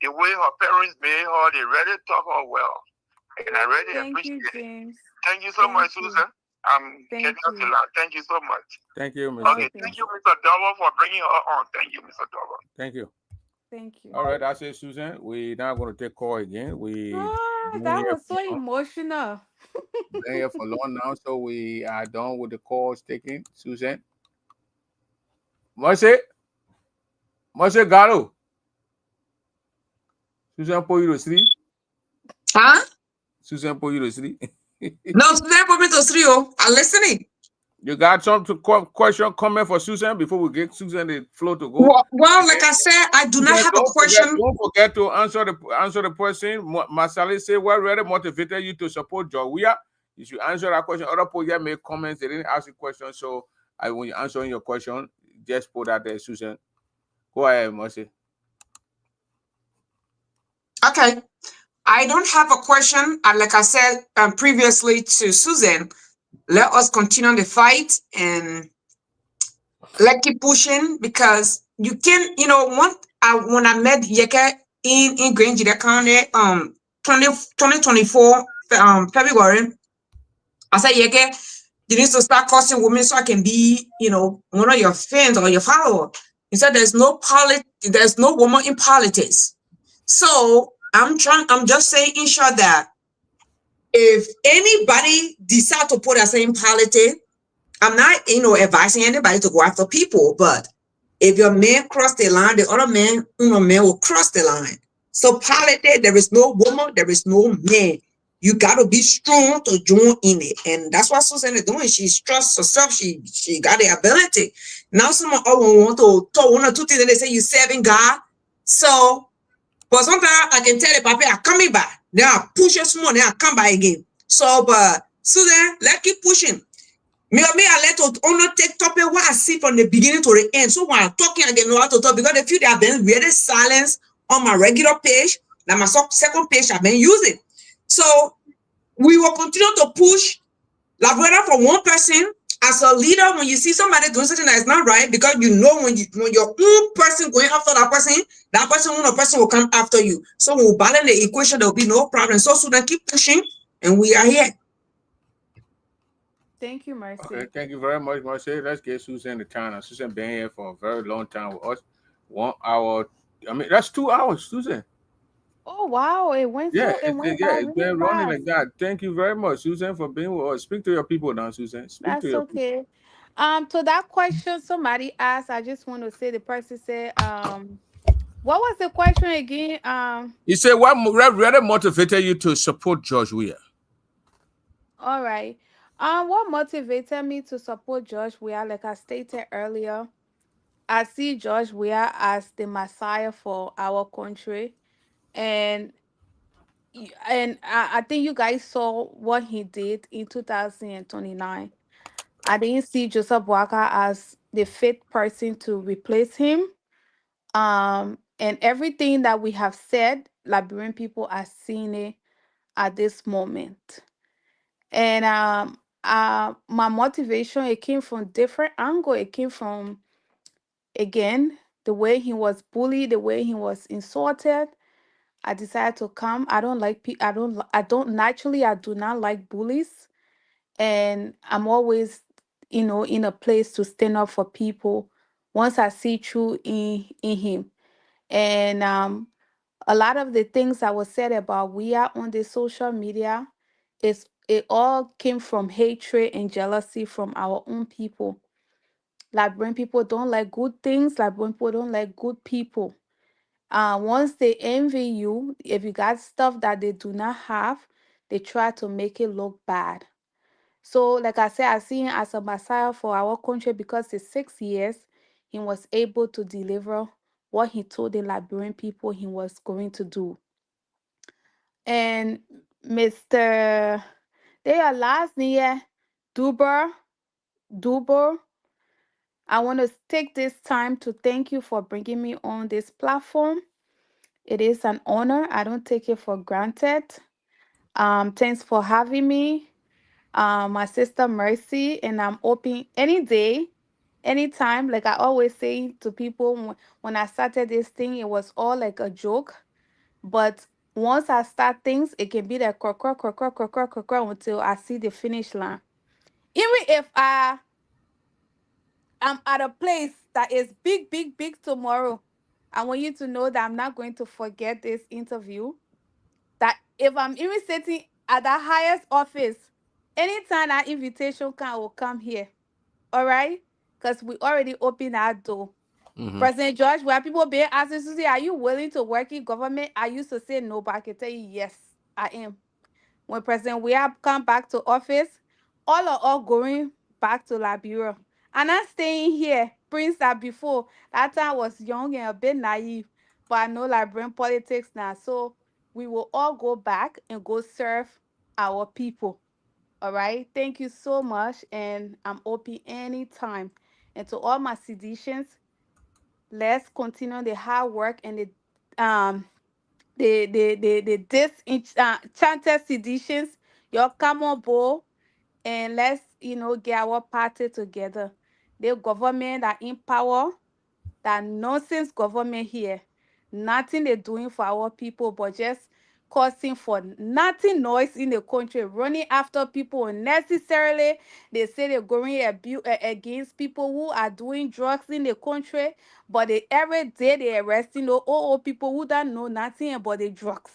The way her parents made her, they really taught her well. And I really appreciate it. Thank you so much, Susan. I'm getting us a lot. Thank you so much. Thank you, Mr. Okay, thank you, Mr. Dover, for bringing her on. Thank you, Mr. Dover. Thank you. Thank you. All right, that's it, Susan. We're not going to take call again. That was so emotional. Been here for long now, so we are done with the calls taken. Susan. Mercy. Mercy Galo. Susan put you to sleep. Huh? Susan put you to sleep. No, Susan put me to sleep. I'm listening. You got some question, comment for Susan before we get Susan the floor to go? Well, like I said, I do not have a question. Don't forget to answer the person. Masali say, what really motivated you to support Jawia? You should answer that question. Other people here make comments. They didn't ask a question. So when you're answering your question, just put that there, Susan. Go ahead, Mercy. Okay. I don't have a question. And like I said previously to Susan, let us continue the fight and let's keep pushing because you can, when I met Yeke in Grange County, 2024, February, I said, Yeke, you need to start cursing women so I can be, one of your fans or your follower. He said, there's no woman in politics. So I'm just saying in short that if anybody decide to put us in politics, I'm not, advising anybody to go after people, but if your man cross the line, the other man, man will cross the line. So politics, there is no woman, there is no man. You got to be strong to join in it. And that's what Susan is doing. She trusts herself. She got the ability. Now someone want to talk one or two things and they say you serving God. So, but sometimes I can tell the papa, I'm coming back. Then I push it small, then I come back again. So, but Susan, let's keep pushing. Me, I let to only take topic what I see from the beginning to the end. So when I'm talking, I get know how to talk because the few that have been really silence on my regular page, now my second page I've been using. So we will continue to push, like whether for one person as a leader, when you see somebody doing something that is not right, because you know when your own person going after that person will come after you. So when we balance the equation, there will be no problem. So then keep pushing, and we are here. Thank you, Mercy. Okay, thank you very much, Mercy. Let's get Susan the time. Susan been here for a very long time with us. 1 hour. I mean, that's 2 hours, Susan. Oh wow, it went it's been running like that. Thank you very much, Susan, for being with us. Speak to your people now, Susan. Speak to your okay. People. To that question somebody asked, I just want to say the person said, what was the question again? You said what really motivated you to support George Weah? All right. What motivated me to support George Weah, like I stated earlier, I see George Weah as the Messiah for our country. And and I think you guys saw what he did in 2029. I didn't see Joseph Boaka as the fit person to replace him. And everything that we have said, Liberian people are seeing it at this moment. And my motivation, it came from different angle. It came from, again, the way he was bullied, the way he was insulted. I decided to come. I don't like I don't naturally, I do not like bullies. And I'm always, in a place to stand up for people once I see through in him. And a lot of the things that was said about we are on the social media, it all came from hatred and jealousy from our own people. Like when people don't like good things, like when people don't like good people. Once they envy you, if you got stuff that they do not have, they try to make it look bad. So, like I said, I see him as a Messiah for our country because in 6 years, he was able to deliver what he told the Liberian people he was going to do. And Mr. They are last year, Duber, Duber, I want to take this time to thank you for bringing me on this platform. It is an honor. I don't take it for granted. Thanks for having me. My sister Mercy, and I'm open any day, anytime. Like I always say to people, when I started this thing, it was all like a joke. But once I start things, it can be like croak, croak, croak, croak, croak, croak, croak, croak, until I see the finish line. Even if I'm at a place that is big, big, big tomorrow, I want you to know that I'm not going to forget this interview. That if I'm even sitting at the highest office, anytime that invitation will come here. All right? Because we already opened our door. Mm-hmm. President George, where people being asked, Susie, are you willing to work in government? I used to say no, but I can tell you, yes, I am. When President we have come back to office, all are all going back to Liberia. And I'm staying here, Prince, that before. That time I was young and a bit naive, but I know Liberian politics now. So we will all go back and go serve our people. All right. Thank you so much. And I'm open anytime. And to all my seditious, let's continue the hard work and the disenchanted seditions. Y'all come on board and let's get our party together. The government that in power, that nonsense government here. Nothing they're doing for our people, but just causing for nothing noise in the country, running after people unnecessarily. They say they're going against people who are doing drugs in the country, but every day they're arresting the old people who don't know nothing about the drugs.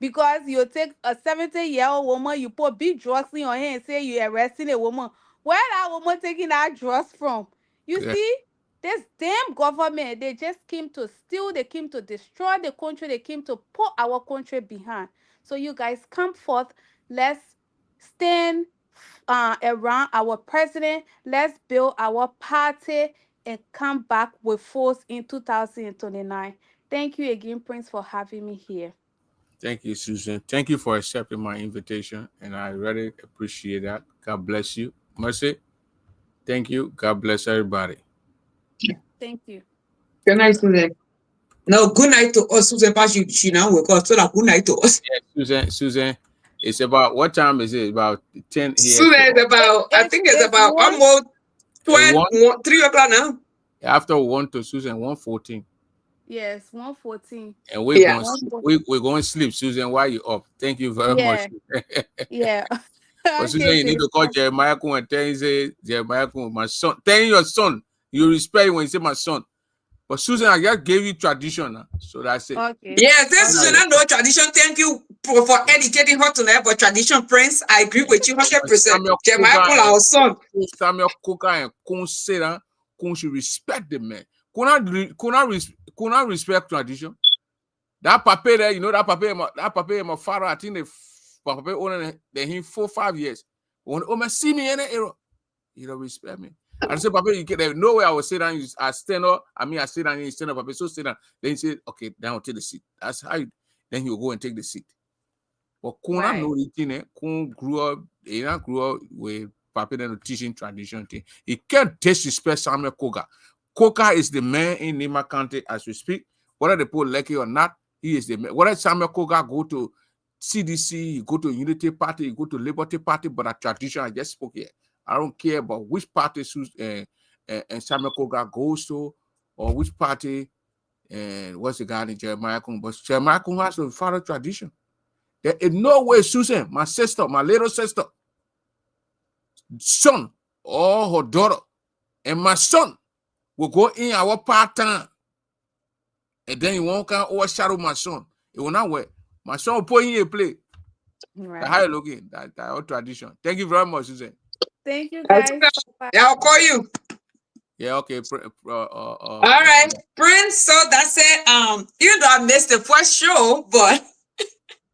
Because you take a 70-year-old woman, you put big drugs in your hand and say you're arresting a woman. Where that woman taking that drugs from? You Yeah. see? This damn government, they just came to steal, they came to destroy the country, they came to put our country behind. So you guys come forth, let's stand around our president, let's build our party and come back with force in 2029. Thank you again, Prince, for having me here. Thank you, Susan. Thank you for accepting my invitation, and I really appreciate that. God bless you. Mercy, thank you. God bless everybody. Thank you. Good night, Susan. No, good night to us, Susan. But she now wake up. So that good night to us. Yeah, Susan, it's about what time is it? About 10 here. Susan is It, about, I it's think it's it's about one. almost 12, One 3 o'clock now. after 1 to Susan 1:14, Yes, 114. and we're Yeah. going One four. we're going to sleep. Susan, why you up? Thank you very much. Yeah, yeah. But Susan, Okay, you need to call Jeremiah Kun and tell him, say, Jeremiah Kun, my son. Tell your son. You respect him when you say my son. But Susan, I just gave you tradition. So that's it. okay. Yeah, this Now, Susan, Okay. I know tradition. Thank you for educating her tonight. But tradition, Prince, I agree with you 100%. Samuel Jeremiah Coker call and our son. Kun say that Kun should respect the man. Kuna respect tradition. That papa there, that papa my father, I think the papa owning him 4 5 years. When see me in the era, you don't respect me. I say, Papa, you get no way I will sit down. I stand up. I sit down and you stand up. Papa, so sit down. Then he said, okay, now take the seat. That's how then he'll go and take the seat. But Kuna know the thing, Kun grew up, he not grew up with Papa and teaching tradition thing. He can't disrespect Samuel Koga. Koga is the man in Nima County as we speak. Whether they put Lucky or not, he is the man. Whether Samuel Koga go to CDC, he go to Unity Party, he go to Liberty Party, but a tradition I just spoke here. I don't care about which party and Samuel Koga goes to, or which party, and what's the guy in Jeremiah Kung. But Jeremiah Kung has to follow tradition. There in no way Susan, my sister, my little sister, son, or her daughter, and my son will go in our part-time. And then you won't come overshadow my son. It will not work. My son will put in a play. Right. That's how you looking. That's our tradition. Thank you very much, Susan. Thank you, guys. Yeah, I'll call you. Yeah, okay. All right, Prince. So that's it. Even though I missed the first show, but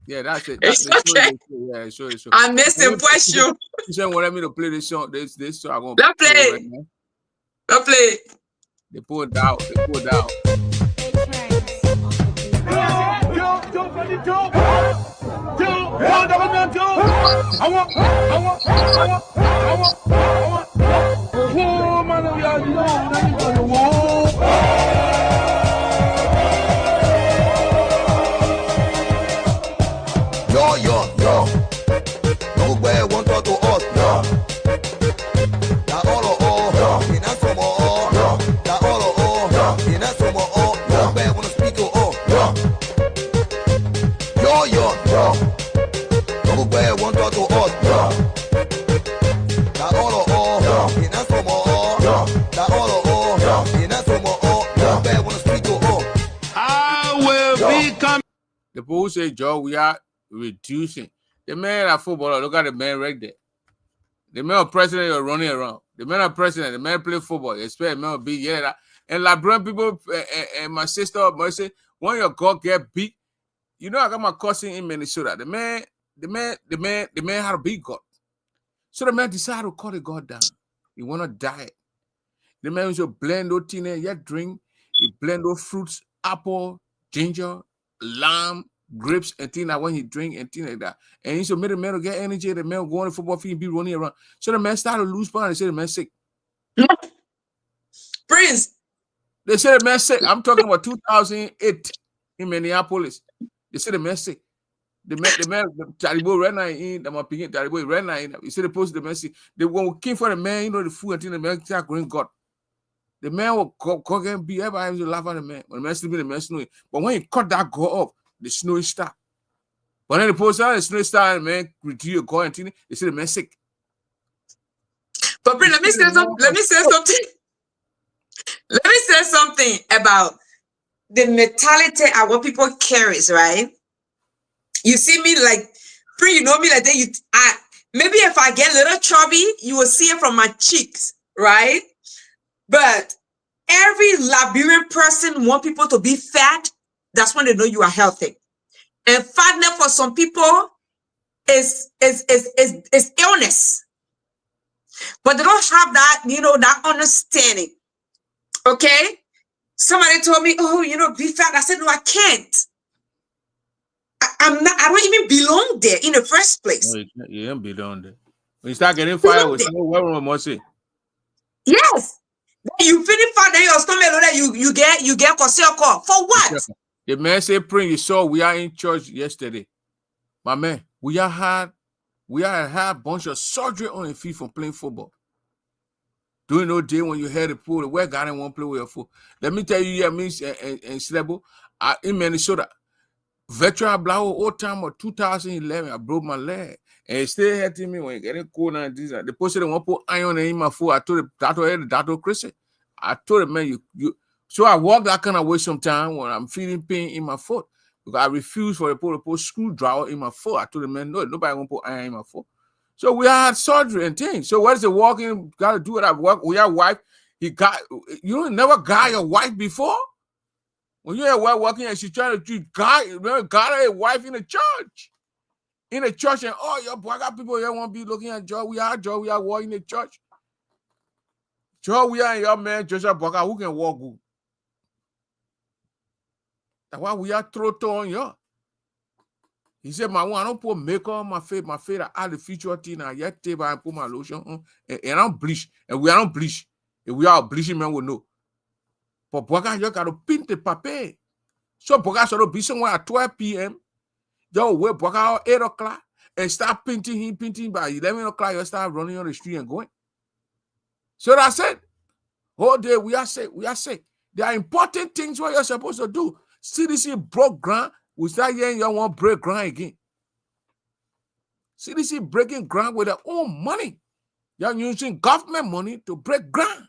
yeah, that's it. it's okay. Yeah, sure. I missed the first show. Susan wanted me to play this song. This song I'm gonna Let's play play. right now. Let's play. They pulled out. Yo. Nowhere want to us, yo. Na all, in a some all, na all, in a some all, nowhere want to speak to all, yo. Nowhere want to us, yo. Na all, in a some all, na all, in a some all, nowhere want to speak to all. I will become. The people say, Joe, we are reducing. The man at football, look at the man right there. The man president are running around. The man are president, the man play football. Expect the man be yeah. And Liberian people and my sister Mercy, when your God get beat, you know I got my cousin in Minnesota. The man had a big God. So the man decided to cut the God down. He wanna die. The man was to blend those things, yet drink. He blend those fruits, apple, ginger, lime, grapes, and things like when he drink and things like that. And he said, made the man to get energy, the man go on the football field and be running around. So the man started to lose power. They said the man sick. Prince. They said the man sick. I'm talking about 2008 in Minneapolis. They said the man sick. The man, Taribo ran in, the man picking Taribo ran in. He said the post the man sick. They when we came for the man, you know, the food and things, the man started going God. The man will go and be everybody was laughing at the man. When the man sleeping, the man snowing. But when he cut that go off, the snowing start. But then the post out, the snowing start, the man retrieve a go and thing, they say the man sick. But Prince, let me say something. Let me say something about the mentality our people carries, right? You see me like, Prince, you know me like that. Maybe if I get a little chubby, you will see it from my cheeks, right? But every Liberian person want people to be fat. That's when they know you are healthy. And fatness for some people is illness. But they don't have that, that understanding. Okay? Somebody told me, oh, be fat. I said, no, I can't. I don't even belong there in the first place. No, you don't belong there. When you start getting fired with someone, what wrong with say? Yes. You finish fat, then your stomach, you get call. For what? The man said, "Pray you saw we are in church yesterday. My man, we had a bunch of surgery on your feet from playing football. During no day when you had the pool, the where God won't play with your foot. Let me tell you, yeah, means in Slebo, in Minnesota, veteran blow old time of 2011, I broke my leg. And it still hurting me when you getting cold and this. They posted they want to put iron in my foot. I told the doctor Christian. I told him, man, you so I walk that kind of way sometimes when I'm feeling pain in my foot. Because I refuse for the to put screwdriver in my foot. I told the man, no, nobody won't put iron in my foot. So we had surgery and things. So what is the walking got to do with that work? We have wife. You never got your wife before? When you're a wife walking and she's trying to got a wife in the church. In the church, and your Gbargaye people here won't be looking at Joe. We are walking in the church. Joe, we are in your man, Joshua Gbargaye, who can walk good. That's why we are thrown on you. He said, "My one, I don't put makeup on my face. My face, I add the feature thing. I yet tape and put my lotion on, and I don't bleach. And we are not bleach. If we are bleaching, man, we know. But Boga, you got to paint the paper. So Boga should be somewhere at 12 p.m. Yo, wait, Boga at 8 o'clock and start painting by 11 o'clock. You start running on the street and going. So that's it. Whole day we are sick. There are important things what you're supposed to do. CDC broke ground. We start hearing you want break ground again. CDC breaking ground with their own money. You're using government money to break ground.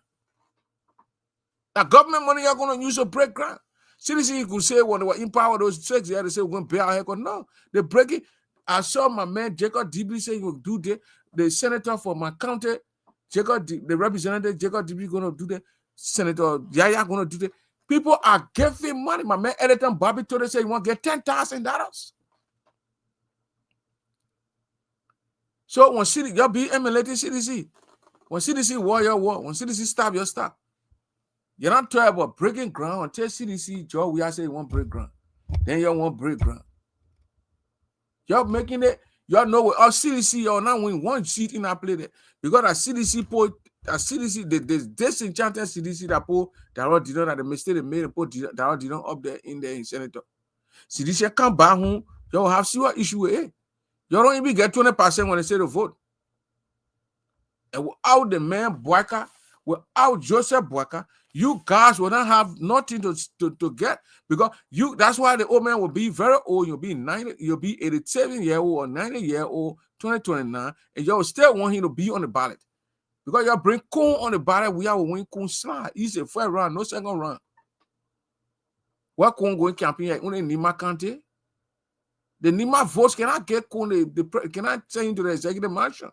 Now, government money you're going to use to break ground. CDC could say when they were in power, those checks, they say we're going to pay our heck. No, they break it. I saw my man Jacob Dibby say he will do that. The senator for my county, the representative Jacob Dibby going to do that. Senator Yaya going to do that. People are giving money. My man Editor Bobby told us say he want to get $10,000. So when CDC, you'll be emulating CDC. When CDC war, your war. When CDC stop, your stop. You're not talking about breaking ground until CDC, Joe, we are saying you want break ground. Then you want break ground. You're making it, y'all know what our CDC, y'all not win one seat in our play there. Because our CDC put, our CDC, the disenchanted CDC that put, that all did not, the mistake they made, put that all did not up there in Senator. CDC come back home, y'all have see what issue with it. You don't even get 20% when they say to vote. And without the man Boyka, without Joseph Boyka, you guys will not have nothing to get, because you, that's why the old man will be very old. You'll be 90, you'll be 87-year-old or 90-year-old, 2029, and you'll still want him to be on the ballot. Because you'll bring Kun on the ballot, we have a win Kun slide. Easy first round, no second round. What Kun going campaign only Nima Kante? The Nima votes cannot get Kun, cannot send him to the executive mansion.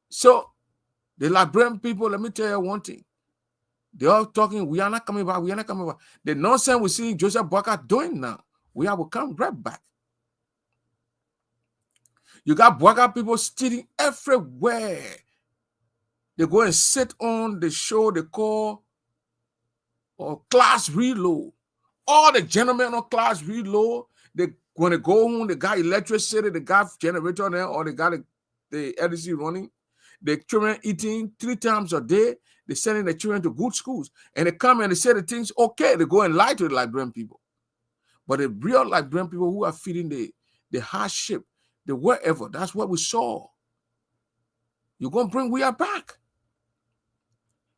So the Liberian people, let me tell you one thing. They are talking, we are not coming back, we are not coming back. The nonsense we see Joseph Boyka doing now, we will come right back. You got Boyka people stealing everywhere. They go and sit on the show they call class reload. All the gentlemen on class reload, they when they go home, they got electricity, they got generator there, or they got the LDC running. The children eating 3 times a day. They're sending the children to good schools. And they come and they say the things, okay, they go and lie to the Liberian people. But the real Liberian people who are feeding the hardship, the wherever, that's what we saw. You're going to bring we are back.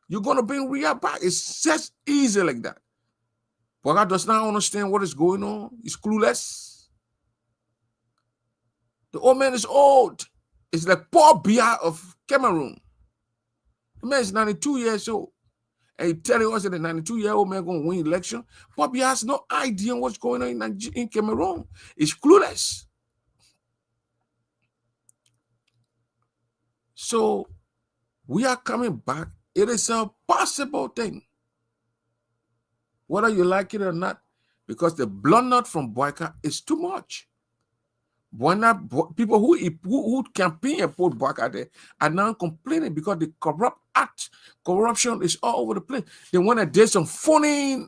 You're going to bring we are back. It's just easy like that. But God does not understand what is going on. He's clueless. The old man is old. It's like Paul Biya of Cameroon. The man is 92 years old. And he telling us that the 92-year-old man going to win election. Paul Biya has no idea what's going on in Cameroon. He's clueless. So we are coming back. It is a possible thing. Whether you like it or not, because the blunder from Boyka is too much. People who campaign and put Boyka there are now complaining because the corruption is all over the place. They want to do some funny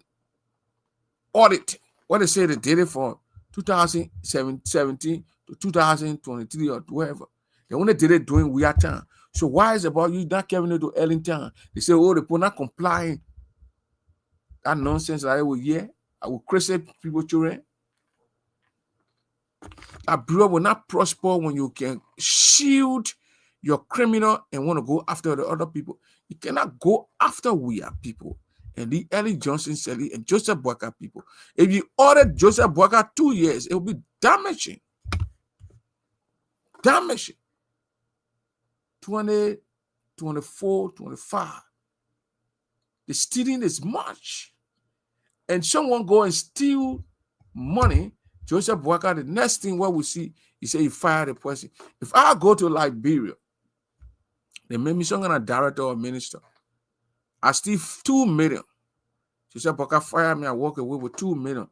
audit. What they say they did it for 2017 to 2023 or whatever. They want to do it during weird time. So why is it about you not carrying it to Ellington? They say, oh, the people not complying. That nonsense that I will hear. I will crazy people children. A bureau will not prosper when you can shield your criminal and want to go after the other people. You cannot go after we are people. And the Ellie Johnson, Sally, and Joseph Boyka people. If you ordered Joseph Boyka 2 years, it will be damaging. Damaging. 20, 24, 25. The stealing is much. And someone go and steal money, Joseph Boyka, the next thing what we see, he say he fired the person. If I go to Liberia, they make me some kind of director or minister, I steal 2 million. Joseph Boyka fire me, I walk away with 2 million.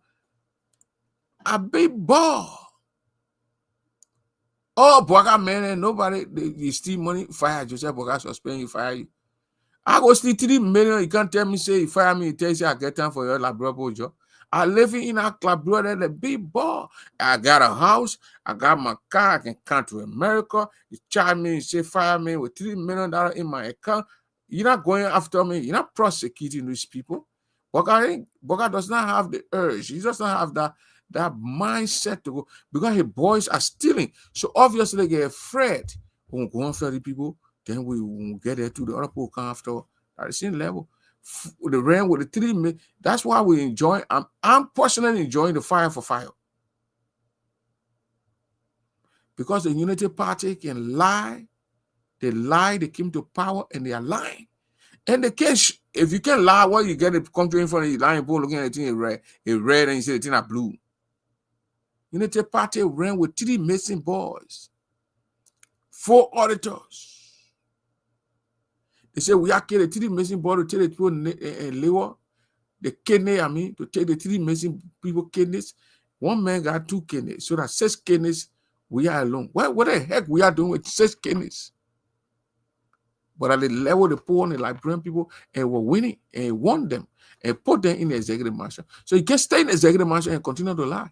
I be ball. Oh, Boyka man, nobody, they steal money, fire Joseph Boyka, suspend you, fire you. I go steal 3 million. You can't tell me, say, you fire me, you tell you I get time for your laboratory job. I live in a club, brother, the big ball. I got a house, I got my car, I can come to America. You charge me, you say fire me with $3 million in my account. You're not going after me, you're not prosecuting these people. Gbargaye does not have the urge, he does not have that mindset to go because his boys are stealing. So obviously they get afraid. When we go after the people, then we will get there to the other people come after at the same level. The rain with the 3 minutes. That's why we enjoy. I'm personally enjoying the fire for fire. Because the Unity Party can lie. They lie, they came to power, and they are lying. And the case, if you can lie, well, you get a country in front of you, lying, people looking at the thing in red, and you say the thing are blue. Unity Party ran with 3 missing boys, 4 auditors. They say we are killing 3 missing boys to tell the people in Lewa, the kidney, to take the 3 missing people kidneys. One man got 2 kidneys, so that 6 kidneys, we are alone. What the heck we are doing with 6 kidneys? But at the level the poor and the Liberian people, and we're winning, and won them, and put them in the executive mansion. So you can stay in the executive mansion and continue to lie.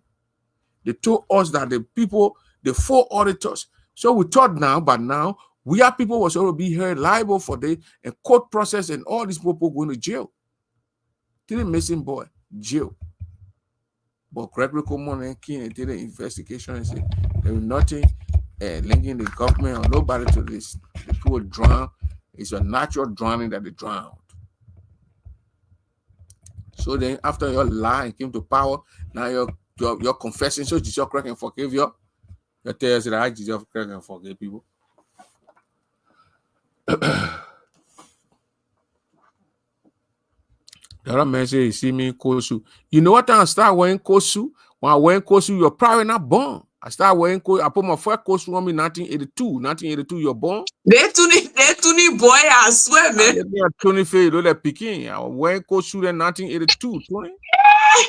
They told us that the people, the 4 auditors. So we thought now, but now we are people was going to be held liable for the court process, and all these people going to jail. 3 missing boy, jail. But Gregory Coleman and King did an investigation and said there was nothing linking the government or nobody to this. The people drown. It's a natural drowning that they drowned. So then after your lie came to power, now you're confessing. So Jesus Christ can forgive you. You tell us that Jesus Christ can forgive people. The other man say, you see me in Kosu. You know what time I start wearing Kosu? When I wear Kosu, you're probably not born. I start wearing Kosu. I put my first Kosu on me 1982. 1982, you're born? They tuni boy, I swear, man. I 20 for you, like Peking. I was wearing Kosu in 1982, 20.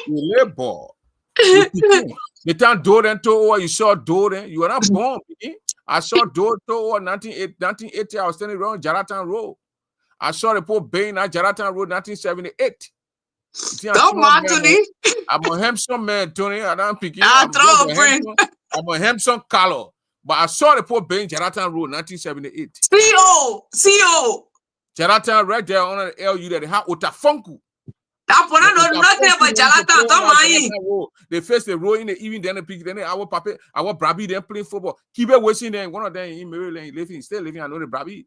You labor. The time Doden told you saw Doden, you were not born, Peking. I saw Doden told 1980, I was standing around Jaratan Road. I saw the poor Bain at Jaratan Road 1978. Don't mind Tony. I'm a handsome man, Tony. I don't pick you. I throw a friend. I'm a handsome color. But I saw the poor Bain Jaratan Road 1978. CO. Jaratan right there on the LU that they have Otafonku. That one I know nothing about Jaratan. Don't mind. They face the road in the evening, then the pick, then our papa, our Brabi, then playing football. Keep it waiting there. One of them in Maryland, still living. I know the Brabi.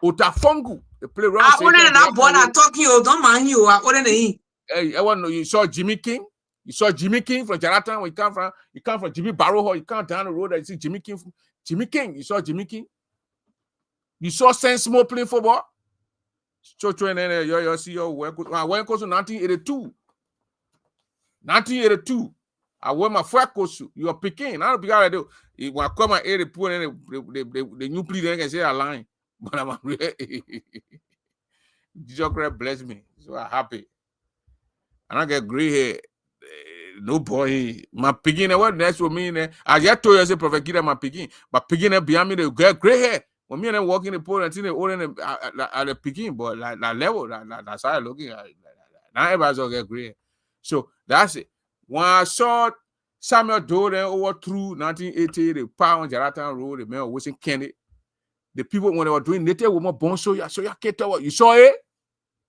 Otafongu, the play around. I wouldn't have born and talking. You don't mind you. I wouldn't know. Hey, I want to know. You saw Jimmy King. You saw Jimmy King from Jaratan. Where you come from Jimmy Barrow Hall. You come down the road. You see Jimmy King. Jimmy King. You saw Jimmy King. You saw Sense Mo playing football. So you see your work. I went to 1982. 1982. I went my first course. You are picking. I don't pick out. When I come and air the pool and the new plea, they can say a line. But I'm really, Jesus Christ bless me. So I'm happy. And I get gray hair. No boy. My picking, what next with me? I just told you, I said, Prophet Kida, my picking. But picking behind me, they get gray hair. When me and them walking the pole and see them all at the picking, but like that level, that's how I looking at it. Now everybody's all get gray hair. So that's it. When I saw Samuel Doden over through 1980, the power on Jaratan Road, the man was in Kennedy. The people, when they were doing native woman born, so you can't tell what you saw it.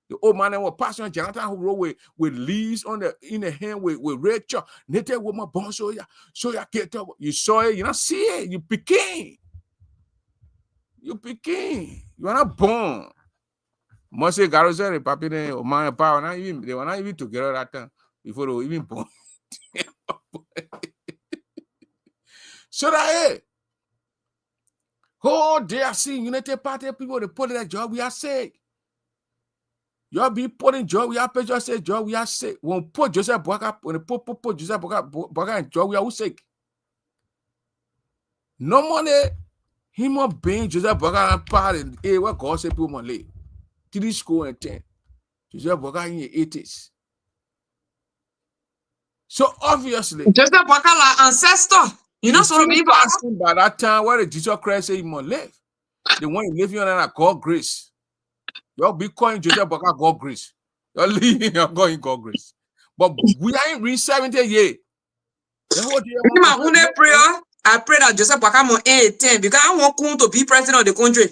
The old man was passing on Jonathan who wrote with leaves on in the hand with red chalk. Native woman born, so you can't tell what you saw it. You not see it. You picking. You are not born. Must say Garrison and Papi or my power. They were not even together that time before they were even born. So that oh, they are seeing United Party people, they put in that job, we are sick. Y'all be putting job, we are pay just say job, we are sick. When put Joseph Bwaka, when they put Joseph Bwaka in job, we are sick. No money, human being, Joseph Bwaka and part in what God say people money. 3 school and 10. Joseph Bwaka in the 80s. So obviously, Joseph Bwaka like ancestor. You know so me by that time where the Jesus Christ say he must live. The one you live on God grace. You're Bitcoin Joseph Bwaka God grace. You're living your God in God grace. But we ain't reached 70 yet. The whole day, In my own prayer, I pray that Joseph Boakai 8-10 because I want Kun to be president of the country.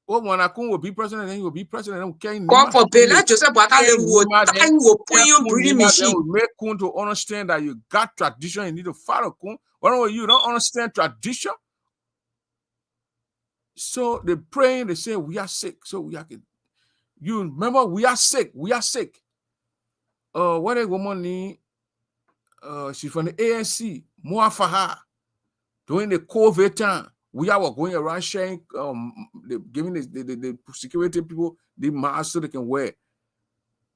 When Akun will be president, then he will be president. Okay, God forbid, let Joseph Boakai live with time, will put you breathing machine. Then we make Kun to understand that you got tradition, you need to follow Kun. Why you don't understand tradition? So they praying, they say, we are sick. So we are, you remember, we are sick. We are sick. What a woman need, she's from the ANC, Muafaha, during the COVID time. We are going around sharing, giving the security people the mask so they can wear.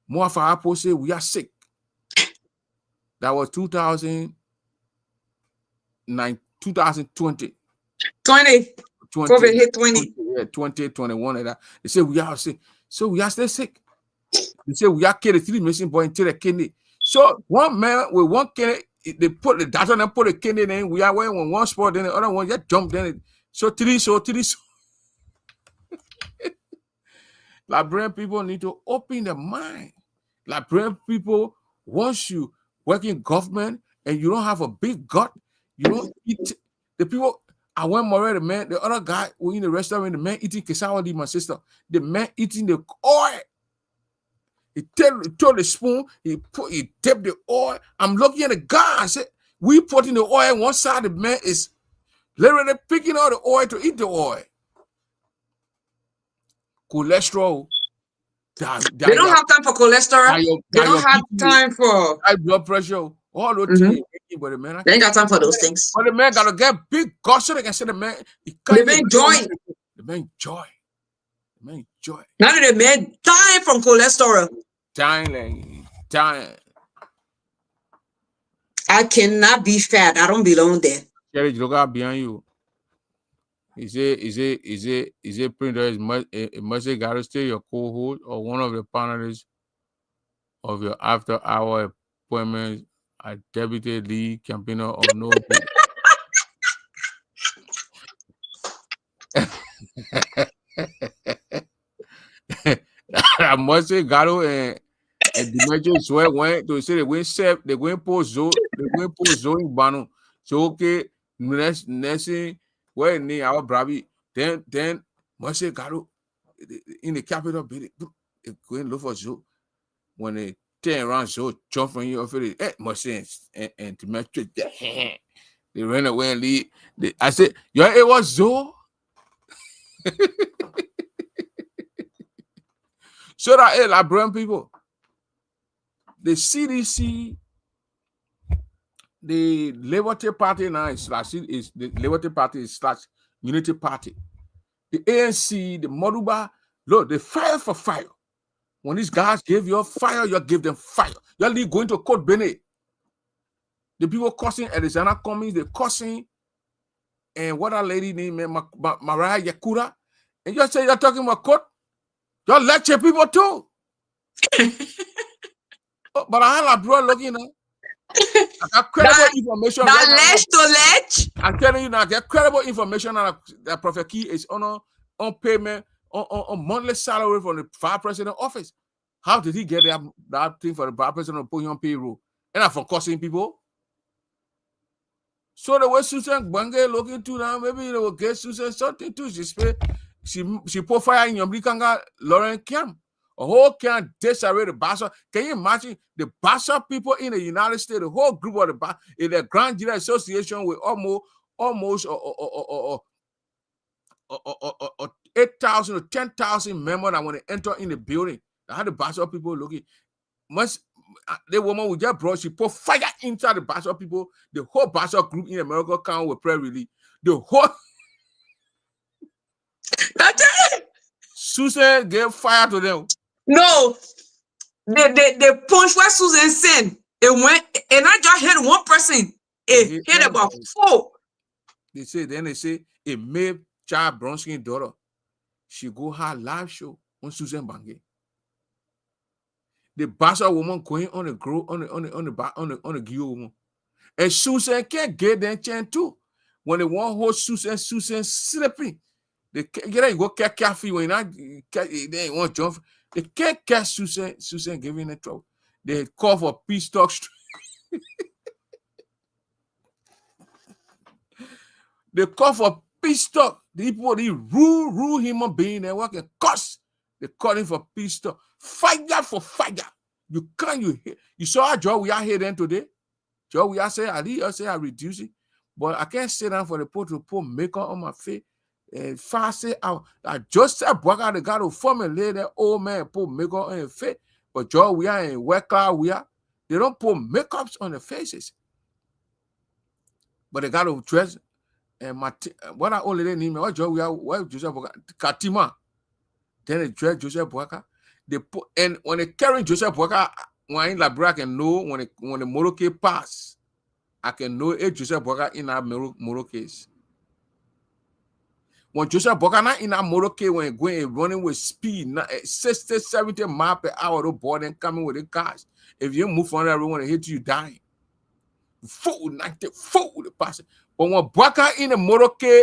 Muafaha posted, we are sick. That was 2020. 20. COVID hit 20. 2021 and that. They say we are sick. So we are still sick. They say we are kidney, 3 missing boy into the kidney. So one man with one kidney, they put the doctor and put the kidney in. We are wearing one spot, then the other one just jumped in. So three. Liberian people need to open their mind. Liberian people, once you work in government and you don't have a big gut, you don't eat. The people, I went more the man, the other guy who in the restaurant, the man eating quesadilla, my sister, the man eating the oil. He took the spoon, he dipped the oil. I'm looking at the guy, I said, we putting the oil one side, the man is literally picking out the oil to eat the oil. Cholesterol. They don't have time for cholesterol. They don't have time for high blood pressure. All those things. But the man, they ain't got time for those things. But the man got to get big guts so they can say the man. The man joy. The man joy. The man joy. Now the man dying from cholesterol. Dying. I cannot be fat. I don't belong there. Jerry, look out behind you. Is it printer must got to stay your co-host or one of the panelists of your after-hour appointments at Deputy League campaigner of no I must say Garo and Dimension Sweat went to say they went post Zo in Bano. So okay, next where ni our bravi then must say Garo in the capital building going look for Zo when they turn around Zo jump from you off it must say and to match it they ran away and leave. I said, yeah, it was Zo. So that Liberian people, the CDC, the Liberty Party now is the Liberty Party is / Unity Party. The ANC, the Moruba, look, they fire for fire. When these guys give you fire, you give them fire. You're really going to court Benet. The people cussing Alexander Cummings, they're cussing, and what a lady named Mariah Yakura, and you say you're talking about court. You lecture people too. But I had a brother looking at I got credible information. That ledge to ledge. I'm telling you now, I get credible information that Prophet Key is on payment on monthly salary from the vice president office. How did he get that thing for the vice president to put him on payroll? And I'm for cussing people. So the way Susan Gbargaye looking to now, maybe they will get Susan something too. She put fire in your Brikanga Lauren Camp. A whole camp disarray the Bassa. Can you imagine the Bassa people in the United States, the whole group of the Bassa, in the Grand Jury Association with almost 8,000 or 10,000 members that when they enter in the building, how the Bassa people looking. The woman with just brought, she put fire inside the Bassa people. The whole Bassa group in America come with prayer release. The whole Susan gave fire to them. No, they punch what Susan sent. It went, and I just hit one person. It hit about 4. They say it made Child Bronsky's daughter. She go her live show on Susan Gbargaye. The Bassa woman going on the Gio woman. And Susan can't get that chance too. When they want host Susan slipping. They can't go catch coffee when they want jump. They can't catch Susan giving the trouble. They call for peace talks. They call for peace talk. The people, they rule human being, they work and cuss. They calling for peace talk. Fire for fire. You can't, you saw how Joe we are here then today? Joe we are saying, I say I reduce it. But I can't sit down for the pot to put makeup on my face. And fast it out. I just said, Bwaka, the guy who formulated that old man put makeup on his face. But Joe we are in where we are. They don't put makeups on their faces. But they got to dress. And what I only name me, what Joe we are, what Joseph Bwaka, Katima. Then they dress Joseph Bwaka. They put, and when they carry Joseph Bwaka, when in Labra, I can know when the Morocco pass, I can know if Joseph Bwaka in our Morocco case. When Joseph Bwaka not in our Morocco, when going running with speed, 60, 70 miles per hour, the board and coming with the cars. If you move on everyone to hit you dying. Full 90, full the passing. But when Bwaka in the Morocco,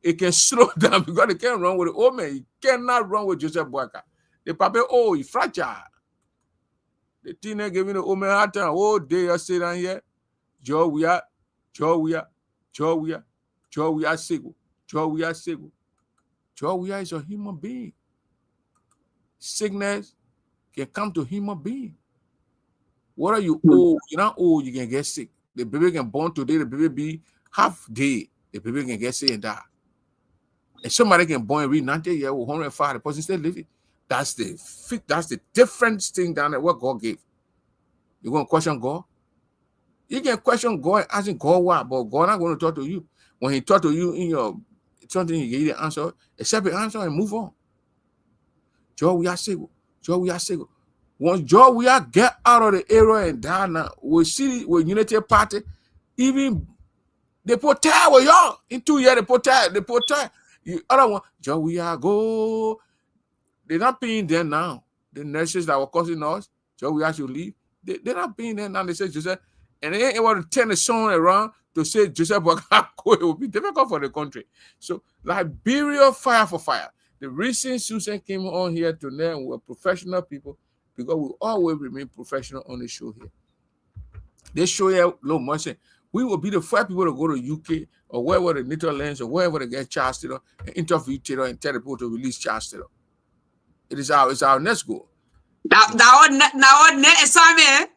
it can slow down because they can't run with the old man. You cannot run with Joseph Bwaka. The papa, oh, he's fragile. The teenager giving the old man hard time. Oh, day I sit down here. Joe, we are single. Joe, we are single. Joe, we are is a human being. Sickness can come to human being. What are you old? You're not old, you can get sick. The baby can born today, the baby be half day. The baby can get sick and die. And somebody can born and read 90 years old, 105, the person still living. That's the different thing down there what God gave. You going to question God? You can question God and asking God why, but God not going to talk to you. When he talk to you in your something, he give you the answer, accept the answer and move on. Joe, we are single. Joe, we are single. Once Joe, we are get out of the area and die now, we see with Unity Party, even they put tie with y'all. In 2 years, they put tie. You other one, Joe, we are go. They're not paying there now. The nurses that were causing us, Joe, we have to leave. They're not paying there now. They say Joseph, and they ain't able to turn the song around to say Joseph Bwaka. It will be difficult for the country. So Liberia, fire for fire. The reason Susan came on here tonight, and we're professional people, because we always remain professional on the show here. They show here, low mercy. We will be the first people to go to UK or wherever the Netherlands or wherever they get Charles Taylor and interview Taylor and tell the people to release Charles Taylor. It's our next goal. Now, next assignment.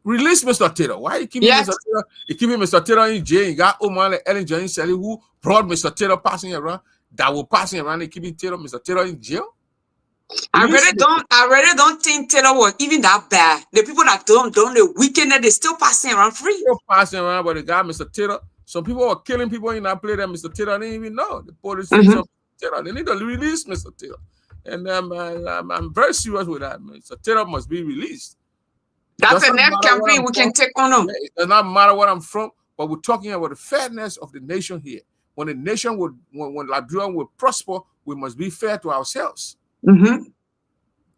Release Mr. Taylor. Why you keeping Mr. Taylor? You keeping Mr. Taylor in jail. You got Oman like Ellen Johnson Sally who brought Mr. Taylor passing around. That will passing around and keeping Mr. Taylor in jail. I really don't think Taylor was even that bad. The people that don't the weekend, they still passing around free. Still passing around, but the guy, Mr. Taylor, some people were killing people in that play that Mr. Taylor didn't even know. The police Taylor, they need to release Mr. Taylor. And I'm very serious with that. Mr. Taylor must be released. That's the next campaign we can take on them. It does not matter where I'm from, but we're talking about the fairness of the nation here. When the nation would, when Liberia will prosper, we must be fair to ourselves. Mm-hmm.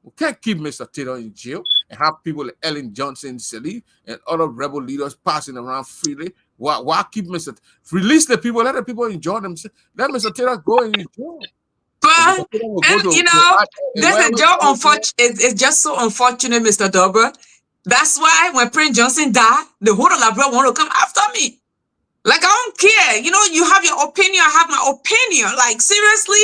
We can't keep Mr. Taylor in jail and have people like Ellen Johnson Sirleaf and other rebel leaders passing around freely. Why keep Mr. Release the people, let the people enjoy themselves. Let Mr. Taylor go and enjoy. But there's a job unfortunate. It's just so unfortunate, Mr. Dobber. That's why when Prince Johnson died, the whole of Liberia want to come after me. Like, I don't care. You have your opinion, I have my opinion. Like, seriously,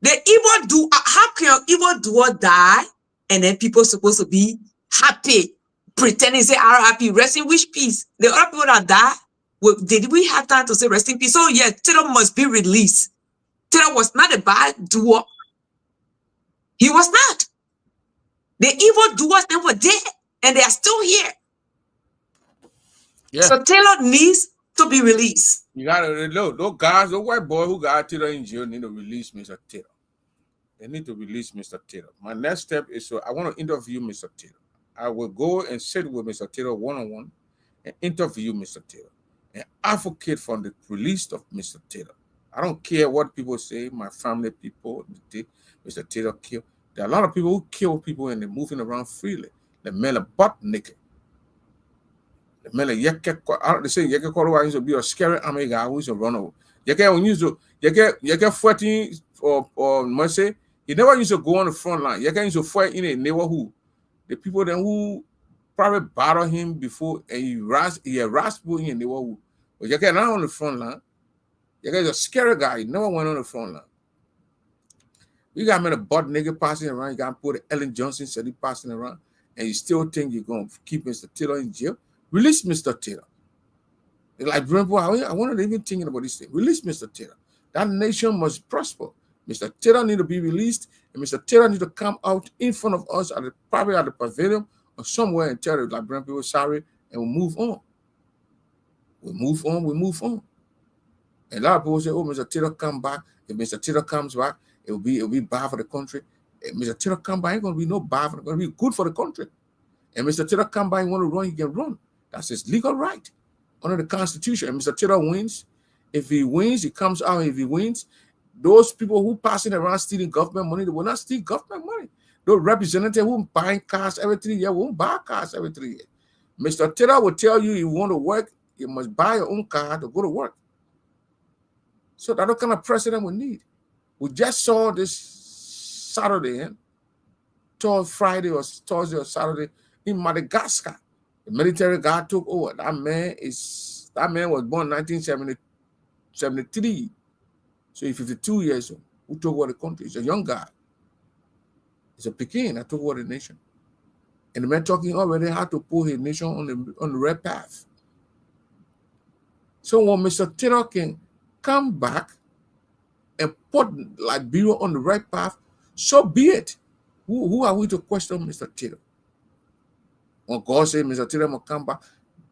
how can an evil doer die and then people supposed to be happy, pretending say are happy, rest in which peace? The other people that died, did we have time to say rest in peace? So yeah, Taylor must be released. Taylor was not a bad doer. He was not. The evil doers, they were dead and they are still here. Yeah. So Taylor needs to be released. You gotta look, those guys, those white boy who got Taylor in jail need to release Mr. Taylor. They need to release Mr. Taylor. My next step is I want to interview Mr. Taylor. I will go and sit with Mr. Taylor one-on-one and interview Mr. Taylor and advocate for the release of Mr. Taylor. I don't care what people say, my family people, Mr. Taylor killed. There are a lot of people who kill people and they're moving around freely. The men are butt naked. The men are they say Yeke Korowa used to be a scary army guy who used to run over. Yeke used to 14 or Mercy, he never used to go on the front line. Yeke used to fight in a neighborhood. The people then who probably battle him before, and he harassed people in the war. But you get not on the front line. You guys a scary guy. He never went on the front line. You got me a butt nigga passing around. You got to put Ellen Johnson said he passing around, and you still think you're going to keep Mr. Taylor in jail? Release Mr. Taylor. Like, remember, I wasn't even thinking about this thing. Release Mr. Taylor. That nation must prosper. Mr. Taylor need to be released, and Mr. Taylor need to come out in front of us probably at the pavilion or somewhere and tell the Liberian people sorry, and we'll move on. We move on. And a lot of people say, oh, Mr. Taylor come back. If Mr. Taylor comes back, it'll be bad for the country. If Mr. Taylor come back, ain't gonna be no bad for the country. It'll be good for the country. And Mr. Taylor come back and want to run, he can run. That's his legal right under the Constitution. And Mr. Taylor wins. If he wins, he comes out. If he wins, those people who passing around stealing government money, they will not steal government money. Those representatives who buying cars every 3 years won't buy cars every 3 years. Mr. Taylor will tell you you want to work, you must buy your own car to go to work. So that's the kind of president we need. We just saw this Saturday, Friday or Thursday or Saturday in Madagascar. The military guy took over. That man was born in 1973. So he's 52 years old. Who took over the country? He's a young guy. He's a Pekin that took over the nation. And the man talking already how to put his nation on the right path. So when Mr. Taylor can come back and put Liberia on the right path, so be it. Who are we to question Mr. Taylor? When God says Mr. Taylor must come back,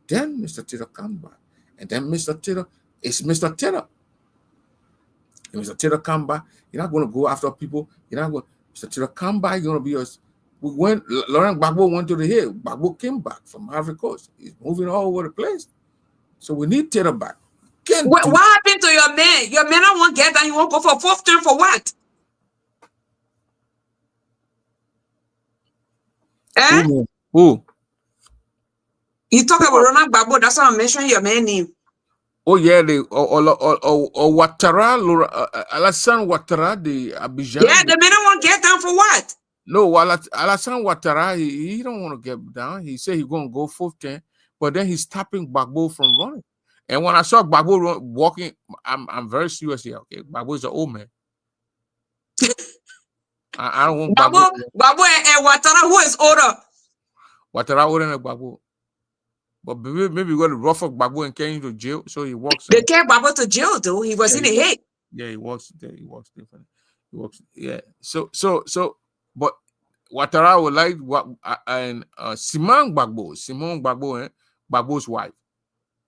then Mr. Taylor come back. And then Mr. Taylor is Mr. Taylor. And Mr. Taylor come back, you're not going to go after people. You're not going, Mr. Taylor come back, you're going to be us. When Laurent Gbagbo went to the hill, Gbagbo came back from Ivory Coast. He's moving all over the place. So we need Taylor back. What happened to your man? Your man don't want to get that. He won't go for 4th term for what? Who? You talk about Ronald Gbagbo. That's why I'm mentioning your man name. Oh yeah, Ouattara, Alassane Ouattara, the Abidjan. Yeah, the man don't want to get down for what? No, Alassane Ouattara, he don't want to get down. He said he's going to go 4th term, but then he's stopping Gbagbo from running. And when I saw Gbagbo walking, I'm very serious here. Okay, Gbagbo is an old man. I don't want Gbagbo and Ouattara, who is older? Ouattara older than Gbagbo. But maybe we got to rough up Gbagbo and carry him to jail, so he walks. They carry Gbagbo to jail though. He was in the head. Yeah, he walks there. He walks different. He walks. Yeah. So, but Ouattara would like and Simone Gbagbo, Gbagbo's wife,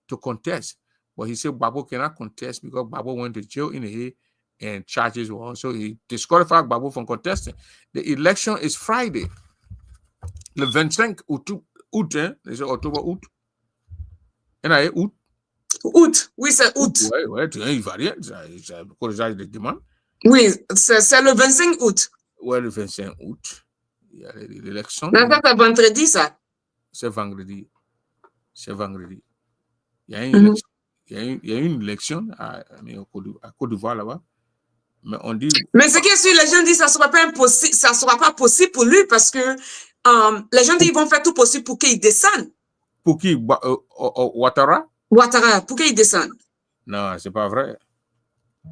to contest. But he said Gbagbo cannot contest because Gbagbo went to jail in the head and charges were on. So he disqualified Gbagbo from contesting. The election is Friday. Le 25 août, they say October, août. Août. Août, oui, c'est août. Ouais, il varie, ça corrige des demandes. Oui, c'est le 25 août. Ouais, le 25 août. Il y a l'élection. Mais ça, c'est vendredi, ça. C'est vendredi. Il y a une élection. Il y a une élection à Côte d'Ivoire là-bas. Mais on dit. Mais ce qui est sûr, les gens disent que ça ne sera pas possible pour lui parce que les gens disent qu'ils vont faire tout possible pour qu'il descende. Pour qui? Ouattara? Ouattara, pour qu'il descende. Non, c'est pas vrai.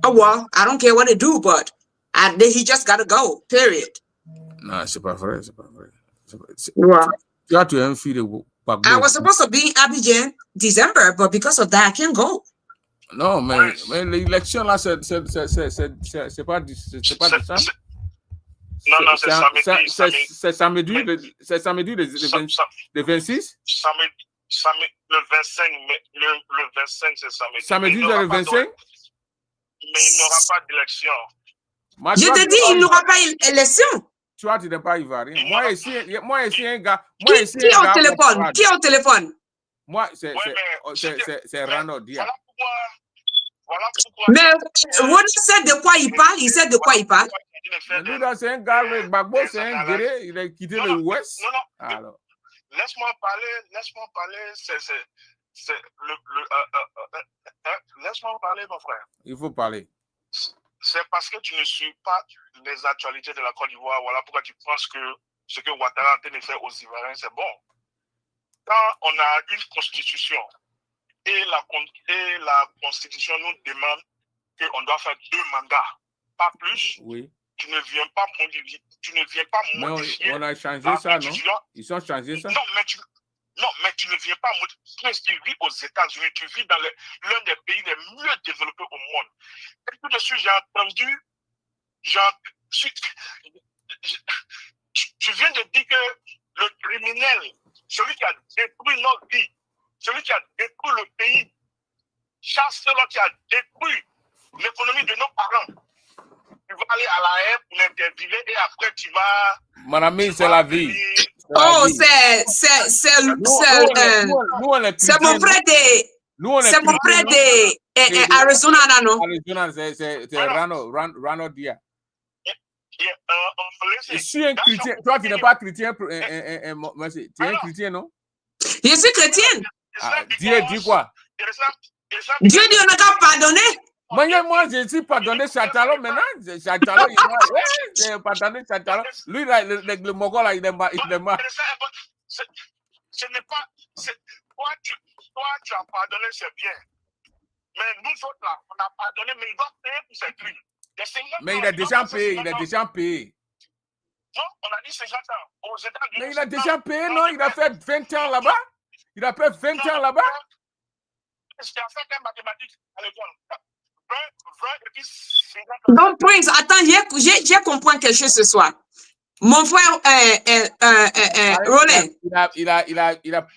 Oh, well, I don't care what they do, but he just got to go, period. Non, c'est pas vrai. Wow. Tu as un fil de Gbagbo. I was supposed to be in Abidjan December, but because of that, I can't go. Non, mais l'élection là, c'est pas décembre. Non, c'est samedi. C'est samedi le 26? Le 25, le 25, c'est samedi. Samedi, le 25? Mais il n'y aura pas d'élection. Je te dis, il n'y aura pas d'élection. Tu vois, tu n'es pas ivoirien. Moi, ici, un gars. Qui est au téléphone? Qui est au téléphone? Moi, c'est Rano Dia. Voilà pourquoi. Mais Rona sait de quoi il parle. Il sait de quoi il parle. Lui, c'est un gars, le Gbagbo, c'est un guerrier. Il a quitté le Ouest. Non. Alors. Laisse-moi parler. Laisse-moi parler, mon frère. Il faut parler. C'est parce que tu ne suis pas les actualités de la Côte d'Ivoire. Voilà pourquoi tu penses que ce que Ouattara a en train de faire aux Ivoiriens, c'est bon. quand on a une constitution et la constitution nous demande qu'on doit faire 2 mandats, pas plus, Oui. tu ne viens pas modifier. Mais on a changé ça, non? Ils ont changé ça? Non, mais tu ne viens pas modifier. Tu vis aux États-Unis, tu vis dans l'un des pays les mieux développés au monde. Et tout de suite, j'ai entendu, tu viens de dire que le criminel, celui qui a détruit notre vie, celui qui a détruit le pays, chancelier qui a détruit l'économie de nos parents, tu vas aller à la haie pour l'interviewer et après tu vas... Mon ami, c'est la vie. Oh, c'est mon frère de Arizona, non? Arizona, c'est Rano Dia. Je suis un chrétien. Toi, tu n'es pas chrétien. Tu es un chrétien, non? Je suis chrétienne. Dieu dit quoi? Dieu dit on n'a qu'à pardonner. Moi, je suis pardonné Chatalo maintenant. Chatalo, il pardonné Chatalo. Lui, le Mogol, là, il est mal. Ce n'est pas... Toi, tu as pardonné, c'est bien. Mais nous autres, là, on a pardonné, mais il doit payer pour ses crimes. Mais il a déjà payé, il a déjà payé. Non, on a dit 50 ans. Aux États-Unis. Mais il a déjà payé, non? Il a fait 20 ans là-bas. Il a fait 20 ans là-bas. J'ai fait un mathématique à l'école. 20 et puis 50 ans. Donc, Prince, attends, j'ai compris quelque chose ce soir. Mon frère, Roland.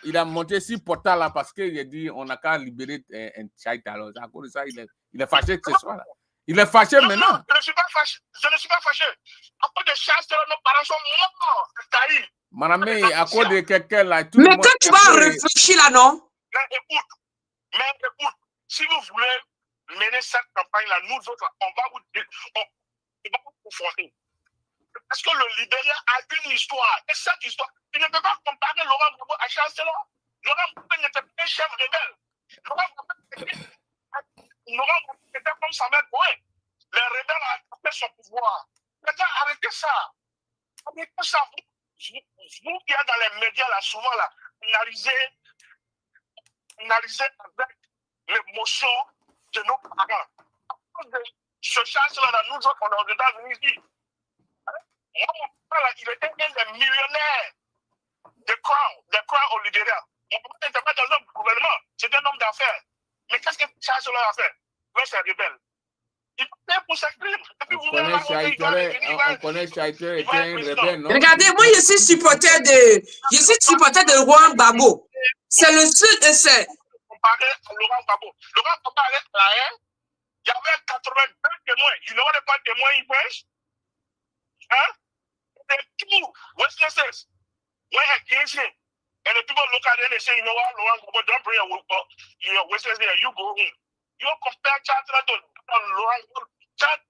Il a monté sur portal là parce qu'il a dit on n'a qu'à libérer un child. Alors, à cause de ça, il est fâché ce soir là. Il est fâché maintenant. Non, je ne suis pas fâché. À cause de chasse, nos parents sont morts. C'est mon ami, à cause de quelqu'un là. Mais quand tu vas réfléchir là, non? Mais écoute, si vous voulez mener cette campagne-là, nous autres, on va vous confronter. Parce que le Libéria a une histoire. Et cette histoire, tu ne peux pas comparer Laurent Gbagbo à Chancellor. Laurent Gbagbo n'était pas un chef rebelle. Laurent Gbagbo était comme Samuel Boé. Les rebelles ont attrapé son pouvoir. Maintenant, arrêtez ça. Arrêtez ça. Vous qui êtes dans les médias, là, souvent, là, analysez avec l'émotion de nos parents. Ce chancellor-là, nous autres, on est aux États-Unis ici. Moi, mon père, là, il était un des millionnaires de Crown au Libéria. Mon papa n'était pas dans le gouvernement, c'était un homme d'affaires. Mais qu'est-ce que Chancellor a fait? Ouais, c'est rebelle. Il paye pour ses crimes. On connaît Chaïter était un rebelle, non? Regardez, moi, je suis supporter de Laurent Gbagbo. C'est le seul, c'est... Comparé à Laurent Gbagbo. Laurent Gbagbo allait à la haine. Il y avait 82 témoins. You know what the témoins in French? Hein? The two witnesses went against him. And the people look at it and say, you know what, Laurent Gbagbo, don't bring your witnesses here. You go home. You compare Chancellor to Laurent Gbagbo.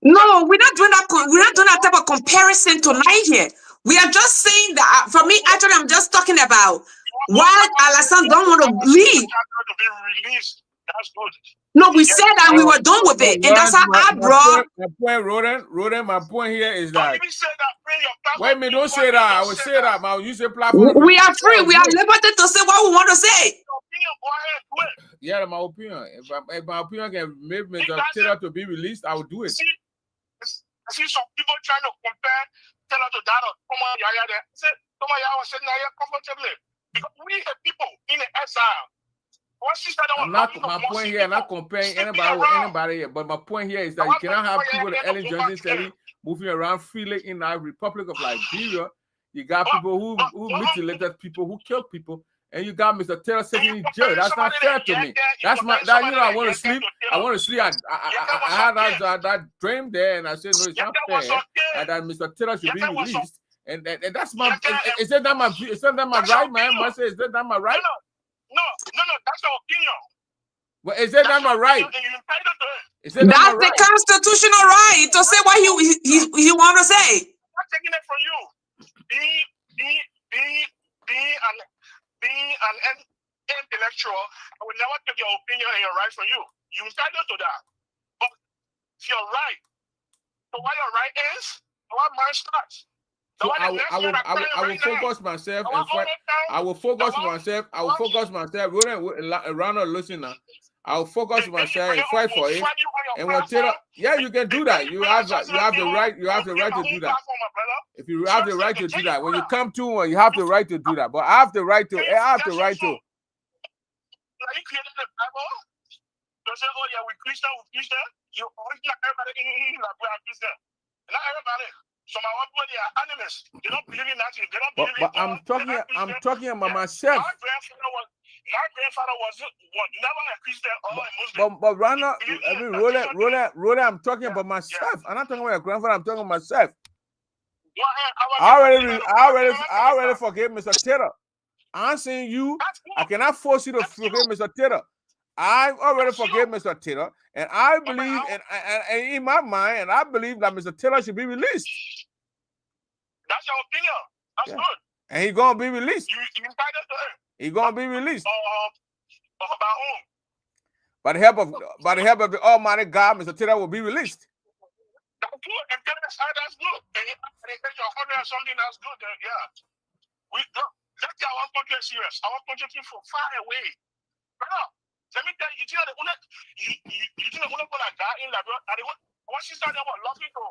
No, we're not doing that. We're not doing that type of comparison tonight here. We are just saying that. For me, actually, I'm just talking about why Alassane don't want to leave. That's good. No, we said that we were done with it, and that's how I brought. My point here is that. Wait a minute, don't say that. I will say that. Man, you say platform. We are free. We are liberty to say what we want to say. Yeah, my opinion. If my opinion can make Mr. Taylor to be released, I will do it. I see some people trying to compare Taylor to that. Come on, was sitting here comfortably. Because we the people in the exile. My point here, I'm not comparing anybody with anybody here, but my point here is that you cannot have people like Ellen Johnson Sally moving around freely in our Republic of Liberia. You got people who mutilated people, who killed people, and you got Mr. Taylor sitting in jail. That's not fair to me. That's my I want to sleep. I had that dream there, and I said, no, it's not fair. And that Mr. Taylor should be released. And that's my is that not my right, man? Must say, is that not my right? No, that's your opinion. But is that not my right? That's the constitutional right to say what he want to say. I'm not taking it from you. Being an intellectual, I will never take your opinion and your right from you. You entitled to that. But if you're right, so what your right is, what mine starts. So I will focus myself and fight. I will focus myself. I will focus myself. Ronald, listen now. I'll focus myself and fight for it. And when Taylor, yeah, you can do that. You have the right. You have the right to do that. If you have the right to do that, when you come to one, you have the right to do that. But I have the right to. I have the right to. Like you created the Bible. Don't say, oh yeah, we Christian. You everybody like we are Christian. Not everybody. So my one they are animals. They don't believe in nothing. They don't believe in God. I'm talking about myself. My grandfather was never a Christian or a Muslim. But Rana, Roland, I'm talking about myself. I'm not talking about your grandfather. I'm talking about myself. I already forgave Mr. Taylor. I'm saying you. I cannot force you to forgive Mr. Taylor. I've already forgave Mr. Taylor, and I believe, and in my mind, and I believe that Mr. Taylor should be released. That's your opinion. That's good. And he's gonna be released. You invited to him. He's gonna be released. By whom? By the help of the Almighty God, Mr. Taylor will be released. That's good. And that's good. And they take your 100 or something. That's good. Yeah. Let's get our country serious. Our country from far away. Brother, let me tell you, you think the only people that got in that what she started about loving to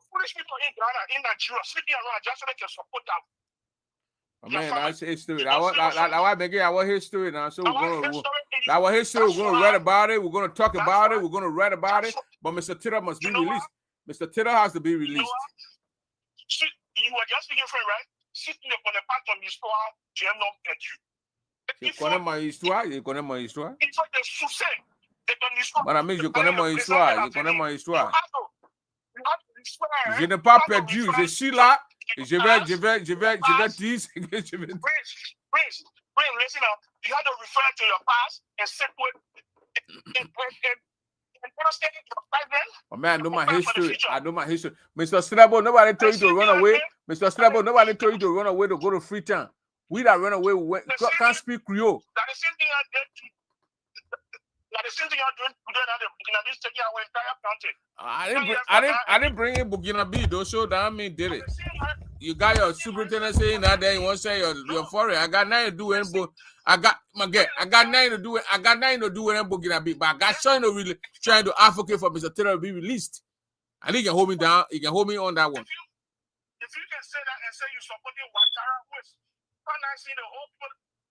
foolish people in Ghana, in Nigeria, sleeping around just so they can support them. Man, that's history. Our history now. So our history. We're gonna read about it. We're gonna talk about it. We're gonna write about it. But Mr. Taylor must be released. Mr. Taylor has to be released. You were just speaking for right? Sitting upon the part of l'histoire, tu es un homme perdu. Je connais mon histoire. Il faut te soucier de ton histoire. Mon ami, je connais mon histoire. Je n'ai pas perdu. Je suis là. Je vais dire ce que je vais dire. Please, listen up. You have to refer to your past and separate and understand your present. Oh man, I know my history. Mr. Strabo, nobody told you to run away. Mr. Strabo, nobody told you to run away to go to Freetown. We that run away can't speak Creole. That's the same thing I did to the same thing you're doing today now. Burkina Faso taking our entire country. I didn't bring in Burkina Faso, though, so that mean did it. You got your superintendent saying that day you want to say you're foreign. I got nothing to do with it. I got nothing to do with Burkina Faso, but I got something to really trying to advocate for Mr. Taylor to be released. And he can hold me down. He can hold me on that one. If you can say that and say you're supporting Ouattara, which financing the whole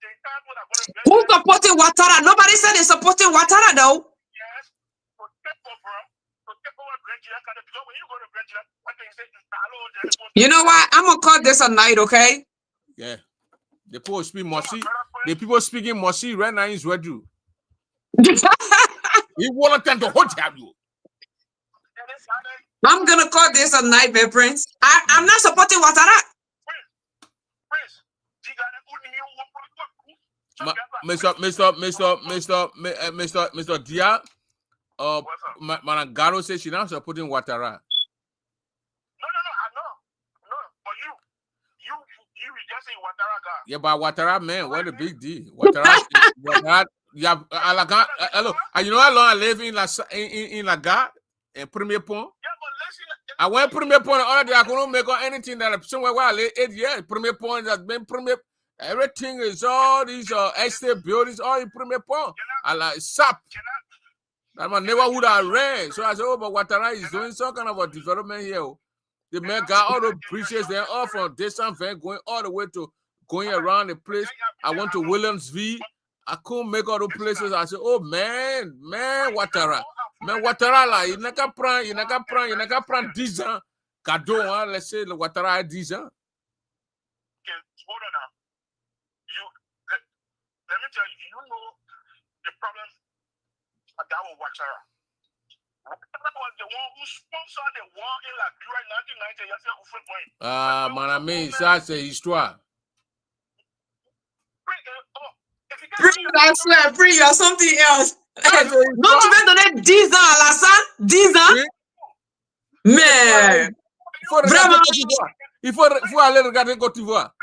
the entire people that going to who supporting Ouattara? Nobody said they're supporting Ouattara though. Yes, to take over Gbargaye, because when you go to Gbargaye, what they say is hello. You know what? I'm gonna call this a night, okay? Yeah. The people speak Mosi. The people speaking Mosi right now is Wedru. He wanted them to hold you. I'm gonna call this a nightmare, Prince. I'm not supporting Ouattara. Mr. Dia, Managaro says she's not supporting Ouattara. No, I know. But you just say Ouattara guy. Yeah, but Ouattara, man, what a big deal. Ouattara, yeah, hello. And you know how long I live in La Gare, in Premier Pont? Yeah, but listen. I went Premier Pont all day. I couldn't make anything that somewhere where I live 8 years. Premier Pont has been Premier. Everything is all these estate buildings, all in Premier Pont. I like SAP. That my neighborhood I ran. So I said, oh, but Ouattara is doing some kind of a development here. The man got all the bridges there, all from Descent Van going all the way to going around the place. I went to Williamsville. I couldn't make all the places. I said, oh man, Ouattara. Man, Ouattara, là, il n'a qu'à prendre 10 ans. Cadeau, hein, laissez le Ouattara à 10 ans. Okay, hold on now. Let me tell you, you know the problem that with Ouattara. Ouattara was the one who sponsored the war in Liberia in 1990. Mon ami, ça c'est histoire. Free or something else. Non, tu veux donner 10 ans à Alassane? 10 ans? Oui. Mais vraiment, il faut aller regarder Côte d'Ivoire.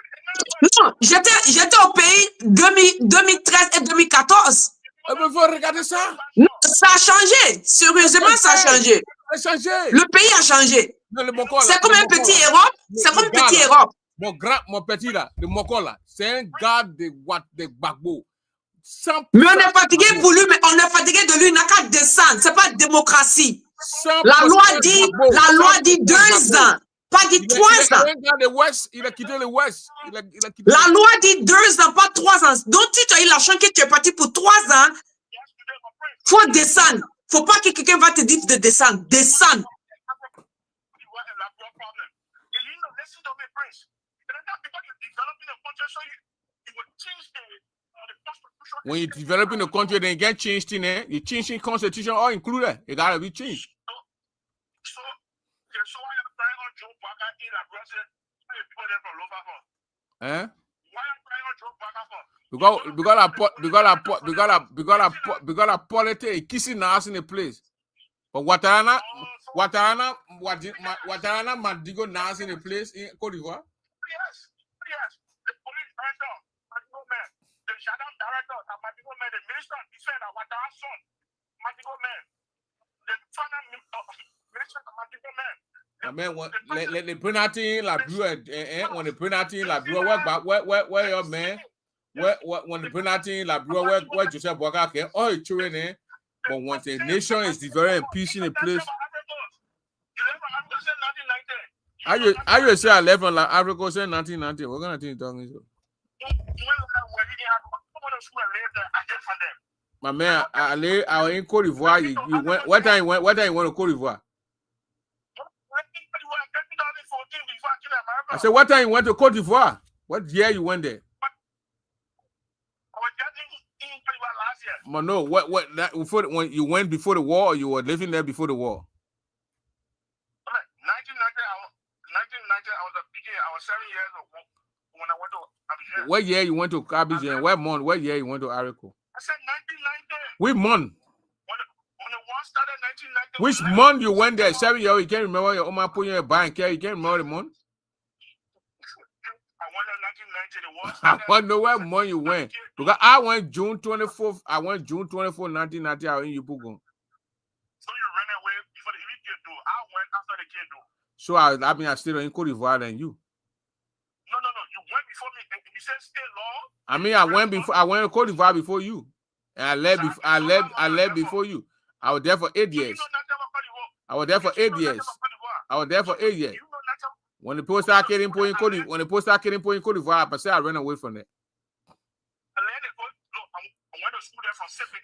Non, j'étais au pays 2013 et 2014. Il faut regarder ça. Non, ça a changé. Sérieusement, ça a changé. Ça a changé. Le pays a changé. C'est comme un petit Europe. C'est comme un petit Europe. Mon petit là, le Mokola, c'est un gars de Gbagbo. Mais on est fatigué pour lui, mais on est fatigué de lui. Il n'a qu'à descendre. C'est pas démocratie. La loi dit 2 ans, pas dit 3 ans. Il a quitté le Ouest. La loi dit 2 ans, pas 3 ans. Donc, si tu as eu la chance que tu es parti pour 3 ans, faut descendre. Faut pas que quelqu'un va te dire de descendre. Descendre. When you develop in a country, then you get changed in it. You change the constitution or include it. It gotta be changed. Eh? Because politics kissing ass in the place. But Watarana Madigo Nas in the place in Cote d'Ivoire. Yes. The police director, Madigo man, the Shadam director, Madigo man, the minister of defense, Watara's son, Madigo man, the father minister of Madigo man. I mean, when they bring out in La Bru, when they bring out in La Bru, where your man, when they bring out in La Bru, where Joseph Boga, all the children there. But once a nation is developing peace in a place, I will say I left on like Africa said 1990. What kind of thing you talking about? My man, I in Cote d'Ivoire. You went. What time you went? What time you went to Cote d'Ivoire? I said, what time you went to Cote d'Ivoire? What year you went there? But no, what that before when you went before the war, or you were living there before the war? 1990, I was a beginner. I was 7 years old when I went to Abidjan. What year you went to Abidjan? What month? What year you went to Arico? I said 1990. Which month? When the war started, 1990. Which month you went there? 7 years old. You can't remember your Oma put you in a bank. You can't remember the month? I went in 1990. The war I started. want to know what month you went. Because I went June 24th. I went June 24th, 1990. I was in Yubugon. So you ran away before the kid do. I went after the kid do. So I stayed in Cote d'Ivoire than you. No. You went before me. And you said stay long. I mean, I went to Cote d'Ivoire before you. And I left before you. I was there for 8 years. I was there for 8 years. When the post started getting put in Cote d'Ivoire, I said I ran away from that.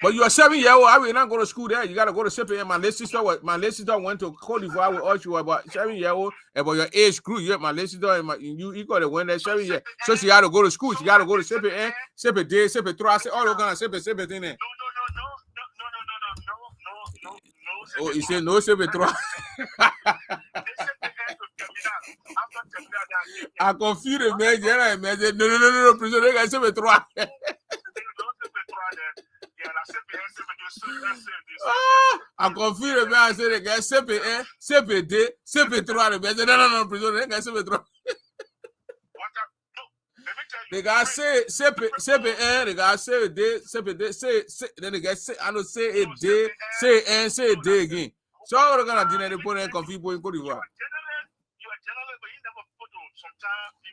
But you are 7 years old. I will not go to school there. You gotta go to CPM. My little sister went to Cote d'Ivoire with us. You were about 7 years old. About your age group. You my little sister and you got to win that 7 years. So she had to go to school. She got to go to CPM, CPD, CP3, all those kind of CP thing there. No. Oh, you say no CP3. I confused the man. No. Prison they got CP3. I confused the man. I said they got CPN, CPD, CP3. No, prison they got CP3. They got CPN, they got CPD, then they got I don't say it day, say and say it day again. So all the kind of dinner they put in confused in Cote d'Ivoire.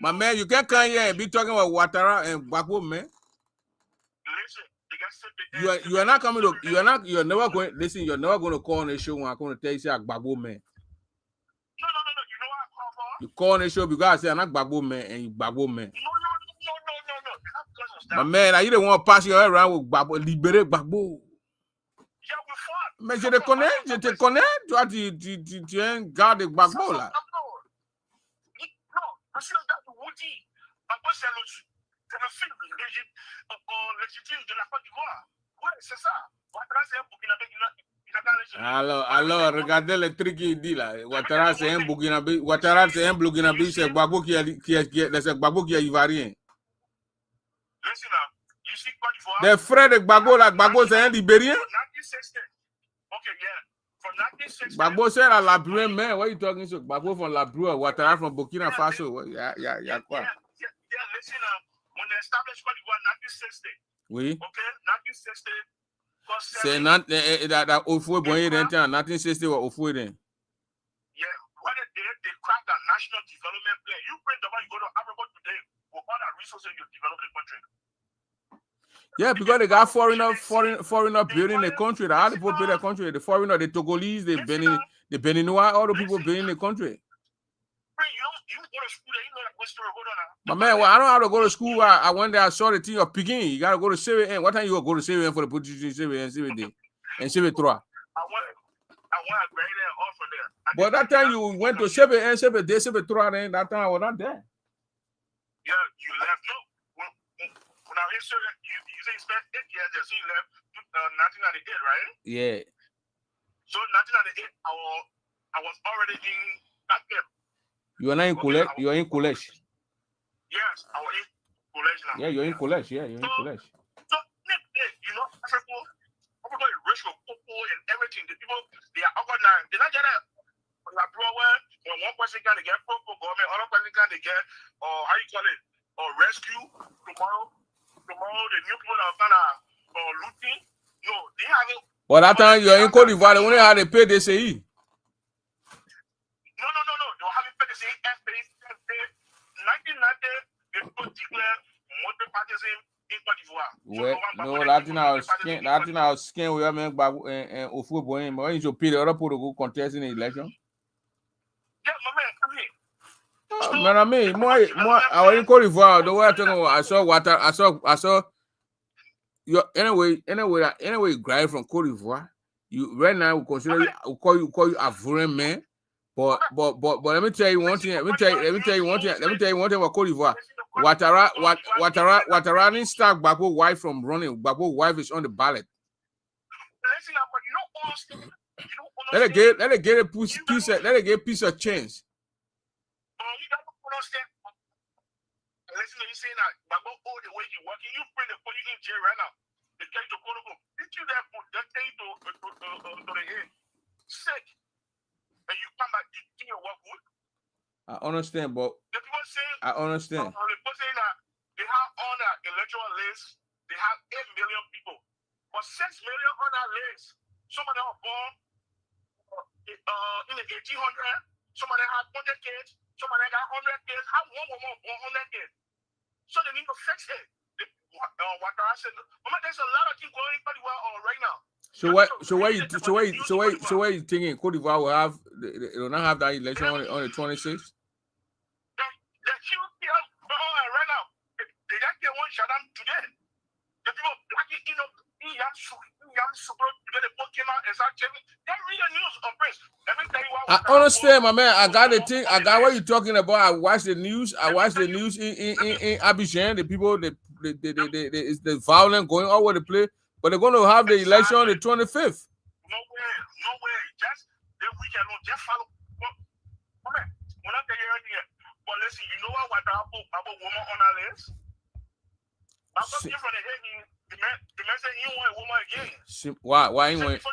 My man, you can't come here and be talking about Ouattara and Gbagbo, man. You are not coming to you're never going listen, you're never going to call on the show when I'm going to tell you say Gbagbo man. No. You know what I call for? You call on the show because I say I'm not Gbagbo man and you Gbagbo man. No. My man, I didn't want to pass you around with Gbagbo, libérer Gbagbo. Yeah, we fought. Mais je te connais, toi tu es un gars de Gbagbo là. Non, je suis un gars de Woody. Gbagbo c'est le film légitime de la Côte d'Ivoire. Ouais, c'est ça. Ouattara c'est un Burkinabé. Alors, regardez le truc qu'il dit là. Ouattara c'est un Burkinabé. C'est Gbagbo qui est ivoirien. Listen now, you see Côte d'Ivoire. Les frères de Gbagbo là, Gbagbo c'est un Libérien. Okay, yeah. From 1960. Gbagbo c'est la Bru, man. What are you talking about? Gbagbo from La Bru, Ouattara from Burkina Faso. Yeah, quoi? Yeah, listen now. When they established Côte d'Ivoire in 1960. Oui. Okay, 1960. C'est that au fouet bon 1960 ou au fouet then. Yeah, what they did, Africa national development plan. You bring the money, you go to Africa today with all that resources you develop the country. Yeah, because they got foreigner building the country. The other people build the country. The foreigner, the Togolese, the Beninois, all the people building the country. You go to school there, you know that story. Hold on. My man, well, I don't have to go to school. I went there, I saw the thing of picking. You gotta go to 7 What time you go to 7 for the put you 7 and 7 day and 7 3? I went to grade there off from there. But that time you went to 7 and 7 day, 7 3, then that time I was not there. Yeah, you left. No, when I was here, you say you spent 8 years there, so you left 1998, right? Yeah. So 1998, I was already in that camp. You are not in college. You are in college. Yes, I was in college now. Yeah, you're in college. Yeah, you're in college. So, you know, Africa is rich with cocoa and everything. The people, they are organized. They're not getting when one person can get proper government, other person can get, how you call it, rescue. Tomorrow, the new people that are kind of looting. No, they have it. Well, that time you're in Côte d'Ivoire, they only had to pay DCE. No. They will have to pay the same FPA. 1990, they could declare multi-partism in Côte d'Ivoire. Well, no, that's in our skin. We are making back and Ofu Boeing. But when you pay the other people to go contest in the election. Yeah, my man, come here. Man, I mean, more. I was in Côte d'Ivoire. The way I talking about, I saw water. I saw. You anyway, Gbargaye from Côte d'Ivoire. You right now we consider we call you a foreign man. But let me tell you one thing. Let me tell you one thing about Côte d'Ivoire. Ouattara didn't start Gbagbo wife from running. Gbagbo wife is on the ballot. Listen, but you don't understand. Let it get a piece of change. You don't understand. Listen, you saying that Gbagbo all the way you working, you bring the police in jail right now. They take you to Congo. Did you that put that thing to the head? Sick. And you come back, you think you work good? I understand, but the people say I understand. The people saying that they have on that electoral list, they have 8 million people. But 6 million on that list. Some of them are born in the 1800. Some of them have 100 kids. Some of them got 100 kids. How one woman born 100 kids? So they need to fix it. Ouattara said, there's a lot of things going pretty well right now. So why you thinking Côte d'Ivoire will have they will not have that election on the 26th? The right now. They just get one shut down today. The people blacking I understand, my man. I got the thing. I got what you're talking about. I watched the news. In Abidjan. The people, it's the violence going all over the place. But they're going to have the election on the 25th. No way. Just the weekend, just follow. Come on. We're not taking anything. But listen, you know what happened about woman on our list? I'm not different than him. The man said he want a woman again. Why he want? Before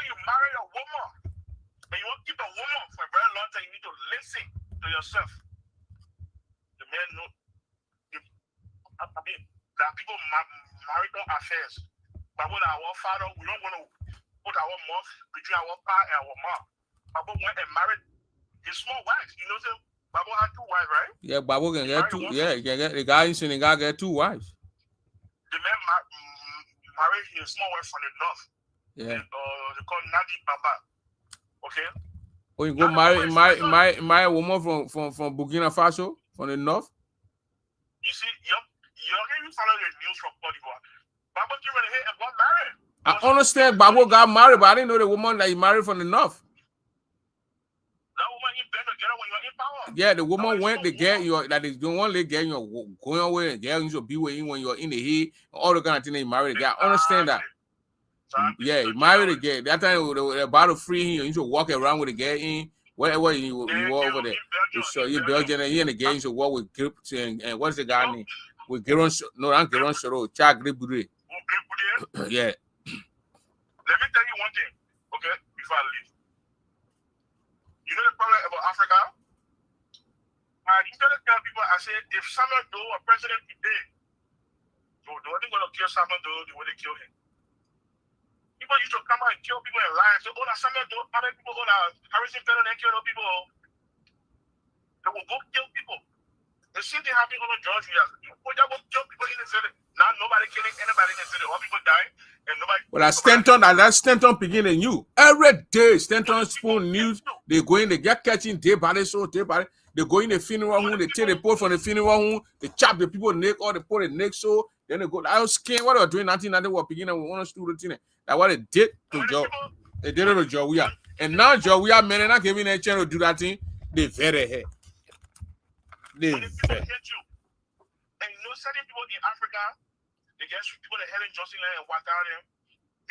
you marry a woman, and you want to keep a woman for a very long time, you need to listen to yourself. The man know. I mean, there are people marital affairs. But with our father, we don't want to put our mouth between our pa and our mom. Babo went and married his small wives. You know, so Babo had 2 wives, right? Yeah, Babo can get 2. Yeah, he can get the guy in Senegal get 2 wives. The man married his small wife from the north. Yeah. They call Nadi Baba. Okay. Oh, you go marry a woman from Burkina Faso from the north. You see, you follow the news from Côte d'Ivoire. Babo came in here and got married. I understand Babo got married, but I didn't know the woman that he married from the north. That woman you better get her when you're in power. Yeah, the woman went to get you. That is the one they get you going away and get you to be with him when you're in the heat. All the kind of thing they married the guy. I understand that. Yeah, he married the guy. That time they were about to free him. You should walk around with the guy in whatever you walk over there. So you Belgian and he and the guy should walk with grip and what's the guy name? With Geron, no, not Geron Shoro, Chag Gribure. Yeah. Let me tell you one thing, okay, before I leave. You know the problem about Africa? I used to tell people, I said, if Samuel Doe were president today, they weren't going to kill Samuel Doe the way they killed him. People used to come out and kill people and lie and say, oh, that's some of those other people, oh, that Harrison Taylor and kill those people. They will go kill people. The same thing happened on the George. People that will kill people in the city. Now nobody killing anybody in the city. All people dying and nobody. Well, that's Stanton beginning you. Every day, Stanton Spoon News, they go in, they get catching day by day, so day by day. They go in the funeral home, they take the report from the funeral home, they chop the people neck, or they put the neck so, then they go, I was scared what they were doing, 1990 were beginning with one or two routine. That's what they did to Joe. They did it to Joe. And now Joe, we are men and not giving a chance to do that thing. They very head. They when people hate you, and you know certain people in Africa, they get people that Helen Johnson and Wataria,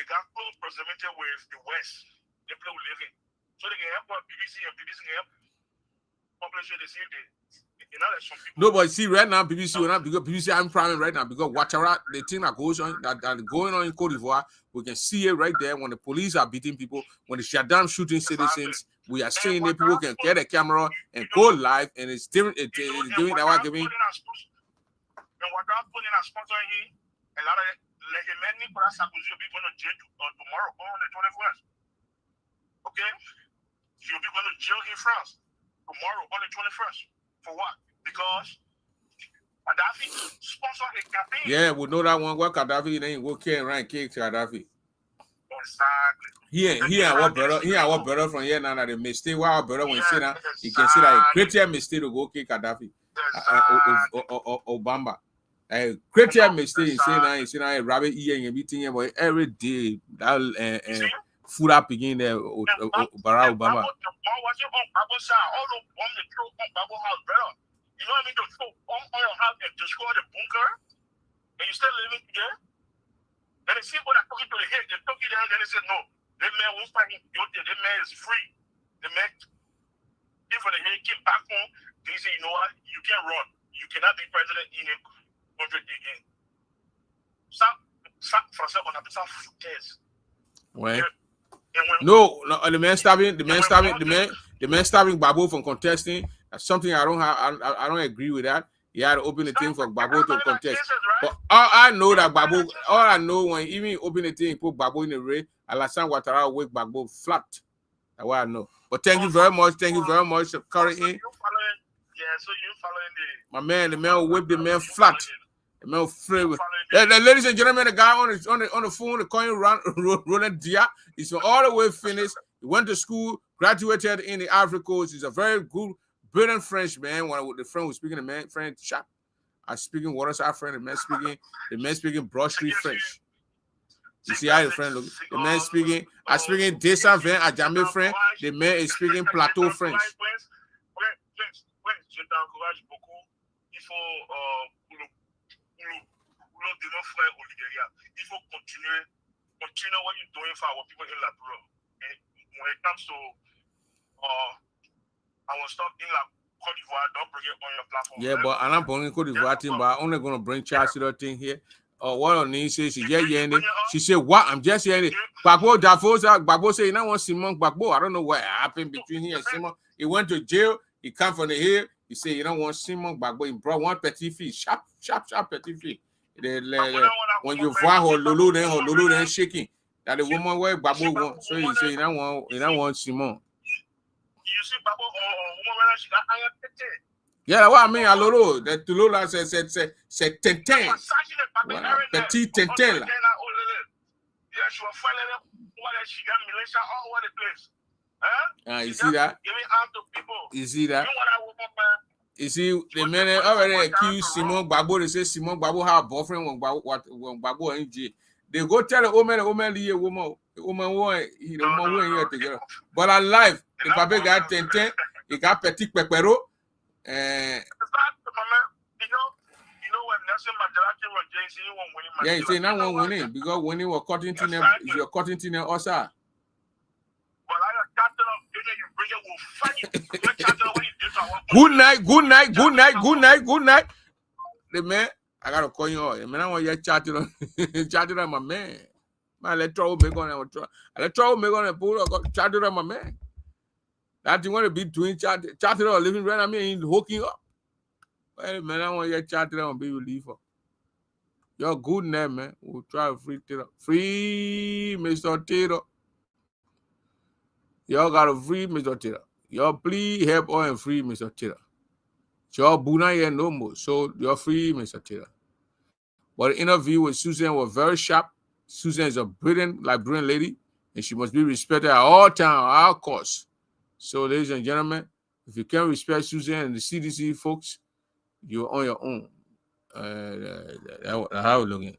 they got close proximity with the West. They play with living. So they can help BBC and BBC can help population the same day. You know, there's some people. No, but see, right now, BBC will not because BBC I'm priming right now because Ouattara, the thing that goes on that going on in Cote d'Ivoire, we can see it right there when the police are beating people, when the shutdown shooting citizens. We are seeing that people can get a camera and go live, and it's different. It's doing that. Giving. And Ouattara put in a sponsor here, and a lot of like many people that Sarkozy will be going to jail tomorrow on the 21st. Okay, he'll be going to jail in France tomorrow on the 21st. For what? Because Gaddafi sponsored a campaign. Yeah, we know that one. What Gaddafi ain't go carry around kick Gaddafi. Exactly. He and what brother from here now that the mistake. Wow, brother when you say that, you can see that a greater mistake to go kick Gaddafi. Obama. A greater mistake in saying now a rabbit eating and beating him every day. That food up again there. Barack Obama. You know what I mean? To throw on your house and destroy the bunker, and you still living there. Then they see what I took it to the head. They took it down, then they said, no, that man won't find him guilty. That man is free. The man, if the head came back home, they say, you know what? You can't run. You cannot be president in a country again. Ça, français, on appelle ça foutaise. Ouais. No, the man stopping Gbagbo from contesting. That's something I don't agree with that. He had to open the thing for Gbagbo to contest. But all I know that Gbagbo, all I know when even open the thing, put Gbagbo in the race, Alassane Ouattara wake Gbagbo flat. That's what I know. But thank you very much. Thank you very much for calling in. Yeah, so you following my man, the man will whip the man flat. The man will free with. Ladies and gentlemen, the guy on the phone, the coin Roland Dia, he's all the way finished. He went to school, graduated in the Ivory Coast. He's a very good, brilliant French man. One of the friend was speaking, the man French shop. I speaking waterside French. The man speaking Broad Street French. You see how the friend look? The man speaking, I speaking Desavin, Ajame French. The man is speaking Plateau French. Je t'encourage beaucoup. Il faut pour de nos frères au Nigeria. Il faut continuer what you're doing for our people in Labrador. And when it comes to our stuff in Cote d'Ivoire, don't bring it on your platform. Yeah, but I'm not bringing Cote d'Ivoire thing, but I'm only gonna bring Chelsea thing here. What on these says she said what I'm just hearing it. Gbagbo say you know what Simon Gbagbo. I don't know what happened between him and Simon. He went to jail, he come from the hill. He said, you don't want Simon Gbagbo. He brought one petit fille, sharp petit fille. When you voir her Lulu then shaking. That the woman where Gbagbo want. So he said, you don't want Simon. You see, Gbagbo, woman, she got iron tete. Yeah, what I mean, Lulu, that Tulula said Tintin. Petit Tintin. Yeah, she was following what she got militia all over the place. You see that? Giving out to people. You see that? You know what I want, man? You see, the man already accused Simon Gbagbo. They say Simon Gbagbo had a boyfriend when Gbagbo in jail. They go tell the woman, the woman who here together. But alive, the Gbagbo got Tintin, he got Petit Pepero. You know when Nelson Mandela came on JC, he won't win. Yeah, he said that one winning because when he was cutting to them, you're cutting to them also. Good night. The man, I gotta call you all. The man, I want you chatting on my man. Man, let's try make on the pool. Chatting on my man. That you want to be doing chatting or living right. I mean, hooking up. Well, man, I want you chatting on be relief. Your good name, man. We'll try to free Taylor. Free Mr. Taylor. Y'all gotta free Mr. Taylor. Y'all please help all and free Mr. Taylor. Y'all Buna here no more. So you're free, Mr. Taylor. But the interview with Susan was very sharp. Susan is a brilliant lady, and she must be respected at all times, at all costs. So, ladies and gentlemen, if you can't respect Susan and the CDC folks, you're on your own. How we looking?